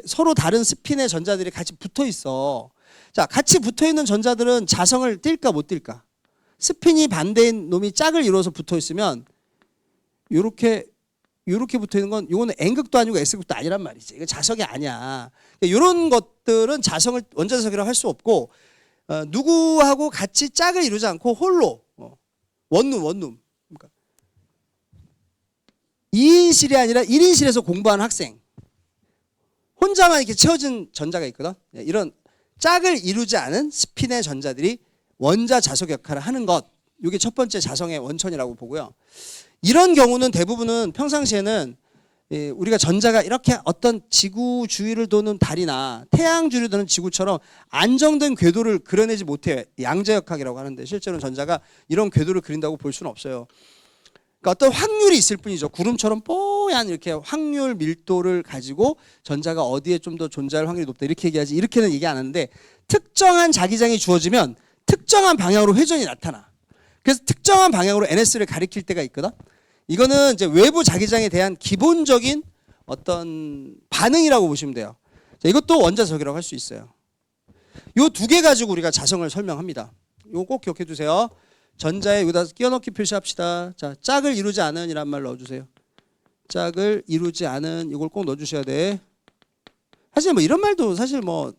서로 다른 스핀의 전자들이 같이 붙어 있어. 자, 같이 붙어 있는 전자들은 자성을 띨까 못 띨까? 스핀이 반대인 놈이 짝을 이루어서 붙어 있으면 이렇게 붙어 있는 건 이거는 N극도 아니고 S극도 아니란 말이지. 이거 자석이 아니야. 이런 것들은 자성을 원자자석이라고 할 수 없고 누구하고 같이 짝을 이루지 않고 홀로 원룸. 그러니까 2인실이 아니라 1인실에서 공부하는 학생. 혼자만 이렇게 채워진 전자가 있거든. 이런 짝을 이루지 않은 스핀의 전자들이 원자 자석 역할을 하는 것. 이게 첫 번째 자성의 원천이라고 보고요. 이런 경우는 대부분은 평상시에는 우리가 전자가 이렇게 어떤 지구 주위를 도는 달이나 태양 주위를 도는 지구처럼 안정된 궤도를 그려내지 못해요. 양자역학이라고 하는데 실제로는 전자가 이런 궤도를 그린다고 볼 수는 없어요. 그러니까 어떤 확률이 있을 뿐이죠. 구름처럼 뽀얀 이렇게 확률 밀도를 가지고 전자가 어디에 좀 더 존재할 확률이 높다 이렇게 얘기하지 이렇게는 얘기 안 하는데 특정한 자기장이 주어지면 특정한 방향으로 회전이 나타나. 그래서 특정한 방향으로 NS를 가리킬 때가 있거든. 이거는 이제 외부 자기장에 대한 기본적인 어떤 반응이라고 보시면 돼요. 자, 이것도 원자석이라고 할 수 있어요. 요 두 개 가지고 우리가 자성을 설명합니다. 이거 꼭 기억해 두세요. 전자에 여기다 끼워넣기 표시합시다. 자, 짝을 이루지 않은 이란 말 넣어주세요. 짝을 이루지 않은 이걸 꼭 넣어주셔야 돼. 사실 뭐 이런 말도 사실 뭐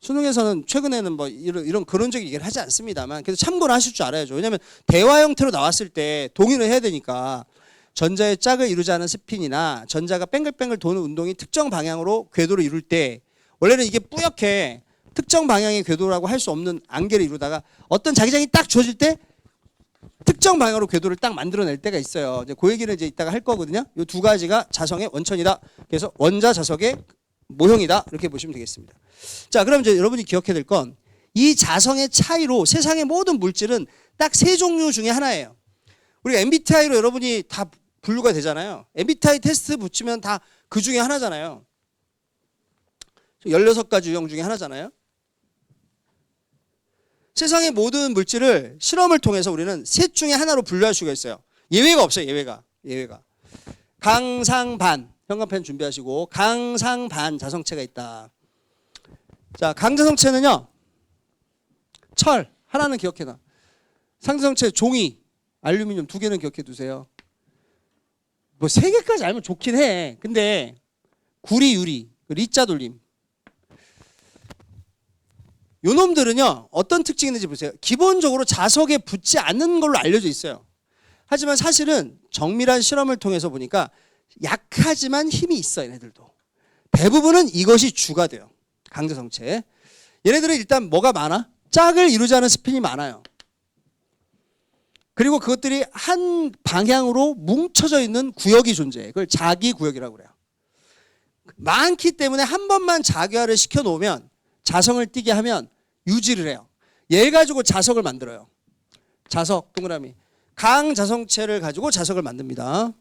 수능에서는 최근에는 뭐 이런 그런적인 얘기를 하지 않습니다만 그래서 참고를 하실 줄 알아야죠. 왜냐하면 대화 형태로 나왔을 때 동의를 해야 되니까 전자의 짝을 이루지 않은 스핀이나 전자가 뱅글뱅글 도는 운동이 특정 방향으로 궤도를 이룰 때 원래는 이게 뿌옇게 특정 방향의 궤도라고 할 수 없는 안개를 이루다가 어떤 자기장이 딱 주어질 때 특정 방향으로 궤도를 딱 만들어낼 때가 있어요. 이제 그 얘기는 이제 이따가 할 거거든요. 이 두 가지가 자성의 원천이다. 그래서 원자 자석의 모형이다. 이렇게 보시면 되겠습니다. 자, 그럼 이제 여러분이 기억해야 될 건 이 자성의 차이로 세상의 모든 물질은 딱 세 종류 중에 하나예요. 우리가 MBTI로 여러분이 다 분류가 되잖아요. MBTI 테스트 붙이면 다 그 중에 하나잖아요. 16가지 유형 중에 하나잖아요. 세상의 모든 물질을 실험을 통해서 우리는 셋 중에 하나로 분류할 수가 있어요. 예외가 없어요. 예외가. 강상반. 현관펜 준비하시고 강상반 자성체가 있다. 자, 강자성체는요. 철. 하나는 기억해놔. 상대성체 종이, 알루미늄 2개는 기억해 두세요. 뭐 3개까지 알면 좋긴 해. 근데 구리, 유리, 리자 돌림. 요 놈들은요 어떤 특징이 있는지 보세요. 기본적으로 자석에 붙지 않는 걸로 알려져 있어요. 하지만 사실은 정밀한 실험을 통해서 보니까 약하지만 힘이 있어. 얘네들도 대부분은 이것이 주가 돼요. 강자성체. 얘네들은 일단 뭐가 많아? 짝을 이루지 않은 스핀이 많아요. 그리고 그것들이 한 방향으로 뭉쳐져 있는 구역이 존재해. 그걸 자기 구역이라고 그래요. 많기 때문에 한 번만 자기화를 시켜 놓으면, 자성을 띠게 하면 유지를 해요. 얘 가지고 자석을 만들어요. 자석 동그라미. 강자성체를 가지고 자석을 만듭니다.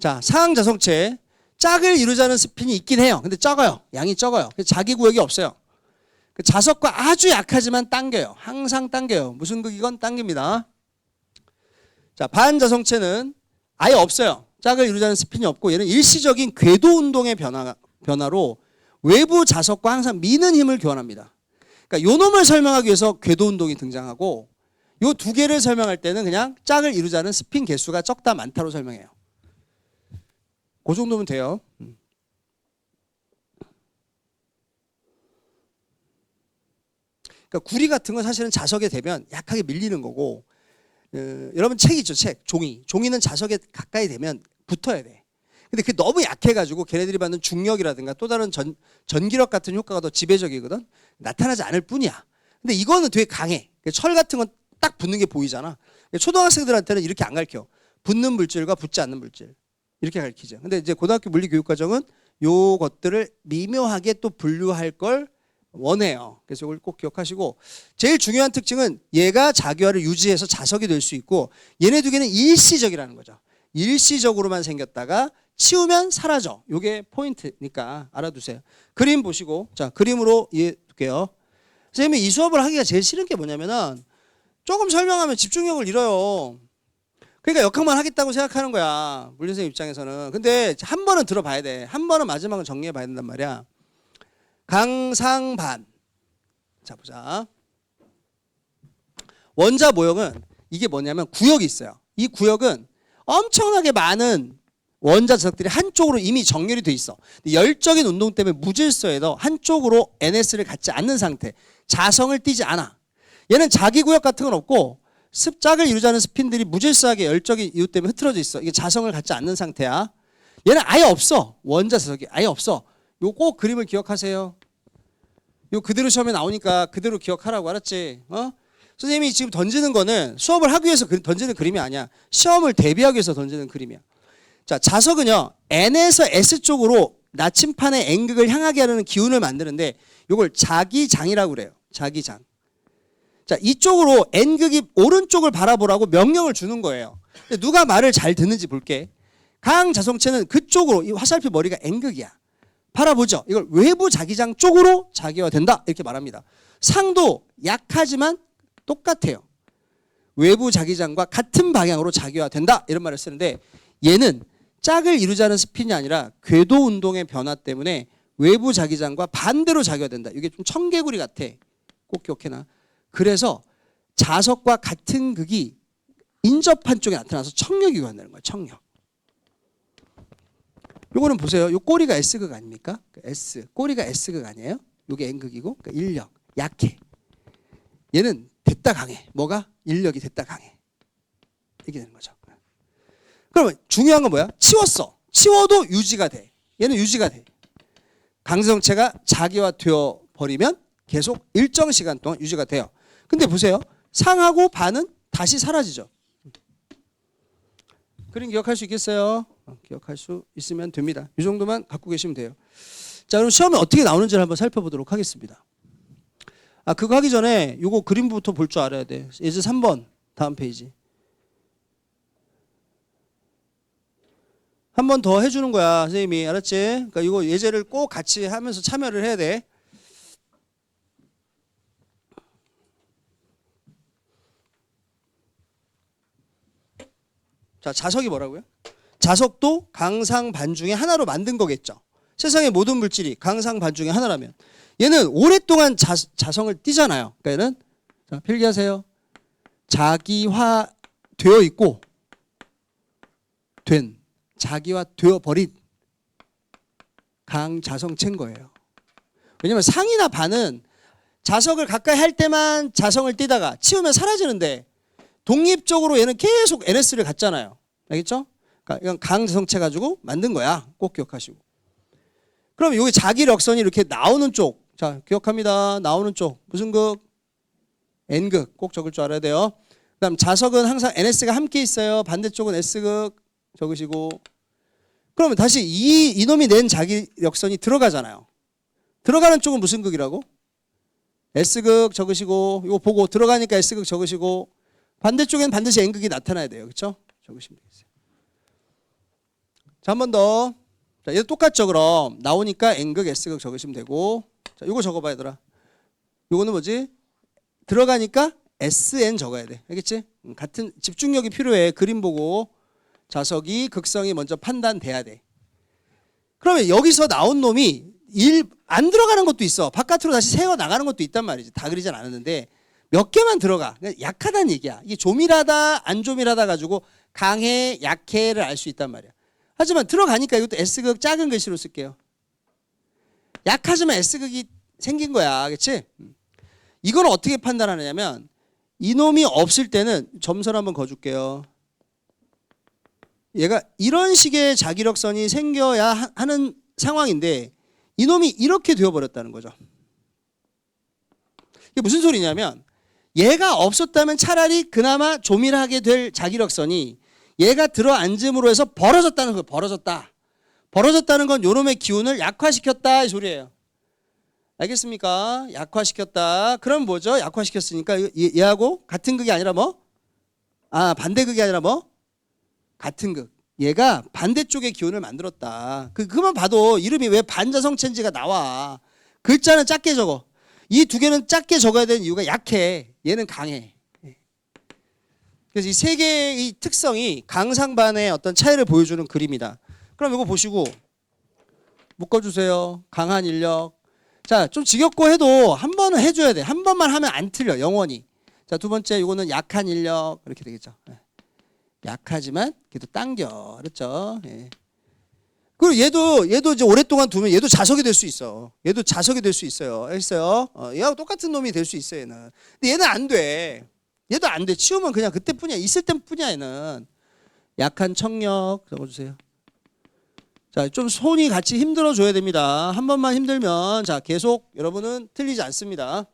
자, 상자성체. 짝을 이루지 않은 스핀이 있긴 해요. 근데 적어요. 양이 적어요. 자기 구역이 없어요. 자석과 아주 약하지만 당겨요. 항상 당겨요. 무슨 극이건 당깁니다. 자, 반자성체는 아예 없어요. 짝을 이루지 않은 스핀이 없고, 얘는 일시적인 궤도 운동의 변화로 외부 자석과 항상 미는 힘을 교환합니다. 그러니까 요 놈을 설명하기 위해서 궤도 운동이 등장하고, 요 2개를 설명할 때는 그냥 짝을 이루지 않은 스핀 개수가 적다 많다로 설명해요. 그 정도면 돼요. 그러니까 구리 같은 건 사실은 자석에 대면 약하게 밀리는 거고, 여러분 책 있죠, 책. 종이. 종이는 자석에 가까이 되면 붙어야 돼. 근데 그게 너무 약해가지고 걔네들이 받는 중력이라든가 또 다른 전기력 같은 효과가 더 지배적이거든. 나타나지 않을 뿐이야. 근데 이거는 되게 강해. 철 같은 건 딱 붙는 게 보이잖아. 초등학생들한테는 이렇게 안 가르쳐. 붙는 물질과 붙지 않는 물질. 이렇게 가르치죠. 근데 이제 고등학교 물리교육과정은 요 것들을 미묘하게 또 분류할 걸 원해요. 그래서 이걸 꼭 기억하시고, 제일 중요한 특징은 얘가 자기화를 유지해서 자석이 될 수 있고, 얘네 2개는 일시적이라는 거죠. 일시적으로만 생겼다가 치우면 사라져. 요게 포인트니까 알아두세요. 그림 보시고, 자, 그림으로 이해해 볼게요. 선생님이 이 수업을 하기가 제일 싫은 게 뭐냐면은 조금 설명하면 집중력을 잃어요. 그러니까 역학만 하겠다고 생각하는 거야, 물리선생님 입장에서는. 근데 한 번은 들어봐야 돼. 한 번은 마지막은 정리해 봐야 된단 말이야. 강상반. 자, 보자. 원자 모형은 이게 뭐냐면 구역이 있어요. 이 구역은 엄청나게 많은 원자 자석들이 한쪽으로 이미 정렬이 돼 있어. 열적인 운동 때문에 무질서해서 한쪽으로 NS를 갖지 않는 상태. 자성을 띠지 않아. 얘는 자기 구역 같은 건 없고, 짝을 이루지 않은 스핀들이 무질서하게 열적인 이유 때문에 흐트러져 있어. 이게 자성을 갖지 않는 상태야. 얘는 아예 없어. 원자 자석이 아예 없어. 요 꼭 그림을 기억하세요. 요 그대로 시험에 나오니까 그대로 기억하라고, 알았지? 선생님이 지금 던지는 거는 수업을 하기 위해서 던지는 그림이 아니야. 시험을 대비하기 위해서 던지는 그림이야. 자, 자석은요, N에서 S 쪽으로 나침판의 N극을 향하게 하는 기운을 만드는데, 요걸 자기장이라고 그래요. 자기장. 자, 이쪽으로 N극이 오른쪽을 바라보라고 명령을 주는 거예요. 근데 누가 말을 잘 듣는지 볼게. 강자성체는 그쪽으로, 이 화살표 머리가 N극이야. 바라보죠. 이걸 외부 자기장 쪽으로 자기화된다, 이렇게 말합니다. 상도 약하지만 똑같아요. 외부 자기장과 같은 방향으로 자기화된다, 이런 말을 쓰는데, 얘는 짝을 이루지 않은 스핀이 아니라 궤도 운동의 변화 때문에 외부 자기장과 반대로 자기화된다. 이게 좀 청개구리 같아. 꼭 기억해놔. 그래서 자석과 같은 극이 인접한 쪽에 나타나서 청력이 교환되는 거예요. 청력. 요거는 보세요. 요 꼬리가 S극 아닙니까? S. 꼬리가 S극 아니에요? 요게 N극이고, 그러니까 인력. 약해. 얘는 됐다 강해. 뭐가? 인력이 됐다 강해. 이렇게 되는 거죠. 그러면 중요한 건 뭐야? 치웠어. 치워도 유지가 돼. 얘는 유지가 돼. 강성체가 자기화되어 버리면 계속 일정 시간 동안 유지가 돼요. 근데 보세요. 상하고 반은 다시 사라지죠. 그림 기억할 수 있겠어요? 기억할 수 있으면 됩니다. 이 정도만 갖고 계시면 돼요. 자, 그럼 시험에 어떻게 나오는지를 한번 살펴보도록 하겠습니다. 그거 하기 전에 요거 그림부터 볼 줄 알아야 돼. 예제 3번 다음 페이지. 한 번 더 해주는 거야, 선생님이. 알았지? 그러니까 이거 예제를 꼭 같이 하면서 참여를 해야 돼. 자, 자석이 뭐라고요? 자석도 강상반 중에 하나로 만든 거겠죠. 세상의 모든 물질이 강상반 중에 하나라면 얘는 오랫동안 자성을 띠잖아요. 그러니까 얘는, 자, 필기하세요. 자기화 되어 있고 자기화 되어 버린 강자성체인 거예요. 왜냐면 상이나 반은 자석을 가까이 할 때만 자성을 띠다가 치우면 사라지는데 독립적으로 얘는 계속 NS를 갖잖아요. 알겠죠? 그러니까 이건 강자성체 가지고 만든 거야. 꼭 기억하시고. 그럼 여기 자기력선이 이렇게 나오는 쪽. 자, 기억합니다. 나오는 쪽. 무슨 극? N극. 꼭 적을 줄 알아야 돼요. 그 다음 자석은 항상 NS가 함께 있어요. 반대쪽은 S극. 적으시고. 그러면 다시 이놈이 낸 자기력선이 들어가잖아요. 들어가는 쪽은 무슨 극이라고? S극 적으시고. 이거 보고 들어가니까 S극 적으시고. 반대쪽엔 반드시 N극이 나타나야 돼요. 그렇죠? 적으시면 되겠어요. 자, 한 번 더. 자, 얘도 똑같죠, 그럼. 나오니까 N극, S극 적으시면 되고. 자, 요거 적어봐, 얘들아. 요거는 뭐지? 들어가니까 SN 적어야 돼. 알겠지? 같은 집중력이 필요해. 그림 보고 자석이 극성이 먼저 판단돼야 돼. 그러면 여기서 나온 놈이 안 들어가는 것도 있어. 바깥으로 다시 새어 나가는 것도 있단 말이지. 다 그리진 않았는데 몇 개만 들어가. 약하다는 얘기야. 이게 조밀하다, 안 조밀하다 가지고 강해, 약해를 알 수 있단 말이야. 하지만 들어가니까 이것도 S극 작은 글씨로 쓸게요. 약하지만 S극이 생긴 거야. 그렇지? 이걸 어떻게 판단하느냐면 이놈이 없을 때는 점선 한번 그어줄게요. 얘가 이런 식의 자기력선이 생겨야 하는 상황인데 이놈이 이렇게 되어버렸다는 거죠. 이게 무슨 소리냐면 얘가 없었다면 차라리 그나마 조밀하게 될 자기력선이 얘가 들어앉음으로 해서 벌어졌다는 거예요. 벌어졌다는 건 요놈의 기운을 약화시켰다 이 소리예요. 알겠습니까? 약화시켰다. 그럼 뭐죠? 약화시켰으니까 얘하고 같은 극이 아니라 뭐? 반대극이 아니라 뭐? 같은 극. 얘가 반대쪽의 기운을 만들었다. 그만 봐도 이름이 왜 반자성체인지가 나와. 글자는 작게 적어. 이 두 개는 작게 적어야 되는 이유가 약해. 얘는 강해. 그래서 이 세 개의 이 특성이 강상반의 어떤 차이를 보여주는 그림이다. 그럼 이거 보시고 묶어주세요. 강한 인력. 자, 좀 지겹고 해도 한 번은 해줘야 돼. 한 번만 하면 안 틀려. 영원히. 자, 두 번째 이거는 약한 인력. 이렇게 되겠죠. 약하지만 그래도 당겨. 그렇죠. 예. 그리고 얘도 이제 오랫동안 두면 얘도 자석이 될 수 있어. 얘도 자석이 될 수 있어요. 알겠어요? 얘하고 똑같은 놈이 될 수 있어, 얘는. 근데 얘는 안 돼. 얘도 안 돼. 치우면 그냥 그때뿐이야. 있을 때뿐이야, 얘는. 약한 청력 적어주세요. 자, 좀 손이 같이 힘들어 줘야 됩니다. 한 번만 힘들면 자, 계속 여러분은 틀리지 않습니다.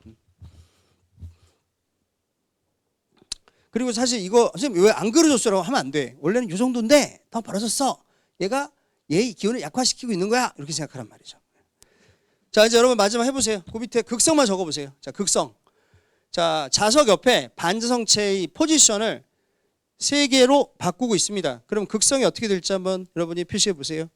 그리고 사실 이거 선생님 왜 안 그려줬어라고 하면 안 돼. 원래는 이 정도인데 더 벌어졌어. 얘가 얘의 기운을 약화시키고 있는 거야. 이렇게 생각하란 말이죠. 자, 이제 여러분 마지막 해보세요. 그 밑에 극성만 적어보세요. 자, 극성. 자, 자석 옆에 반자성체의 포지션을 3개로 바꾸고 있습니다. 그럼 극성이 어떻게 될지 한번 여러분이 표시해 보세요.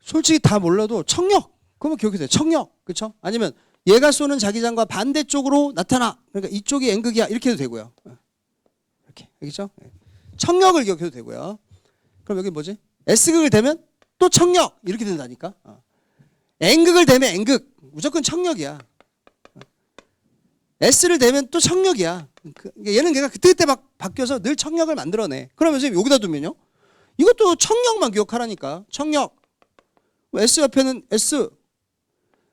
솔직히 다 몰라도 청력. 그러면 기억이 돼. 청력. 그렇죠? 아니면 얘가 쏘는 자기장과 반대쪽으로 나타나. 그러니까 이쪽이 N극이야. 이렇게 해도 되고요. 이렇게. 알겠죠? 청력을 기억해도 되고요. 그럼 여기 뭐지? S극을 대면 또 청력. 이렇게 된다니까. N극을 대면 N극. 무조건 청력이야. S를 대면 또 청력이야. 얘는 걔가 그때그때 막 바뀌어서 늘 청력을 만들어내. 그러면 선생님 여기다 두면요. 이것도 청력만 기억하라니까. 청력. S 옆에는 S.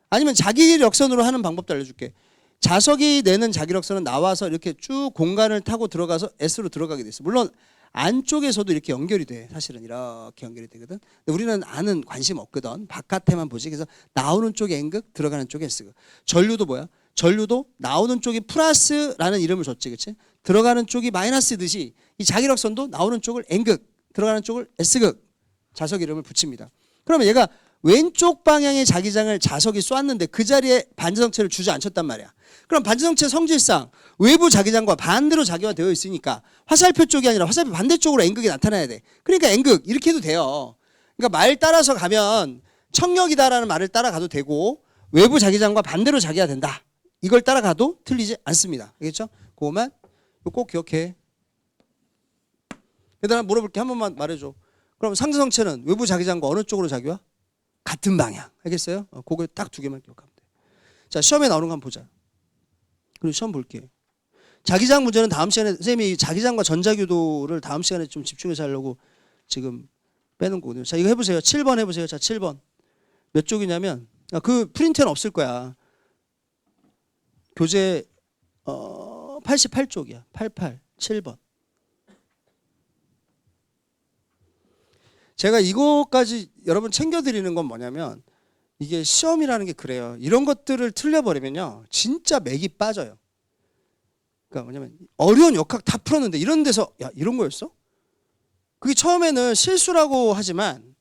아니면 자기력선으로 하는 방법도 알려줄게. 자석이 내는 자기력선은 나와서 이렇게 쭉 공간을 타고 들어가서 S로 들어가게 돼 있어. 물론 안쪽에서도 이렇게 연결이 돼. 사실은 이렇게 연결이 되거든. 근데 우리는 아는 관심 없거든. 바깥에만 보지. 그래서 나오는 쪽에 N극, 들어가는 쪽에 S극. 전류도 뭐야? 전류도 나오는 쪽이 플러스라는 이름을 줬지. 그치? 들어가는 쪽이 마이너스듯이 이 자기력선도 나오는 쪽을 N극, 들어가는 쪽을 S극 자석 이름을 붙입니다. 그러면 얘가 왼쪽 방향의 자기장을 자석이 쐈는데 그 자리에 반지성체를 주저앉혔단 말이야. 그럼 반지성체 성질상 외부 자기장과 반대로 자기화되어 있으니까 화살표 쪽이 아니라 화살표 반대쪽으로 N극이 나타나야 돼. 그러니까 N극 이렇게 해도 돼요. 그러니까 말 따라서 가면 청력이다라는 말을 따라가도 되고 외부 자기장과 반대로 자기화된다. 이걸 따라가도 틀리지 않습니다. 알겠죠? 그거만 꼭 기억해. 얘들아 물어볼게. 한 번만 말해줘. 그럼 상대성체는 외부 자기장과 어느 쪽으로 자기화? 같은 방향. 알겠어요? 그거 딱 두 개만 기억하면 돼. 자, 시험에 나오는 거 한번 보자. 그리고 시험 볼게. 자기장 문제는 다음 시간에 선생님이 자기장과 전자규도를 다음 시간에 좀 집중해서 하려고 지금 빼는 거거든요. 자, 이거 해보세요. 7번 해보세요. 자, 7번. 몇 쪽이냐면 그 프린트는 없을 거야. 교재 88쪽이야. 88, 7번. 제가 이거까지 여러분 챙겨드리는 건 뭐냐면 이게 시험이라는 게 그래요. 이런 것들을 틀려버리면요. 진짜 맥이 빠져요. 그러니까 뭐냐면 어려운 역학 다 풀었는데 이런 데서 야 이런 거였어? 그게 처음에는 실수라고 하지만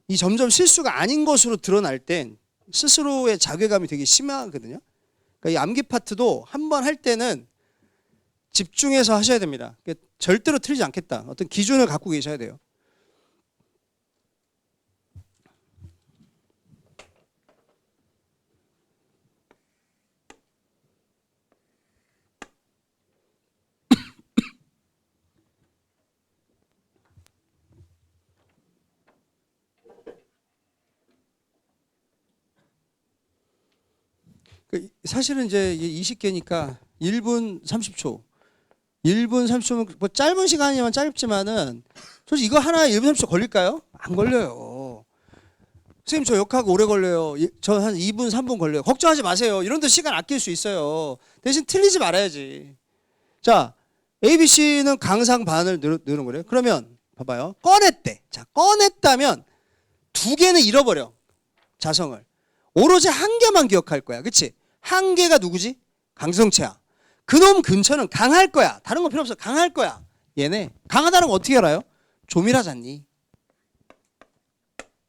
이 점점 실수가 아닌 것으로 드러날 땐 스스로의 자괴감이 되게 심하거든요. 그러니까 이 암기 파트도 한 번 할 때는 집중해서 하셔야 됩니다. 절대로 틀리지 않겠다. 어떤 기준을 갖고 계셔야 돼요. 사실은 이제 20개니까 1분 30초. 1분 30초면 뭐 짧은 시간이면 짧지만은 솔직히 이거 하나에 1분 30초 걸릴까요? 안 걸려요. 선생님 저 역학 오래 걸려요. 저 한 2분 3분 걸려요. 걱정하지 마세요. 이런 데 시간 아낄 수 있어요. 대신 틀리지 말아야지. 자, ABC는 강상 반을 넣는 거래요. 그러면 봐봐요. 꺼냈대. 자, 꺼냈다면 두 개는 잃어버려. 자성을. 오로지 한 개만 기억할 거야. 그치? 한 개가 누구지? 강성체야. 그놈 근처는 강할 거야. 다른 거 필요 없어. 강할 거야. 얘네 강하다는 거 어떻게 알아요? 조밀하잖니.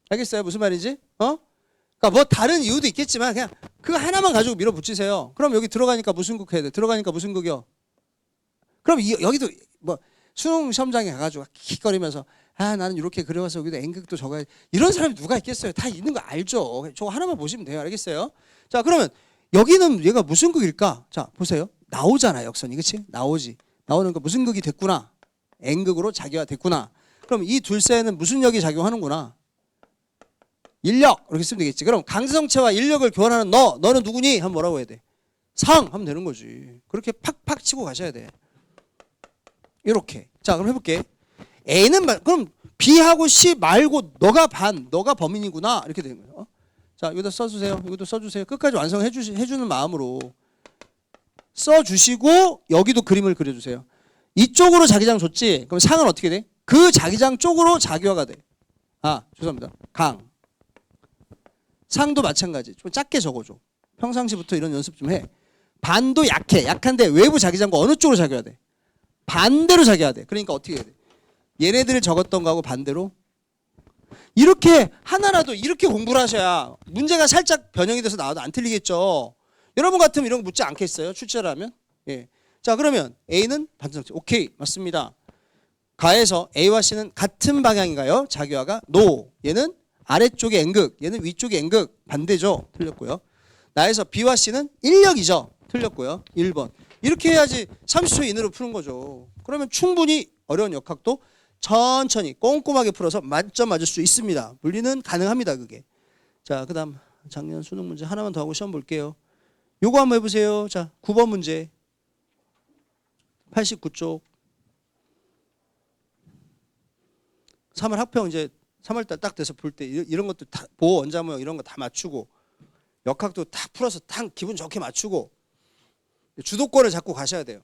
알겠어요? 무슨 말인지? 그러니까 뭐 다른 이유도 있겠지만 그냥 그거 하나만 가지고 밀어붙이세요. 그럼 여기 들어가니까 무슨 극 해야 돼? 들어가니까 무슨 극이요? 그럼 여기도 뭐 수능 시험장에 가가지고 킥거리면서 아 나는 이렇게 그려와서 여기도 N극도 적어야 이런 사람이 누가 있겠어요? 다 있는 거 알죠? 저거 하나만 보시면 돼요. 알겠어요? 자 그러면 여기는 얘가 무슨 극일까? 자 보세요. 나오잖아 역선이. 그치? 나오지. 나오는 거 무슨 극이 됐구나. N극으로 자기화 됐구나. 그럼 이 둘째는 무슨 역이 작용하는구나. 인력 이렇게 쓰면 되겠지. 그럼 강성체와 인력을 교환하는 너는 누구니? 하면 뭐라고 해야 돼? 상 하면 되는 거지. 그렇게 팍팍 치고 가셔야 돼. 이렇게. 자 그럼 해볼게. A는 그럼 B하고 C 말고 너가 범인이구나 이렇게 되는 거예요. 자 이것도 써주세요. 이것도 써주세요. 끝까지 완성해 주는 마음으로 써주시고 여기도 그림을 그려주세요. 이쪽으로 자기장 줬지. 그럼 상은 어떻게 돼? 그 자기장 쪽으로 자기화가 돼. 아 죄송합니다. 강. 상도 마찬가지. 좀 작게 적어줘. 평상시부터 이런 연습 좀 해. 반도 약해. 약한데 외부 자기장과 어느 쪽으로 자기화 돼? 반대로 자기화 돼. 그러니까 어떻게 해야 돼? 얘네들을 적었던 거하고 반대로 이렇게 하나라도 이렇게 공부를 하셔야 문제가 살짝 변형이 돼서 나와도 안 틀리겠죠. 여러분 같으면 이런 거 묻지 않겠어요? 출제라면. 예. 자 그러면 A는 반지성체. 오케이 맞습니다. 가에서 A와 C는 같은 방향인가요? 자기화가 NO. 얘는 아래쪽에 N극, 얘는 위쪽에 N극. 반대죠. 틀렸고요. 나에서 B와 C는 인력이죠. 틀렸고요. 1번. 이렇게 해야지 30초 이내로 푸는 거죠. 그러면 충분히 어려운 역학도 천천히 꼼꼼하게 풀어서 만점 맞을 수 있습니다. 물리는 가능합니다. 그게. 자, 그다음 작년 수능 문제 하나만 더 하고 시험 볼게요. 요거 한번 해보세요. 자, 9번 문제. 89쪽. 3월 학평 이제 3월달 딱 돼서 볼 때 이런 것도 다 보호 원자 모형 이런 거 다 맞추고 역학도 딱 풀어서 딱 기분 좋게 맞추고 주도권을 잡고 가셔야 돼요.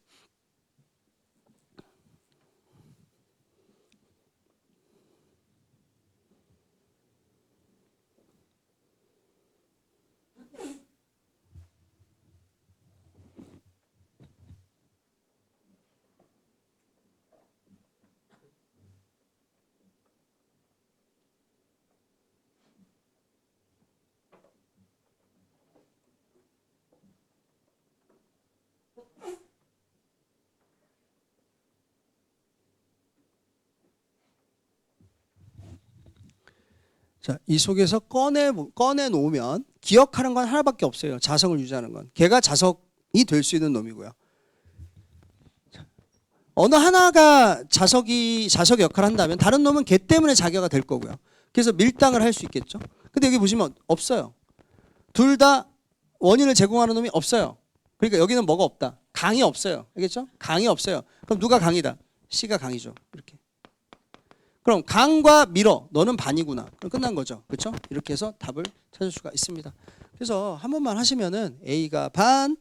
자, 이 속에서 꺼내 놓으면 기억하는 건 하나밖에 없어요. 자성을 유지하는 건. 걔가 자석이 될 수 있는 놈이고요. 어느 하나가 자석 역할을 한다면 다른 놈은 걔 때문에 자기가 될 거고요. 그래서 밀당을 할 수 있겠죠. 근데 여기 보시면 없어요. 둘 다 원인을 제공하는 놈이 없어요. 그러니까 여기는 뭐가 없다. 강이 없어요. 알겠죠? 강이 없어요. 그럼 누가 강이다? C가 강이죠. 이렇게. 그럼 강과 밀어. 너는 반이구나. 그럼 끝난 거죠. 그렇죠? 이렇게 해서 답을 찾을 수가 있습니다. 그래서 한 번만 하시면은 A가 반.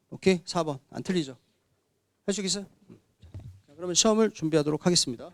오케이. 4번. 안 틀리죠? 할 수 있어요? 그러면 시험을 준비하도록 하겠습니다.